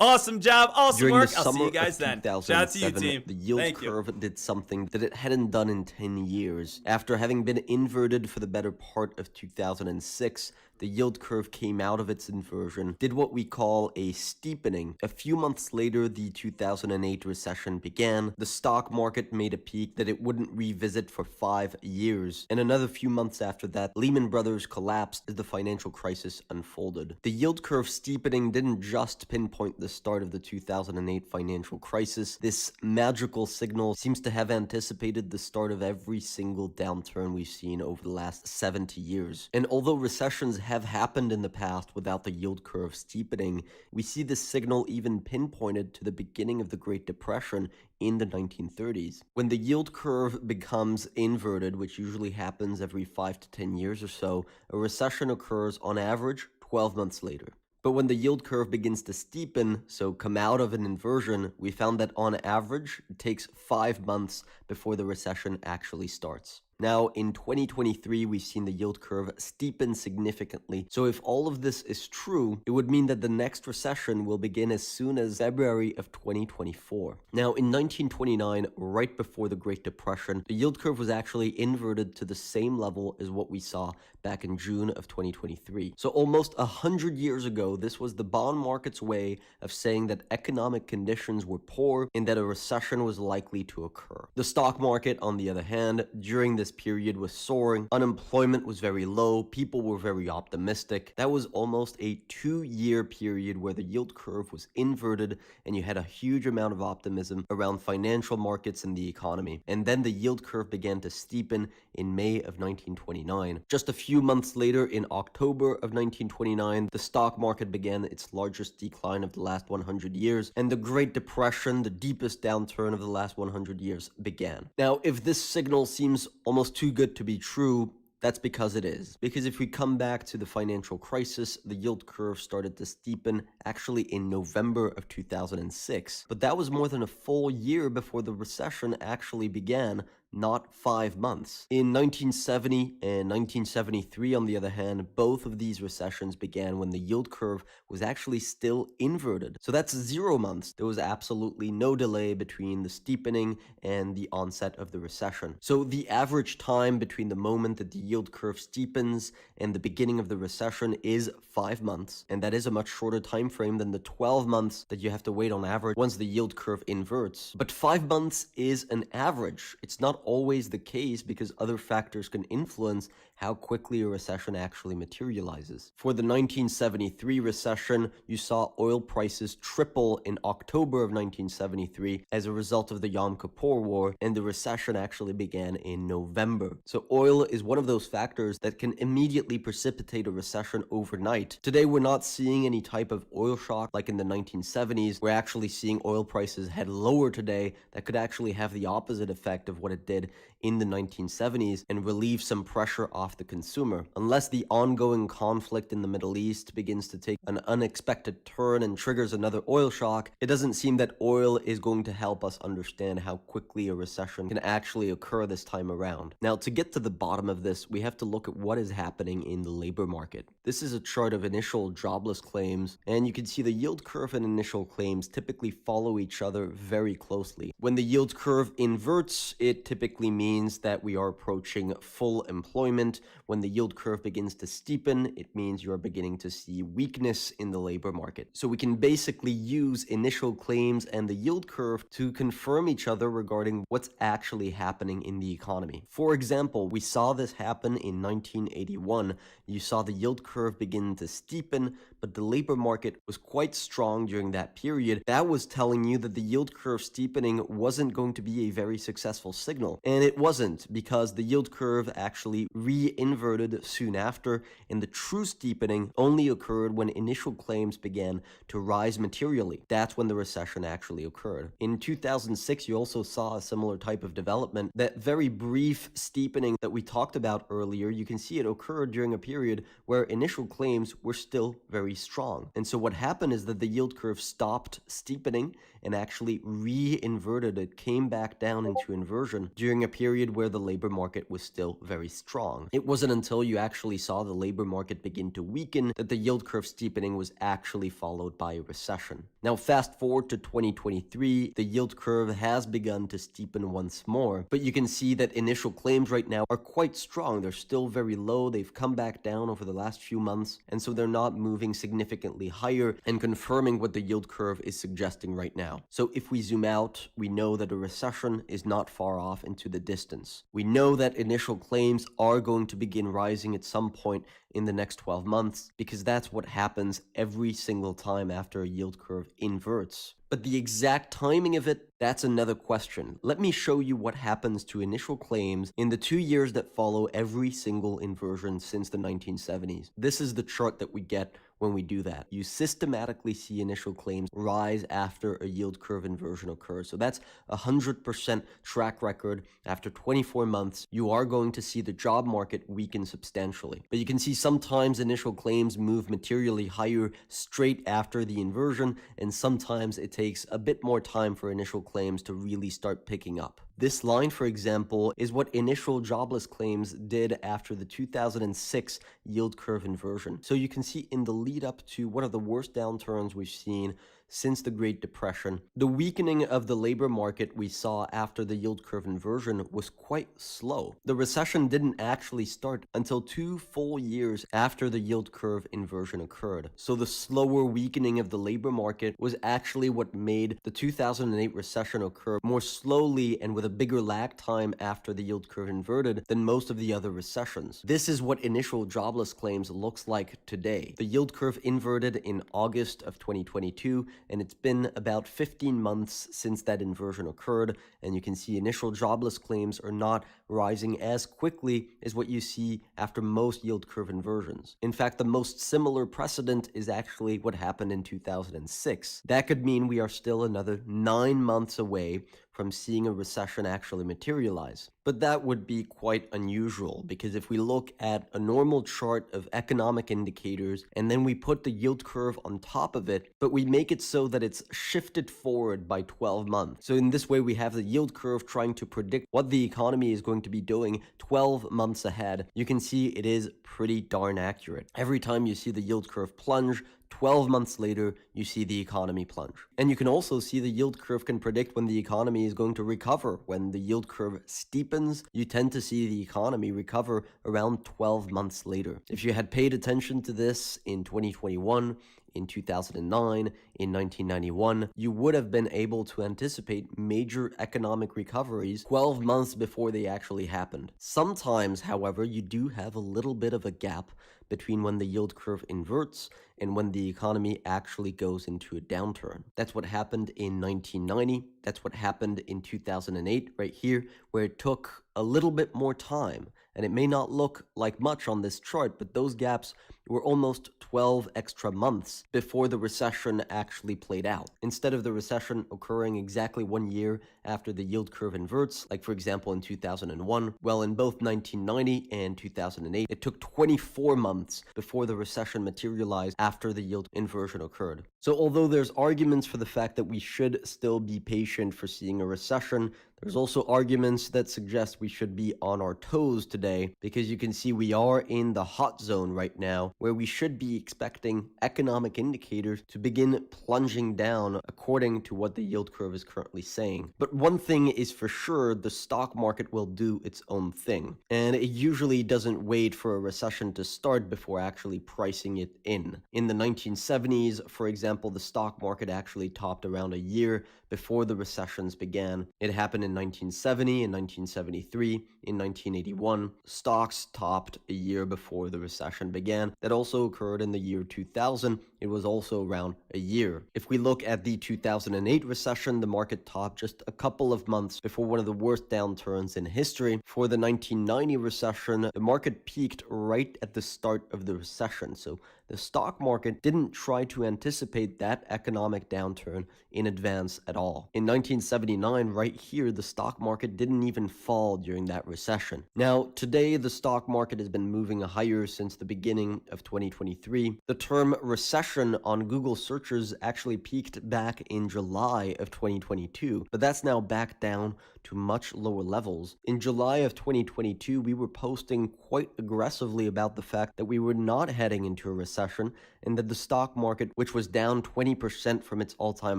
Awesome job, awesome During work. the I'll see summer you guys of then. 2007, Shout out to you, team. the yield Thank curve you. did something that it hadn't done in 10 years. After having been inverted for the better part of 2006, the yield curve came out of its inversion, did what we call a steepening. A few months later, the 2008 recession began. The stock market made a peak that it wouldn't revisit for 5 years. And another few months after that, Lehman Brothers collapsed as the financial crisis unfolded. The yield curve steepening didn't just pinpoint the start of the 2008 financial crisis. This magical signal seems to have anticipated the start of every single downturn we've seen over the last 70 years. And although recessions have happened in the past without the yield curve steepening, we see this signal even pinpointed to the beginning of the Great Depression in the 1930s. When the yield curve becomes inverted, which usually happens every 5 to 10 years or so, a recession occurs on average 12 months later. But when the yield curve begins to steepen, so come out of an inversion, we found that on average, it takes 5 months before the recession actually starts. Now, in 2023, we've seen the yield curve steepen significantly. So if all of this is true, it would mean that the next recession will begin as soon as February of 2024. Now, in 1929, right before the Great Depression, the yield curve was actually inverted to the same level as what we saw back in June of 2023. So almost 100 years ago, this was the bond market's way of saying that economic conditions were poor and that a recession was likely to occur. The stock market, on the other hand, during this period was soaring, unemployment was very low, people were very optimistic. That was almost a 2-year period where the yield curve was inverted and you had a huge amount of optimism around financial markets and the economy. And then the yield curve began to steepen in May of 1929. Just a few months later, in October of 1929, the stock market began its largest decline of the last 100 years, and the Great Depression, the deepest downturn of the last 100 years, began. Now, if this signal seems almost too good to be true, that's because it is. Because if we come back to the financial crisis, the yield curve started to steepen actually in November of 2006. But that was more than a full year before the recession actually began, not 5 months. In 1970 and 1973, on the other hand, both of these recessions began when the yield curve was actually still inverted. So that's 0 months. There was absolutely no delay between the steepening and the onset of the recession. So the average time between the moment that the yield curve steepens and the beginning of the recession is 5 months. And that is a much shorter time frame than the 12 months that you have to wait on average once the yield curve inverts. But 5 months is an average. It's not always the case because other factors can influence how quickly a recession actually materializes. For the 1973 recession, you saw oil prices triple in October of 1973 as a result of the Yom Kippur War, and the recession actually began in November. So oil is one of those factors that can immediately precipitate a recession overnight. Today, we're not seeing any type of oil shock like in the 1970s. We're actually seeing oil prices head lower today that could actually have the opposite effect of what it did did in the 1970s and relieve some pressure off the consumer. Unless the ongoing conflict in the Middle East begins to take an unexpected turn and triggers another oil shock, it doesn't seem that oil is going to help us understand how quickly a recession can actually occur this time around. Now, to get to the bottom of this, we have to look at what is happening in the labor market. This is a chart of initial jobless claims, and you can see the yield curve and initial claims typically follow each other very closely. When the yield curve inverts, it typically means that we are approaching full employment. When the yield curve begins to steepen, it means you are beginning to see weakness in the labor market. So we can basically use initial claims and the yield curve to confirm each other regarding what's actually happening in the economy. For example, we saw this happen in 1981. You saw the yield curve begin to steepen, but the labor market was quite strong during that period. That was telling you that the yield curve steepening wasn't going to be a very successful signal. And it wasn't, because the yield curve actually re-inverted soon after, and the true steepening only occurred when initial claims began to rise materially. That's when the recession actually occurred. In 2006, you also saw a similar type of development. That very brief steepening that we talked about earlier, you can see it occurred during a period where initial claims were still very strong. And so what happened is that the yield curve stopped steepening and actually re-inverted. It came back down into inversion during a period where the labor market was still very strong. It wasn't until you actually saw the labor market begin to weaken that the yield curve steepening was actually followed by a recession. Now, fast forward to 2023, the yield curve has begun to steepen once more, but you can see that initial claims right now are quite strong. They're still very low. They've come back down over the last few months, and so they're not moving significantly higher and confirming what the yield curve is suggesting right now. So if we zoom out, we know that a recession is not far off into the distance. We know that initial claims are going to begin rising at some point in the next 12 months, because that's what happens every single time after a yield curve inverts. But the exact timing of it, that's another question. Let me show you what happens to initial claims in the 2 years that follow every single inversion since the 1970s. This is the chart that we get when we do that. You systematically see initial claims rise after a yield curve inversion occurs. So that's 100% track record. After 24 months, you are going to see the job market weaken substantially. But you can see sometimes initial claims move materially higher straight after the inversion, and sometimes it takes a bit more time for initial claims to really start picking up. This line, for example, is what initial jobless claims did after the 2006 yield curve inversion. So you can see in the lead up to one of the worst downturns we've seen since the Great Depression, the weakening of the labor market we saw after the yield curve inversion was quite slow. The recession didn't actually start until 2 full years after the yield curve inversion occurred. So the slower weakening of the labor market was actually what made the 2008 recession occur more slowly and with a bigger lag time after the yield curve inverted than most of the other recessions. This is what initial jobless claims looks like today. The yield curve inverted in August of 2022, and it's been about 15 months since that inversion occurred, and you can see initial jobless claims are not rising as quickly as what you see after most yield curve inversions. In fact, the most similar precedent is actually what happened in 2006. That could mean we are still another 9 months away from seeing a recession actually materialize. But that would be quite unusual, because if we look at a normal chart of economic indicators and then we put the yield curve on top of it, but we make it so that it's shifted forward by 12 months. So in this way, we have the yield curve trying to predict what the economy is going to be doing 12 months ahead. You can see it is pretty darn accurate. Every time you see the yield curve plunge, 12 months later, you see the economy plunge. And you can also see the yield curve can predict when the economy is going to recover. When the yield curve steepens, you tend to see the economy recover around 12 months later. If you had paid attention to this in 2021, in 2009, in 1991, you would have been able to anticipate major economic recoveries 12 months before they actually happened. Sometimes, however, you do have a little bit of a gap between when the yield curve inverts and when the economy actually goes into a downturn. That's what happened in 1990. That's what happened in 2008 right here, where it took a little bit more time. And it may not look like much on this chart, but those gaps were almost 12 extra months before the recession actually played out. Instead of the recession occurring exactly 1 year after the yield curve inverts, like for example in 2001, well, in both 1990 and 2008, it took 24 months before the recession materialized after the yield inversion occurred. So although there's arguments for the fact that we should still be patient for seeing a recession, there's also arguments that suggest we should be on our toes today, because you can see we are in the hot zone right now, where we should be expecting economic indicators to begin plunging down according to what the yield curve is currently saying. But one thing is for sure, the stock market will do its own thing, and it usually doesn't wait for a recession to start before actually pricing it in. In the 1970s, for example, the stock market actually topped around a year before the recessions began. It happened in 1970, in 1973, in 1981. Stocks topped a year before the recession began. That also occurred in the year 2000. It was also around a year. If we look at the 2008 recession, the market topped just a couple of months before one of the worst downturns in history. For the 1990 recession, the market peaked right at the start of the recession. So the stock market didn't try to anticipate that economic downturn in advance at all. In 1979, right here, the stock market didn't even fall during that recession. Now, today, the stock market has been moving higher since the beginning of 2023. The term recession on Google searches actually peaked back in July of 2022, but that's now back down to much lower levels. In July of 2022, we were posting quite aggressively about the fact that we were not heading into a recession, and that the stock market, which was down 20% from its all-time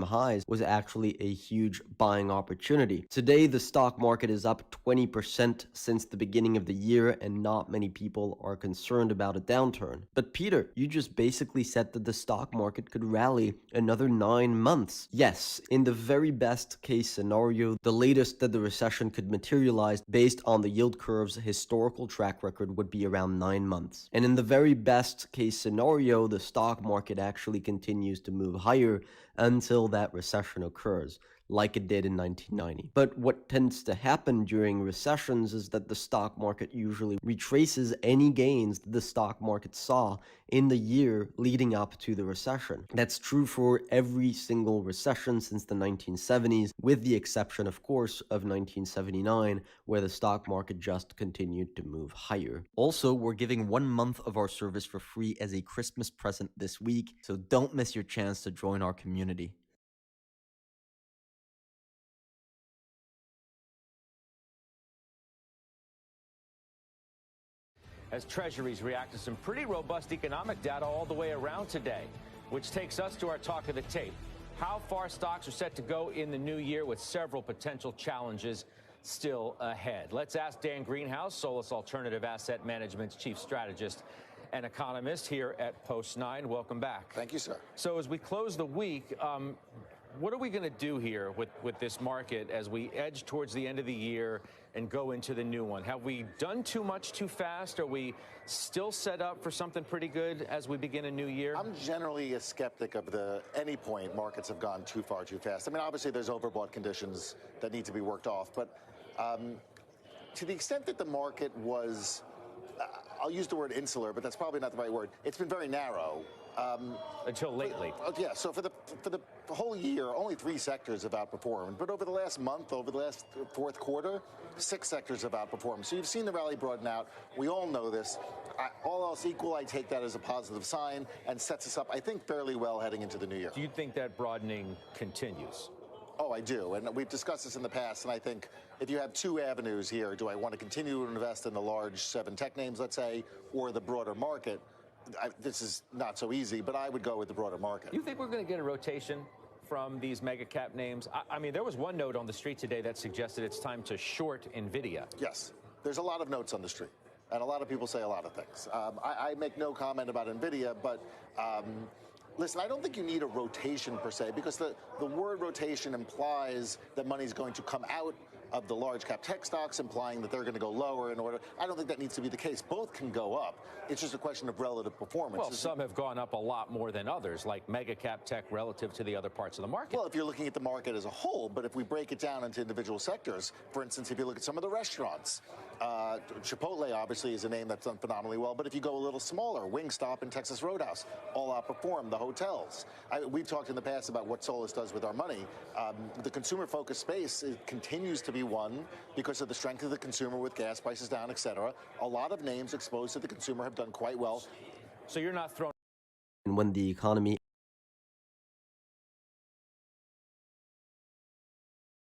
highs, was actually a huge buying opportunity. Today, the stock market is up 20% since the beginning of the year, and not many people are concerned about a downturn. But Peter, you just basically said that the stock market could rally another 9 months. Yes, in the very best case scenario, the latest that the recession could materialize based on the yield curve's historical track record would be around 9 months. And in the very best case scenario, the stock market actually continues to move higher until that recession occurs, like it did in 1990. But what tends to happen during recessions is that the stock market usually retraces any gains that the stock market saw in the year leading up to the recession. That's true for every single recession since the 1970s, with the exception, of course, of 1979, where the stock market just continued to move higher. Also, we're giving 1 month of our service for free as a Christmas present this week, so don't miss your chance to join our community. As treasuries react to some pretty robust economic data all the way around today, which takes us to our talk of the tape. How far stocks are set to go in the new year with several potential challenges still ahead. Let's ask Dan Greenhouse, Solus Alternative Asset Management's chief strategist and economist here at Post 9. Welcome back. Thank you, sir. So as we close the week, what are we going to do here with this market as we edge towards the end of the year and go into the new one? Have we done too much too fast? Are we still set up for something pretty good as we begin a new year? I'm generally a skeptic of any point markets have gone too far too fast. I mean, obviously there's overbought conditions that need to be worked off, but to the extent that the market was, I'll use the word insular, but that's probably not the right word. It's been very narrow. Until lately. Yeah, so for the whole year, only 3 sectors have outperformed. But over the last month, over the last fourth quarter, 6 sectors have outperformed. So you've seen the rally broaden out. We all know this. All else equal, I take that as a positive sign and sets us up, I think, fairly well heading into the new year. Do you think that broadening continues? Oh, I do. And we've discussed this in the past. And I think if you have 2 avenues here, do I want to continue to invest in the large 7 tech names, let's say, or the broader market? This is not so easy, but I would go with the broader market. You think we're going to get a rotation from these mega cap names? I mean, there was one note on the street today that suggested it's time to short NVIDIA. Yes, there's a lot of notes on the street, and a lot of people say a lot of things. I make no comment about NVIDIA, but listen, I don't think you need a rotation per se, because the word rotation implies that money's going to come out of the large cap tech stocks, implying that they're going to go lower in order. I don't think that needs to be the case. Both can go up. It's just a question of relative performance. Well, some have gone up a lot more than others, like mega cap tech relative to the other parts of the market. Well, if you're looking at the market as a whole, but if we break it down into individual sectors, for instance, if you look at some of the restaurants, Chipotle obviously is a name that's done phenomenally well, but if you go a little smaller, Wingstop and Texas Roadhouse all outperform the hotels. We've talked in the past about what Solus does with our money. The consumer-focused space continues to be one because of the strength of the consumer with gas prices down, et cetera. A lot of names exposed to the consumer have done quite well. So you're not throwing. And when the economy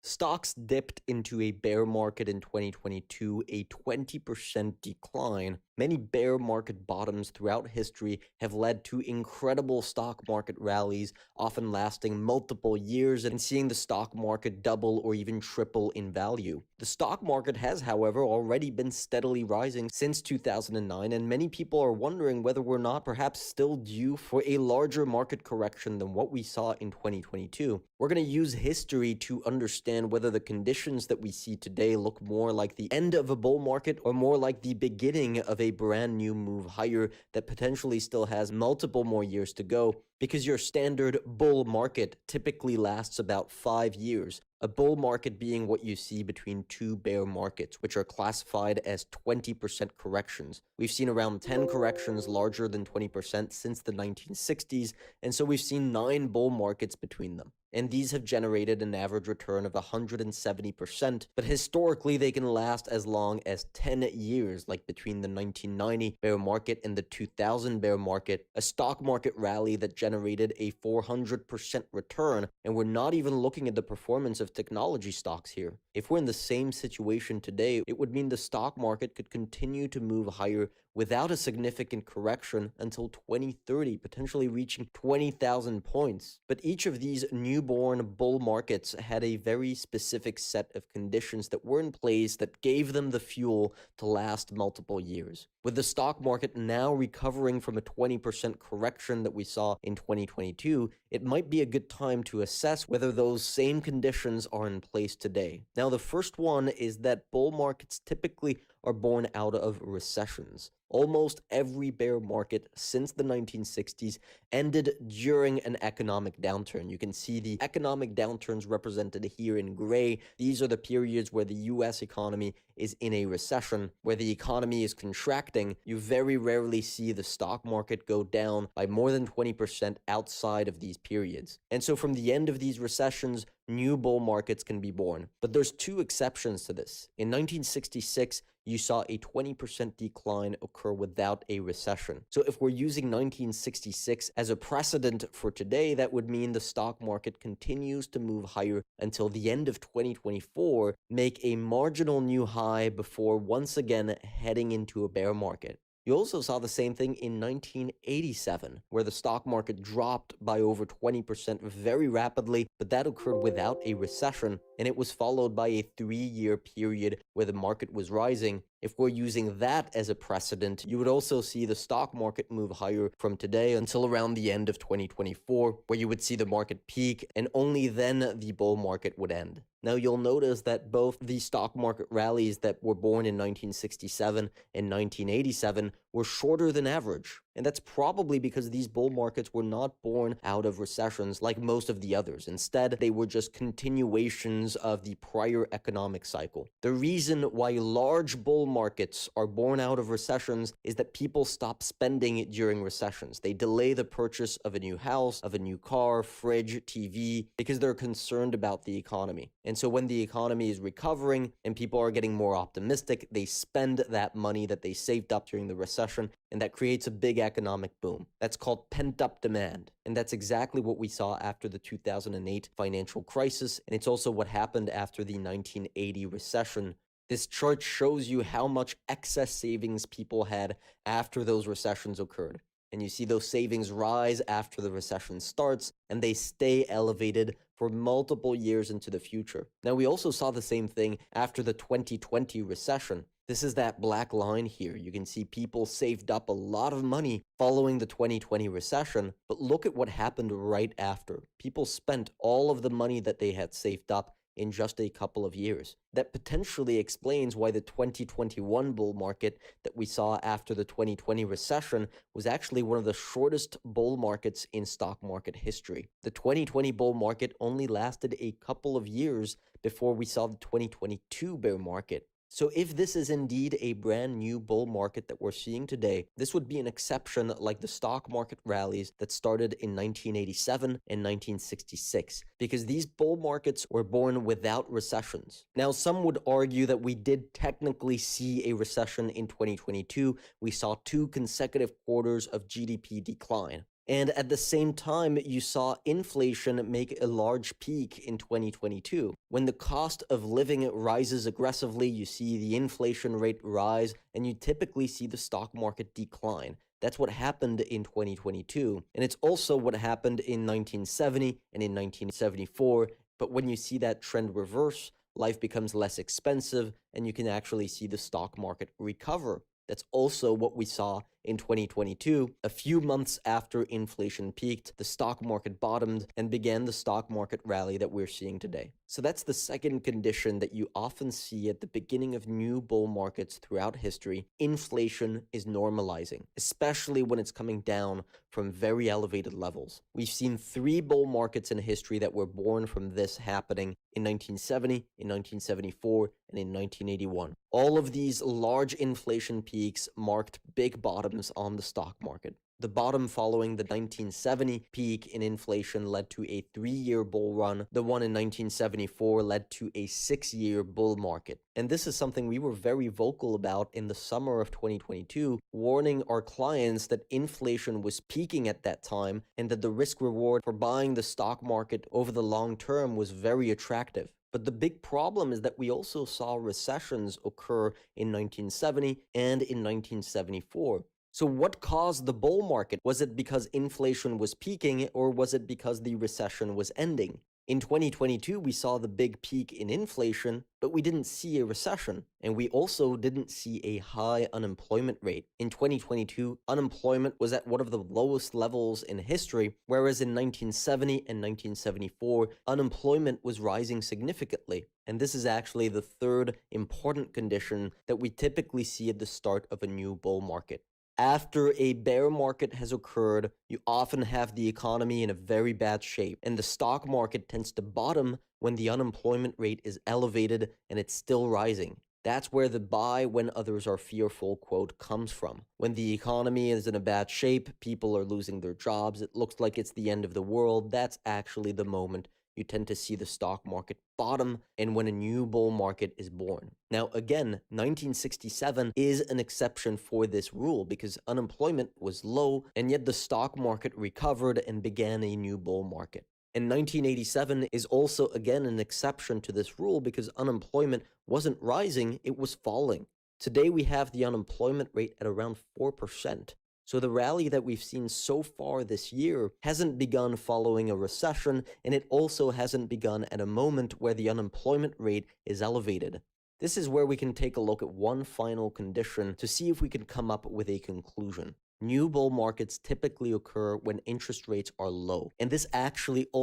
stocks dipped into a bear market in 2022, a 20% decline. Many bear market bottoms throughout history have led to incredible stock market rallies, often lasting multiple years and seeing the stock market double or even triple in value. The stock market has, however, already been steadily rising since 2009, and many people are wondering whether we're not perhaps still due for a larger market correction than what we saw in 2022. We're going to use history to understand whether the conditions that we see today look more like the end of a bull market or more like the beginning of a brand new move higher that potentially still has multiple more years to go, because your standard bull market typically lasts about 5 years. A bull market being what you see between two bear markets, which are classified as 20% corrections. We've seen around 10 corrections larger than 20% since the 1960s, and so we've seen 9 bull markets between them. And these have generated an average return of 170%, but historically they can last as long as 10 years, like between the 1990 bear market and the 2000 bear market, a stock market rally that generated a 400% return, and we're not even looking at the performance of technology stocks here. If we're in the same situation today, it would mean the stock market could continue to move higher without a significant correction until 2030, potentially reaching 20,000 points. But each of these newborn bull markets had a very specific set of conditions that were in place that gave them the fuel to last multiple years. With the stock market now recovering from a 20% correction that we saw in 2022, it might be a good time to assess whether those same conditions are in place today. Now, the first one is that bull markets typically are born out of recessions. Almost every bear market since the 1960s ended during an economic downturn. You can see the economic downturns represented here in gray. These are the periods where the US economy is in a recession, where the economy is contracting. You very rarely see the stock market go down by more than 20% outside of these periods. And so from the end of these recessions, new bull markets can be born. But there's 2 exceptions to this. In 1966, you saw a 20% decline occur without a recession. So if we're using 1966 as a precedent for today, that would mean the stock market continues to move higher until the end of 2024, make a marginal new high before once again heading into a bear market. You also saw the same thing in 1987, where the stock market dropped by over 20% very rapidly, but that occurred without a recession, and it was followed by a 3-year period where the market was rising. If we're using that as a precedent, you would also see the stock market move higher from today until around the end of 2024, where you would see the market peak, and only then the bull market would end. Now, you'll notice that both the stock market rallies that were born in 1967 and 1987 were shorter than average. And that's probably because these bull markets were not born out of recessions like most of the others. Instead, they were just continuations of the prior economic cycle. The reason why large bull markets are born out of recessions is that people stop spending during recessions. They delay the purchase of a new house, of a new car, fridge, TV, because they're concerned about the economy. And so when the economy is recovering and people are getting more optimistic, they spend that money that they saved up during the recession, and that creates a big economic boom. That's called pent-up demand. And that's exactly what we saw after the 2008 financial crisis, and it's also what happened after the 1980 recession. This chart shows you how much excess savings people had after those recessions occurred. And you see those savings rise after the recession starts, and they stay elevated for multiple years into the future. Now, we also saw the same thing after the 2020 recession. This is that black line here. You can see people saved up a lot of money following the 2020 recession, but look at what happened right after. People spent all of the money that they had saved up in just a couple of years. That potentially explains why the 2021 bull market that we saw after the 2020 recession was actually one of the shortest bull markets in stock market history. The 2020 bull market only lasted a couple of years before we saw the 2022 bear market. So if this is indeed a brand new bull market that we're seeing today, this would be an exception like the stock market rallies that started in 1987 and 1966, because these bull markets were born without recessions. Now, some would argue that we did technically see a recession in 2022. We saw 2 consecutive quarters of GDP decline. And at the same time, you saw inflation make a large peak in 2022. When the cost of living rises aggressively, you see the inflation rate rise, and you typically see the stock market decline. That's what happened in 2022. And it's also what happened in 1970 and in 1974. But when you see that trend reverse, life becomes less expensive, and you can actually see the stock market recover. That's also what we saw in 2022. A few months after inflation peaked, the stock market bottomed and began the stock market rally that we're seeing today. So that's the second condition that you often see at the beginning of new bull markets throughout history. Inflation is normalizing, especially when it's coming down from very elevated levels. We've seen 3 bull markets in history that were born from this happening in 1970, in 1974, and in 1981. All of these large inflation peaks marked big bottoms on the stock market. The bottom following the 1970 peak in inflation led to a 3-year bull run. The one in 1974 led to a 6-year bull market. And this is something we were very vocal about in the summer of 2022, warning our clients that inflation was peaking at that time and that the risk reward for buying the stock market over the long term was very attractive. But the big problem is that we also saw recessions occur in 1970 and in 1974. So what caused the bull market? Was it because inflation was peaking, or was it because the recession was ending? In 2022, we saw the big peak in inflation, but we didn't see a recession, and we also didn't see a high unemployment rate. In 2022, unemployment was at one of the lowest levels in history, whereas in 1970 and 1974, unemployment was rising significantly. And this is actually the third important condition that we typically see at the start of a new bull market. After a bear market has occurred, you often have the economy in a very bad shape, and the stock market tends to bottom when the unemployment rate is elevated and it's still rising. That's where the buy when others are fearful quote comes from. When the economy is in a bad shape, people are losing their jobs, it looks like it's the end of the world, that's actually the moment you tend to see the stock market bottom and when a new bull market is born. Now, again, 1967 is an exception for this rule because unemployment was low and yet the stock market recovered and began a new bull market. And 1987 is also, again, an exception to this rule because unemployment wasn't rising, it was falling. Today, we have the unemployment rate at around 4%. So the rally that we've seen so far this year hasn't begun following a recession, and it also hasn't begun at a moment where the unemployment rate is elevated. This is where we can take a look at one final condition to see if we can come up with a conclusion. New bull markets typically occur when interest rates are low, and this actually also